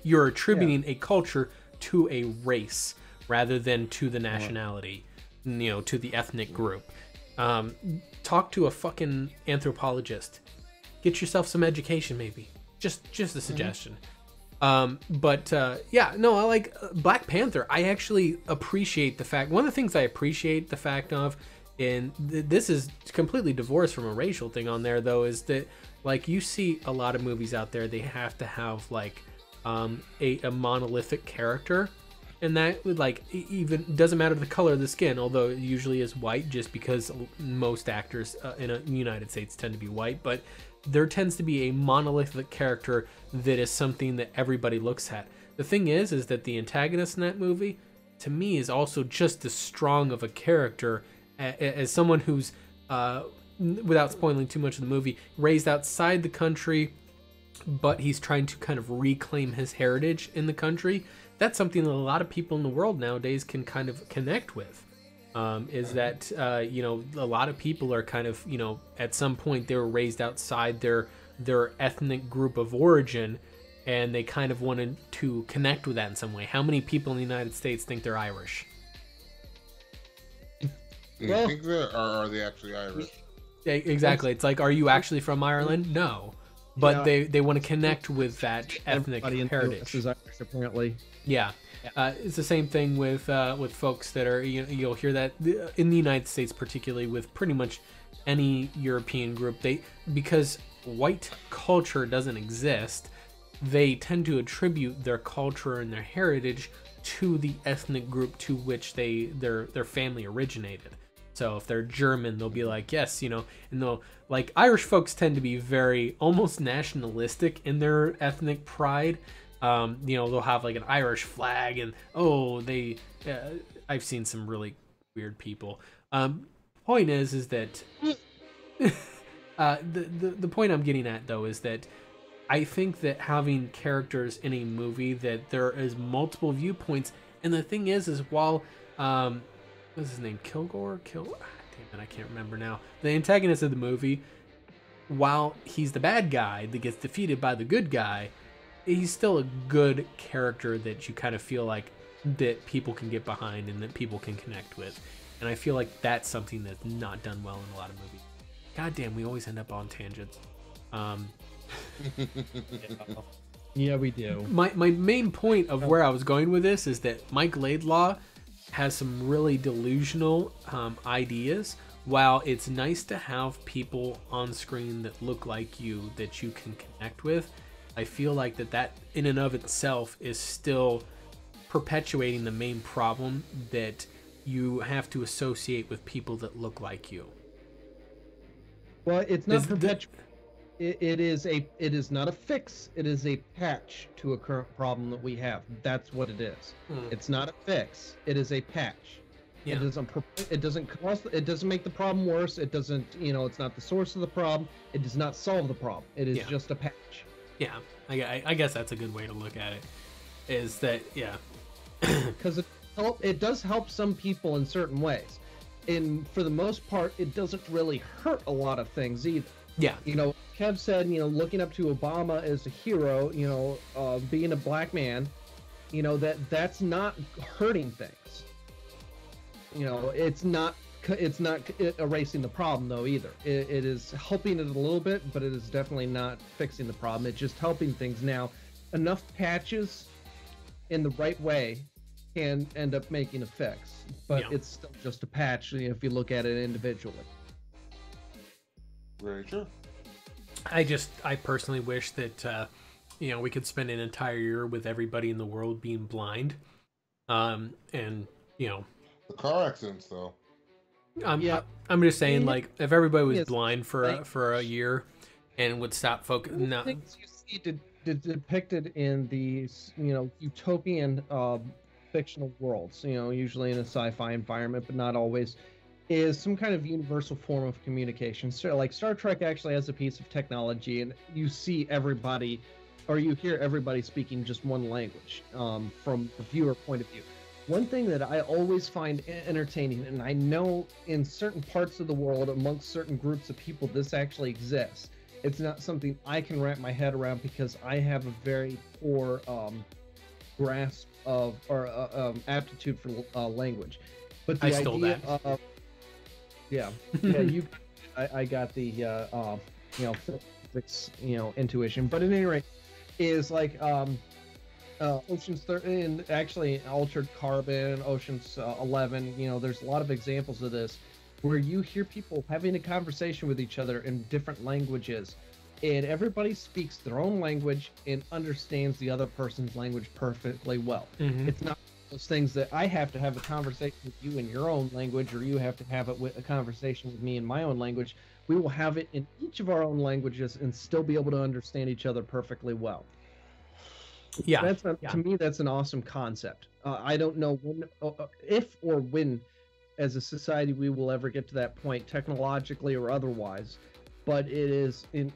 you're attributing a culture to a race rather than to the nationality, to the ethnic group. Talk to a fucking anthropologist. Get yourself some education, maybe. Just a suggestion. I like Black Panther. I actually appreciate the fact. One of the things I appreciate the fact of, and this is completely divorced from a racial thing on there though, is that like you see a lot of movies out there, they have to have like a monolithic character, and that would like even doesn't matter the color of the skin, although it usually is white, just because most actors in the United States tend to be white, but there tends to be a monolithic character that is something that everybody looks at. The thing is that the antagonist in that movie, to me, is also just as strong of a character as someone who's, without spoiling too much of the movie, raised outside the country, but he's trying to kind of reclaim his heritage in the country. That's something that a lot of people in the world nowadays can kind of connect with. Is that, a lot of people are kind of, at some point they were raised outside their ethnic group of origin, and they kind of wanted to connect with that in some way. How many people in the United States think they're Irish? You think that, or are they actually Irish? Exactly. It's like, are you actually from Ireland? No. But they want to connect with that ethnic heritage. Is Irish, apparently. Yeah. It's the same thing with folks that are, you'll hear that in the United States, particularly with pretty much any European group, because white culture doesn't exist, they tend to attribute their culture and their heritage to the ethnic group to which their family originated. So if they're German, they'll be like, yes, and they'll, like, Irish folks tend to be very almost nationalistic in their ethnic pride. They'll have like an Irish flag, and I've seen some really weird people. Point is that the point I'm getting at though is that I think that having characters in a movie that there is multiple viewpoints, and the thing is while what's his name, Damn it, I can't remember now. The antagonist of the movie, while he's the bad guy that gets defeated by the good guy, he's still a good character that you kind of feel like that people can get behind and that people can connect with. And I feel like that's something that's not done well in a lot of movies. God damn, we always end up on tangents. Yeah, we do. My main point of where I was going with this is that Mike Laidlaw has some really delusional ideas. While it's nice to have people on screen that look like you that you can connect with, I feel like that in and of itself is still perpetuating the main problem that you have to associate with people that look like you. Well, it's not perpetuating. It is not a fix. It is a patch to a current problem that we have. That's what it is. It's not a fix. It is a patch. Yeah. It doesn't make the problem worse. It doesn't, it's not the source of the problem. It does not solve the problem. It is just a patch. Yeah, I guess that's a good way to look at it. Is that, yeah. Because it does help some people in certain ways. And for the most part, it doesn't really hurt a lot of things either. Yeah. Kev said, looking up to Obama as a hero, being a black man, that's not hurting things. It's not erasing the problem though either. It is helping it a little bit, but it is definitely not fixing the problem. It's just helping things. Now, enough patches in the right way can end up making a fix, but it's still just a patch if you look at it individually. Very true. I personally wish that we could spend an entire year with everybody in the world being blind, and the car accidents though. I'm just saying, like, if everybody was blind for a year, and would stop focusing. No, Things you see depicted in these, utopian fictional worlds, usually in a sci-fi environment, but not always, is some kind of universal form of communication. So, like Star Trek actually has a piece of technology, and you see everybody, or you hear everybody speaking just one language from the viewer point of view. One thing that I always find entertaining, and I know in certain parts of the world, amongst certain groups of people, this actually exists. It's not something I can wrap my head around because I have a very poor grasp of or aptitude for language. But the I stole idea that. of yeah, I got the physics, intuition. But at any rate, is like Ocean's 13, actually Altered Carbon, Ocean's 11. There's a lot of examples of this where you hear people having a conversation with each other in different languages, and everybody speaks their own language and understands the other person's language perfectly well. Mhm. It's not those things that I have to have a conversation with you in your own language, or you have to have it with a conversation with me in my own language. We will have it in each of our own languages and still be able to understand each other perfectly well. Yeah, That's yeah. to me, that's an awesome concept. I don't know when, if or when, as a society, we will ever get to that point, technologically or otherwise. But it is an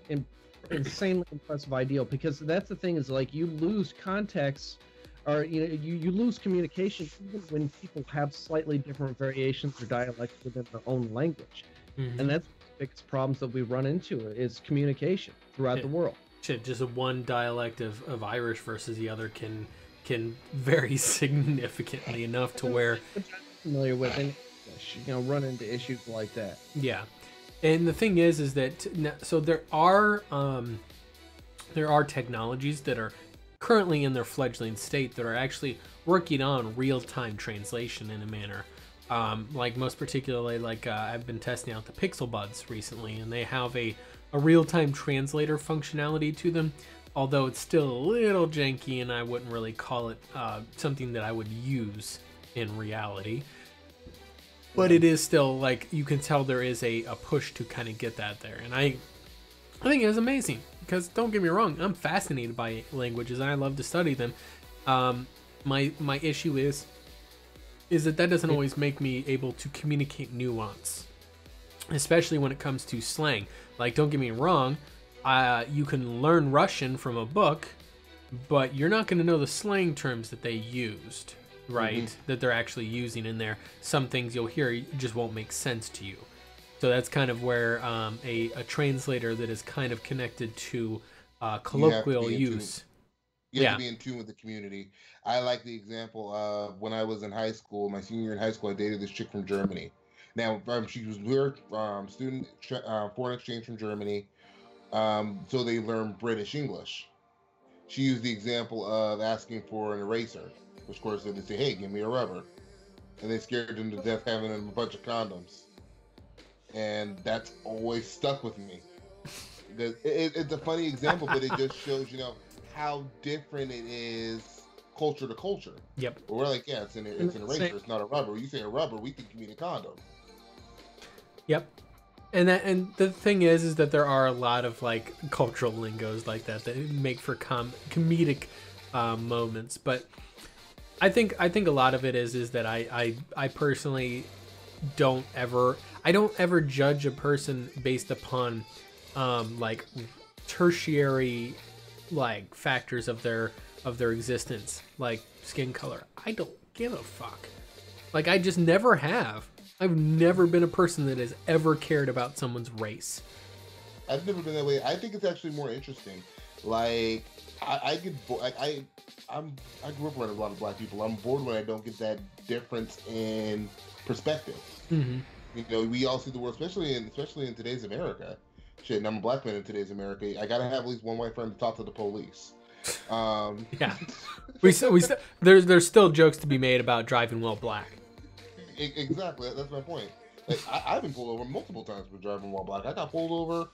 insanely impressive ideal, because that's the thing, is like you lose context, or you lose communication even when people have slightly different variations or dialects within their own language. Mhm. And that's the biggest problems that we run into, is communication throughout Yeah. the world. Shit, just a one dialect of Irish versus the other can vary significantly enough to where, Which I'm familiar with in English, run into issues like that. yeah. And the thing is that so there are technologies that are currently in their fledgling state that are actually working on real-time translation in a manner. Like most particularly, like I've been testing out the Pixel Buds recently, and they have a real-time translator functionality to them, although it's still a little janky, and I wouldn't really call it something that I would use in reality. But it is still, like, you can tell there is a push to kind of get that there, and I think it's amazing, because don't get me wrong, I'm fascinated by languages and I love to study them. My issue is that doesn't always make me able to communicate nuance, especially when it comes to slang. Like, don't get me wrong, you can learn Russian from a book, but you're not going to know the slang terms that they used, right? Mhm. That they're actually using in there. Some things you'll hear just won't make sense to you. So that's kind of where a translator that is kind of connected to colloquial be in tune. use. You have Yeah. to be in tune with the community. I like the example of when I was in high school, my senior year in high school, I dated this chick from Germany. Now, she was weird, student foreign exchange from Germany, so they learn British English. She used the example of asking for an eraser, which of course they say, "Hey, give me a rubber," and they scared them to death having a bunch of condoms, and that's always stuck with me. It's a funny example, but it just shows how different it is culture to culture. Yep. We're like, yeah, it's an eraser, it's not a rubber. You say a rubber, we think you mean a condom. Yep. And the thing is that there are a lot of like cultural lingos like that make for comedic moments, but I think a lot of it is that I personally don't ever judge a person based upon like tertiary like factors of their existence, like skin color. I don't give a fuck. Like, I just never have. I've never been a person that has ever cared about someone's race. I've never been that way. I think it's actually more interesting. Like, I grew up around a lot of black people. I'm bored when I don't get that difference in perspective. Mm-hmm. We all see the world, especially in today's America. Shit, and I'm a black man in today's America. I gotta have at least one white friend to talk to the police. Yeah, there's still jokes to be made about driving while black. Exactly, that's my point. Like, I've been pulled over multiple times for driving while black. I got pulled over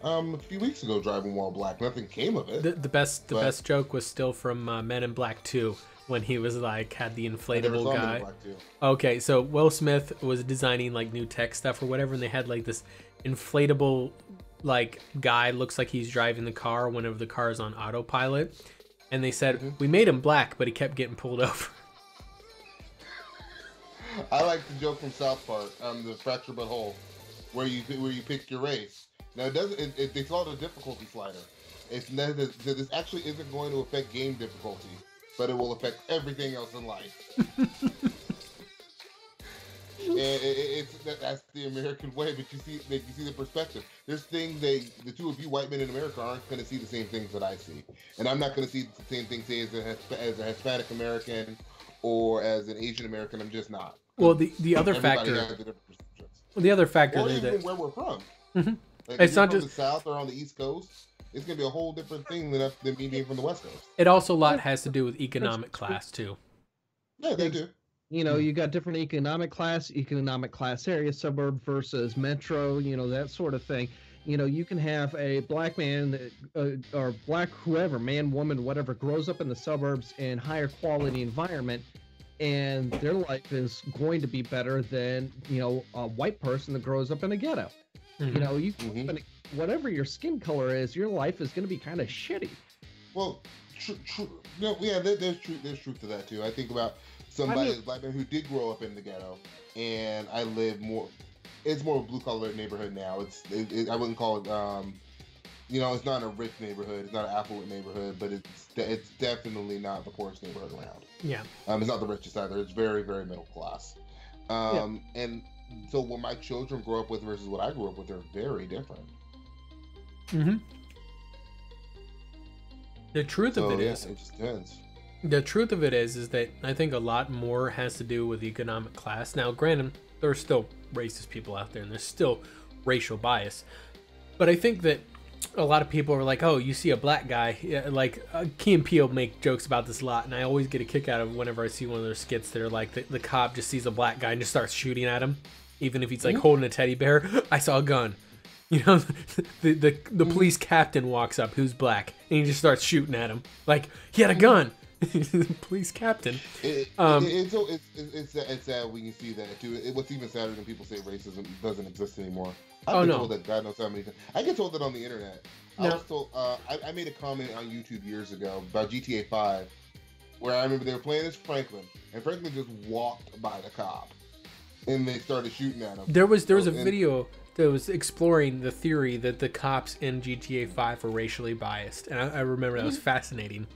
a few weeks ago driving while black. Nothing came of it. The best joke was still from Men in Black 2 when he was like had the inflatable guy. Black too. Okay, so Will Smith was designing like new tech stuff or whatever, and they had like this inflatable like guy looks like he's driving the car whenever the car is on autopilot, and they said we made him black, but he kept getting pulled over. I like the joke from South Park, the fracture but whole, where you pick your race. Now it doesn't. They call it a difficulty slider. This actually isn't going to affect game difficulty, but it will affect everything else in life. And that's the American way. But you see the perspective. There's things the two of you white men in America aren't going to see the same things that I see, and I'm not going to see the same things as a Hispanic American or as an Asian American. I'm just not. Well, the other factor. The other factor or is even that where we're from. Mhm. Like, It's if not you're just from the South or on the East Coast. It's gonna be a whole different thing than me being from the West Coast. it also a lot has to do with economic class too. Yeah, they do. You know, you got different economic class area, suburb versus metro, you know, that sort of thing. You know, you can have a black man or black whoever, man, woman, whatever, grows up in the suburbs in higher quality environment, and their life is going to be better than, you know, a white person that grows up in a ghetto. You know, you whatever your skin color is, your life is going to be kind of shitty. Well, no, yeah, there's truth to that too. I think about somebody, black man who did grow up in the ghetto, and I live more. It's more of a blue collar neighborhood now. I wouldn't call it. You know, it's not a rich neighborhood. It's not an affluent neighborhood, but it's definitely not the poorest neighborhood around. Yeah. It's not the richest either. It's very, very middle class. And so what my children grow up with versus what I grew up with are very different. Mm-hmm. The truth of it is, it just depends. The truth of it is that I think a lot more has to do with economic class. Now, granted, there are still racist people out there, and there's still racial bias, but I think that a lot of people are like, "Oh, you see a black guy." Yeah, like Key and Peele make jokes about this a lot, and I always get a kick out of whenever I see one of their skits that are like the cop just sees a black guy and just starts shooting at him, even if he's like holding a teddy bear. I saw a gun. You know, the police captain walks up who's black, and he just starts shooting at him like he had a gun. Police captain. It's sad when you see that too. What's even sadder than people say racism doesn't exist anymore. I get told that God knows how many times. I get told that on the internet. I was told. I made a comment on YouTube years ago about GTA 5, where I remember they were playing as Franklin, and Franklin just walked by the cop, and they started shooting at him. There was a video that was exploring the theory that the cops in GTA 5 were racially biased, and I remember that was fascinating.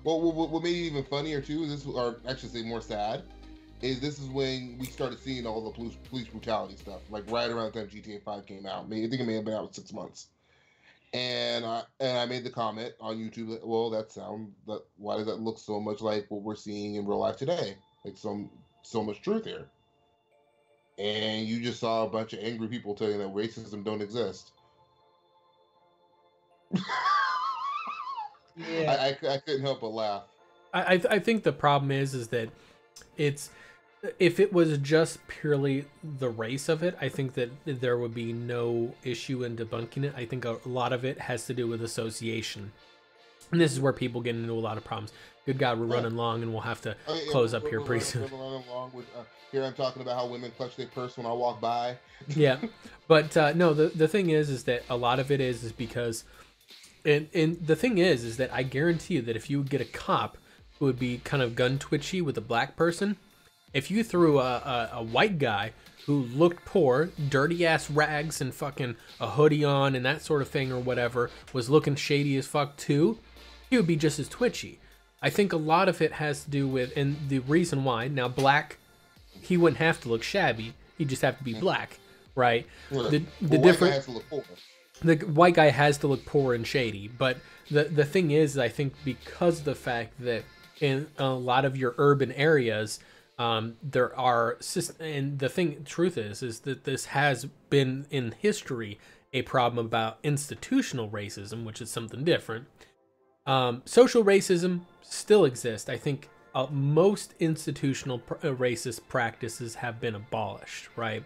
Well, what made it even funnier too is or actually say more sad, is this is when we started seeing all the police brutality stuff, like right around the time GTA 5 came out. I think it may have been out 6 months. And I made the comment on YouTube that, well, why does that look so much like what we're seeing in real life today? Like so much truth here. And you just saw a bunch of angry people telling you that racism don't exist. Yeah. I couldn't help but laugh. I think the problem is that if it was just purely the race of it, I think that there would be no issue in debunking it. I think a lot of it has to do with association. And this is where people get into a lot of problems. Good God, we're running long, and we'll have to close up here pretty soon. Here I'm talking about how women clutch their purse when I walk by. Yeah, but no, the thing is that a lot of it is because, and the thing is that I guarantee you that if you would get a cop who would be kind of gun twitchy with a black person, if you threw a white guy who looked poor, dirty ass rags and fucking a hoodie on and that sort of thing or whatever, was looking shady as fuck too, he would be just as twitchy. I think a lot of it has to do with, and the reason why, now black, he wouldn't have to look shabby, he'd just have to be black, right? The different, has to look poor. The white guy has to look poor and shady, but the thing is, I think because of the fact that in a lot of your urban areas, there are, and the truth is that this has been in history a problem about institutional racism, which is something different. Social racism still exists. I think most institutional racist practices have been abolished, right?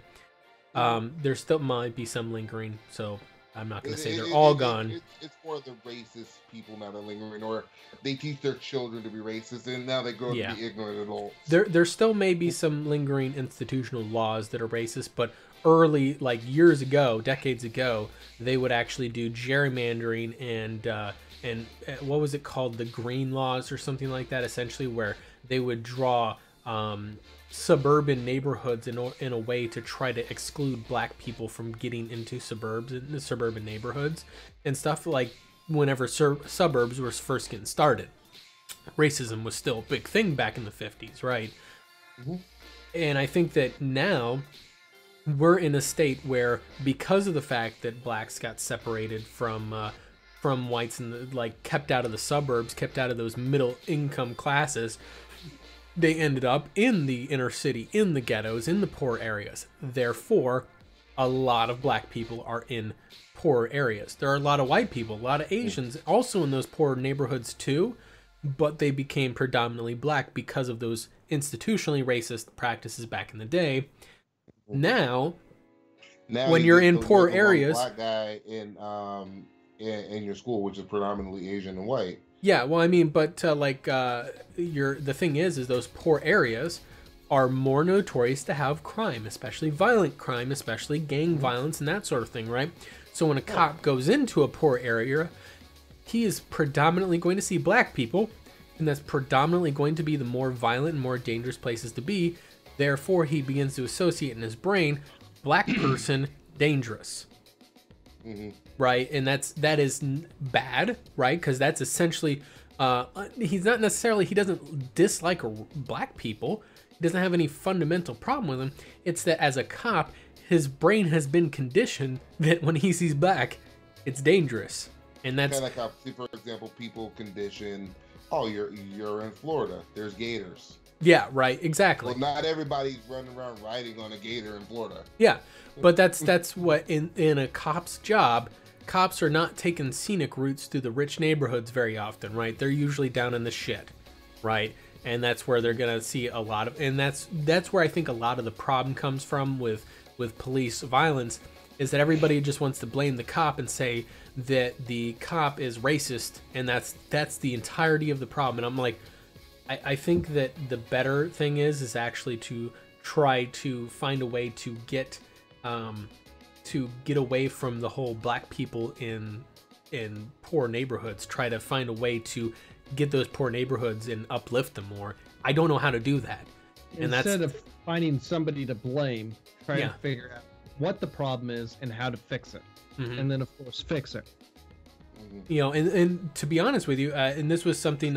There still might be some lingering, so I'm not going to say they're all gone. It's more the racist people now that are lingering, or they teach their children to be racist, and now they grow up to be ignorant adults. There still may be some lingering institutional laws that are racist, but early, like years ago, decades ago, they would actually do gerrymandering and what was it called, the green laws or something like that, essentially, where they would draw suburban neighborhoods in a way to try to exclude black people from getting into suburban neighborhoods and stuff, like whenever suburbs were first getting started. Racism was still a big thing back in the 50s, right? Mm-hmm. And I think that now we're in a state where, because of the fact that blacks got separated from whites and like kept out of the suburbs, kept out of those middle income classes, they ended up in the inner city, in the ghettos, in the poor areas. Therefore, a lot of black people are in poor areas. There are a lot of white people, a lot of Asians also in those poor neighborhoods too, but they became predominantly black because of those institutionally racist practices back in the day. Now when you're in poor areas, black guy in your school, which is predominantly Asian and white. Yeah, well, I mean, but the thing is those poor areas are more notorious to have crime, especially violent crime, especially gang violence and that sort of thing, right? So when a cop goes into a poor area, he is predominantly going to see black people, and that's predominantly going to be the more violent and more dangerous places to be. Therefore, he begins to associate in his brain, black person, dangerous. Mm-hmm. Right, and that is bad, right? Because that's essentially he doesn't dislike black people. He doesn't have any fundamental problem with them. It's that as a cop, his brain has been conditioned that when he sees black, it's dangerous, and that's kind of like how, for example, people condition, oh, you're in Florida, there's gators. Yeah, right, exactly. Well, not everybody's running around riding on a gator in Florida. Yeah, but that's what in a cop's job. Cops are not taking scenic routes through the rich neighborhoods very often, right? They're usually down in the shit, right? And that's where they're gonna see a lot of, and that's where I think a lot of the problem comes from with police violence, is that everybody just wants to blame the cop and say that the cop is racist, and that's the entirety of the problem. And I'm like, I think that the better thing is actually to try to find a way to get away from the whole black people in poor neighborhoods. Try to find a way to get those poor neighborhoods and uplift them more. I don't know how to do that. And instead of finding somebody to blame, try Yeah. to figure out what the problem is and how to fix it, Mhm. and then of course fix it. You know, and to be honest with you, and this was something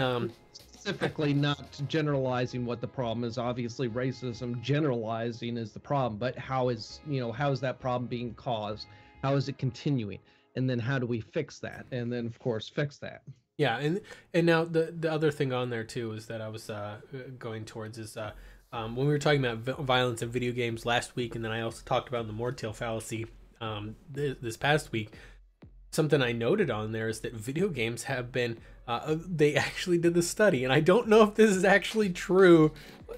Specifically, not generalizing what the problem is. Obviously, racism generalizing is the problem, but how is that problem being caused? How is it continuing? And then how do we fix that? And then of course fix that. Yeah, and now the other thing on there too is that I was going towards is when we were talking about violence in video games last week, and then I also talked about the Mortiel fallacy this past week. Something I noted on there is that video games have been they actually did the study, and I don't know if this is actually true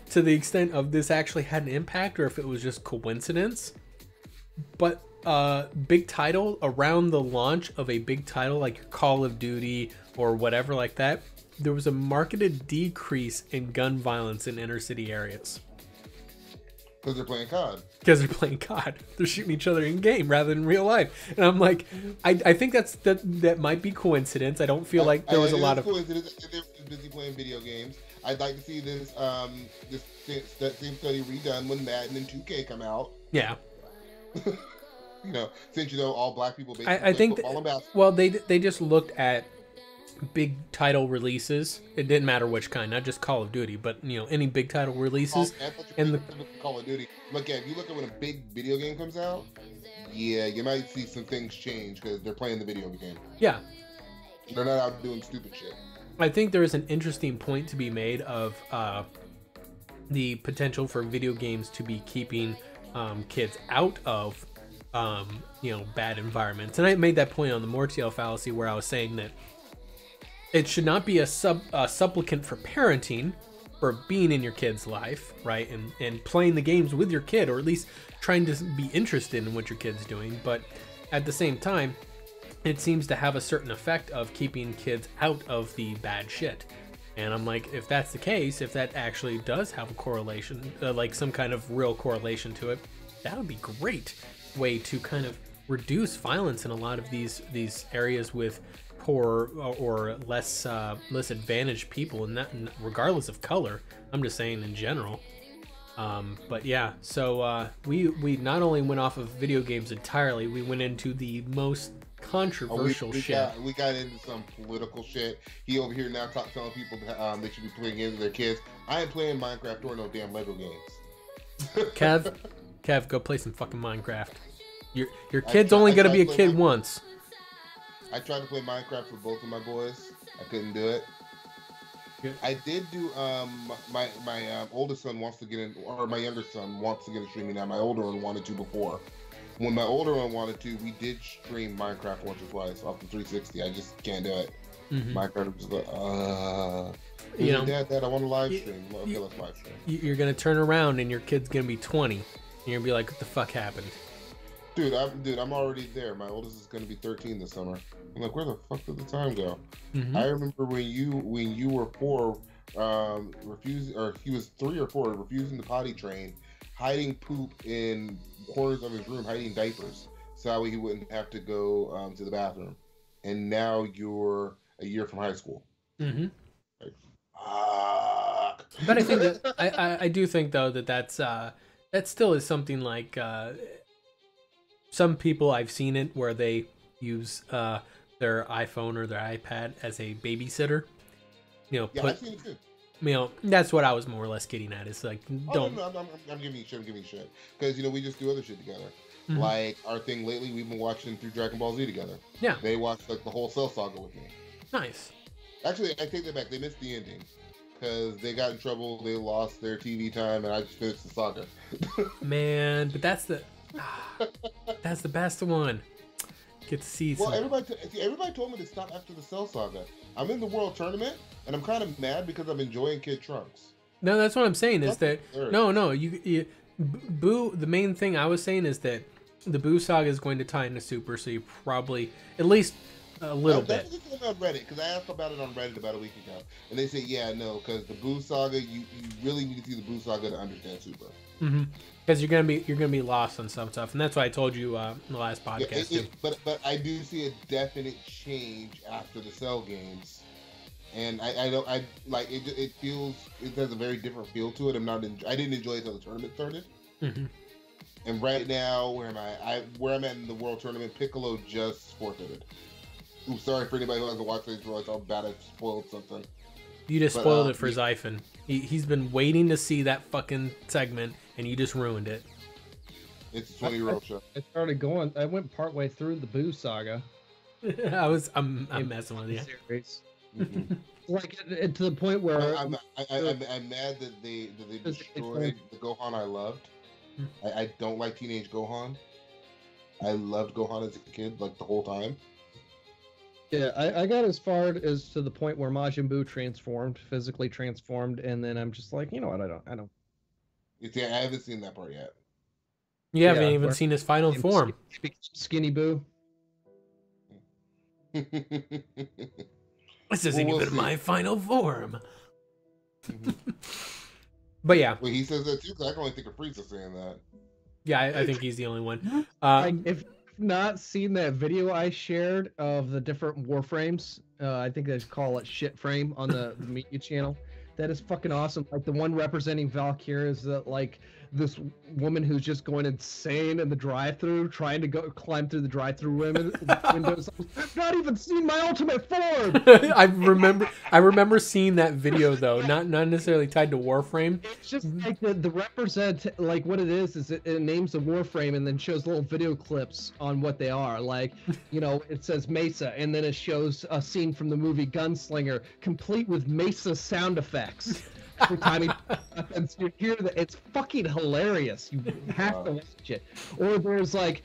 to the extent of this actually had an impact or if it was just coincidence, but big title around the launch of a big title like your Call of Duty or whatever like that, there was a marketed decrease in gun violence in inner city areas. Because they're playing COD. Because they're playing COD. They're shooting each other in game rather than real life. And I'm like, I think that might be coincidence. I don't feel like there was a lot of coincidence. They're busy playing video games. I'd like to see that same study redone when Madden and 2K come out. Yeah. Since all black people basically I think play football and basketball. well they just looked at big title releases. It didn't matter which kind, not just Call of Duty, but any big title releases. And Call of Duty. If you look at when a big video game comes out, yeah, you might see some things change because they're playing the video game. Yeah, They're not out doing stupid shit. I think there is an interesting point to be made of the potential for video games to be keeping kids out of bad environments. And I made that point on the Mortiel fallacy where I was saying that it should not be a supplicant for parenting, for being in your kid's life, right? And playing the games with your kid, or at least trying to be interested in what your kid's doing. But at the same time, it seems to have a certain effect of keeping kids out of the bad shit. And I'm like, if that's the case, if that actually does have a correlation, like some kind of real correlation to it, that would be great way to kind of reduce violence in a lot of these areas with poor or less advantaged people, and that regardless of color. I'm just saying in general. But yeah, so we not only went off of video games entirely, we went into the most controversial shit. We got into some political shit. He over here now telling people they should be playing games with their kids. I ain't playing Minecraft or no damn Lego games. Kev, go play some fucking Minecraft. Your kid's only gonna be a kid once. I tried to play Minecraft with both of my boys. I couldn't do it. Good. I did do. My oldest son wants to get in, or my younger son wants to get in streaming now. My older one wanted to before. When my older one wanted to, we did stream Minecraft once or twice off the 360. I just can't do it. Minecraft was like, you know, Dad, I want to live stream. Okay, let's live stream. You're gonna turn around and your kid's gonna be 20, and you're gonna be like, "What the fuck happened?" Dude, I'm already there. My oldest is gonna be 13 this summer. I'm like, where the fuck did the time go? I remember when you were 4, refusing, or he was 3 or 4, refusing the potty train, hiding poop in corners of his room, hiding diapers, so that way he wouldn't have to go to the bathroom. And now you're a year from high school. Like, fuck. But I think that I do think though that still is something like some people I've seen it where they use their iPhone or their iPad as a babysitter. You know, Yeah, I've seen it too. You know, that's what I was more or less getting at. It's like, don't. Oh, no, I'm giving you shit. I'm giving you shit because we just do other shit together. Like our thing lately, we've been watching through Dragon Ball Z together. Yeah. They watched like the whole Cell Saga with me. Nice. Actually, I take that back. They missed the ending because they got in trouble. They lost their TV time, and I just finished the saga. Man, but that's the best one. Get to see. Well, everybody told me to stop after the Cell Saga. I'm in the World Tournament, and I'm kind of mad because I'm enjoying Kid Trunks. No, that's what I'm saying. Is that no? You Boo. The main thing I was saying is that the Boo saga is going to tie into Super, so you probably at least a little bit. That's on Reddit because I asked about it on Reddit about a week ago, and they said, yeah, no, because the Boo saga, you really need to see the Boo saga to understand Super. Because you're gonna be lost on some stuff, and that's why I told you in the last podcast. But I do see a definite change after the Cell games, and I like it. It feels it has a very different feel to it. I didn't enjoy it until the tournament started. And right now, where am I? Where I'm at in the World Tournament, Piccolo just forfeited. Oops, sorry for anybody who hasn't watched these realize how bad I spoiled something. You just spoiled it for Xaiphen. He's been waiting to see that fucking segment, and you just ruined it. It's a 20-year-old show. I started going. I went partway through the Boo saga. I'm messing with you. Series. Like to the point where I'm mad that they destroyed the Gohan I loved. I don't like teenage Gohan. I loved Gohan as a kid, like the whole time. Yeah, I got as far as to the point where Majin Buu physically transformed, and then I'm just like, you know what, I don't. See, I haven't seen that part yet. You haven't even seen his final form. Skinny Boo. This isn't even my final form. But yeah. Well, he says that too, because I can only think of Frieza saying that. Yeah, I think he's the only one. If not seen that video I shared of the different Warframes, I think they call it shit frame on the media channel. That is fucking awesome. Like the one representing Valkyria is that like this woman who's just going insane in the drive-thru, trying to climb through the drive-thru windows. I've not even seen my ultimate form. I remember seeing that video though, not necessarily tied to Warframe. It's just like the represent, like what it is it names the Warframe and then shows little video clips on what they are. Like, you know, it says Mesa and then it shows a scene from the movie Gunslinger, complete with Mesa sound effects. Every time you hear that, it's fucking hilarious. You have to watch it. Or there's like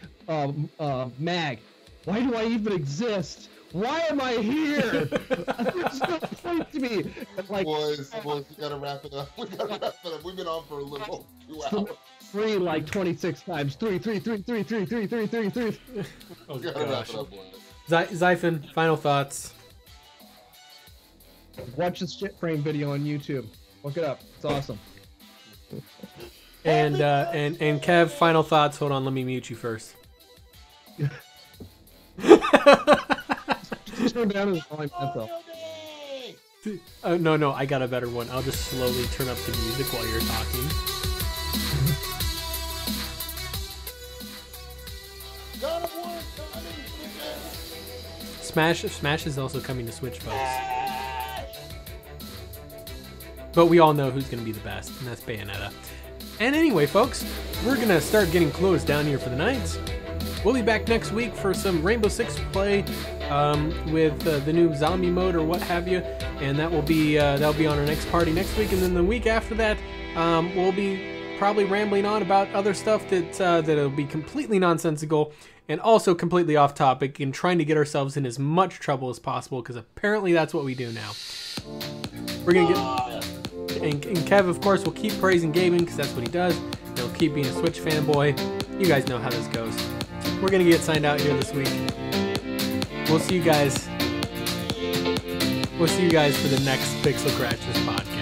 Mag, why do I even exist? Why am I here? There's no point to me. Like, boys, we gotta wrap it up. We've been on for a little 2 hours. 3 like 26 times. 3. Oh, Gotta wrap it up, boys. Xaiphen, final thoughts. Watch this shit frame video on YouTube. Look it up. It's awesome. And Kev, final thoughts. Hold on, let me mute you first. Turn down his volume. That's all. No, I got a better one. I'll just slowly turn up the music while you're talking. God of War coming. Smash is also coming to Switch, folks. But we all know who's going to be the best, and that's Bayonetta. And anyway, folks, we're going to start getting close down here for the night. We'll be back next week for some Rainbow Six play with the new zombie mode or what have you, and that'll be on our next party next week. And then the week after that, we'll be probably rambling on about other stuff that'll be completely nonsensical and also completely off topic, and trying to get ourselves in as much trouble as possible, because apparently that's what we do now. We're gonna get. And Kev, of course, will keep praising gaming because that's what he does. He'll keep being a Switch fanboy. You guys know how this goes. We're going to get signed out here this week. We'll see you guys. We'll see you guys for the next Pixel Crashers podcast.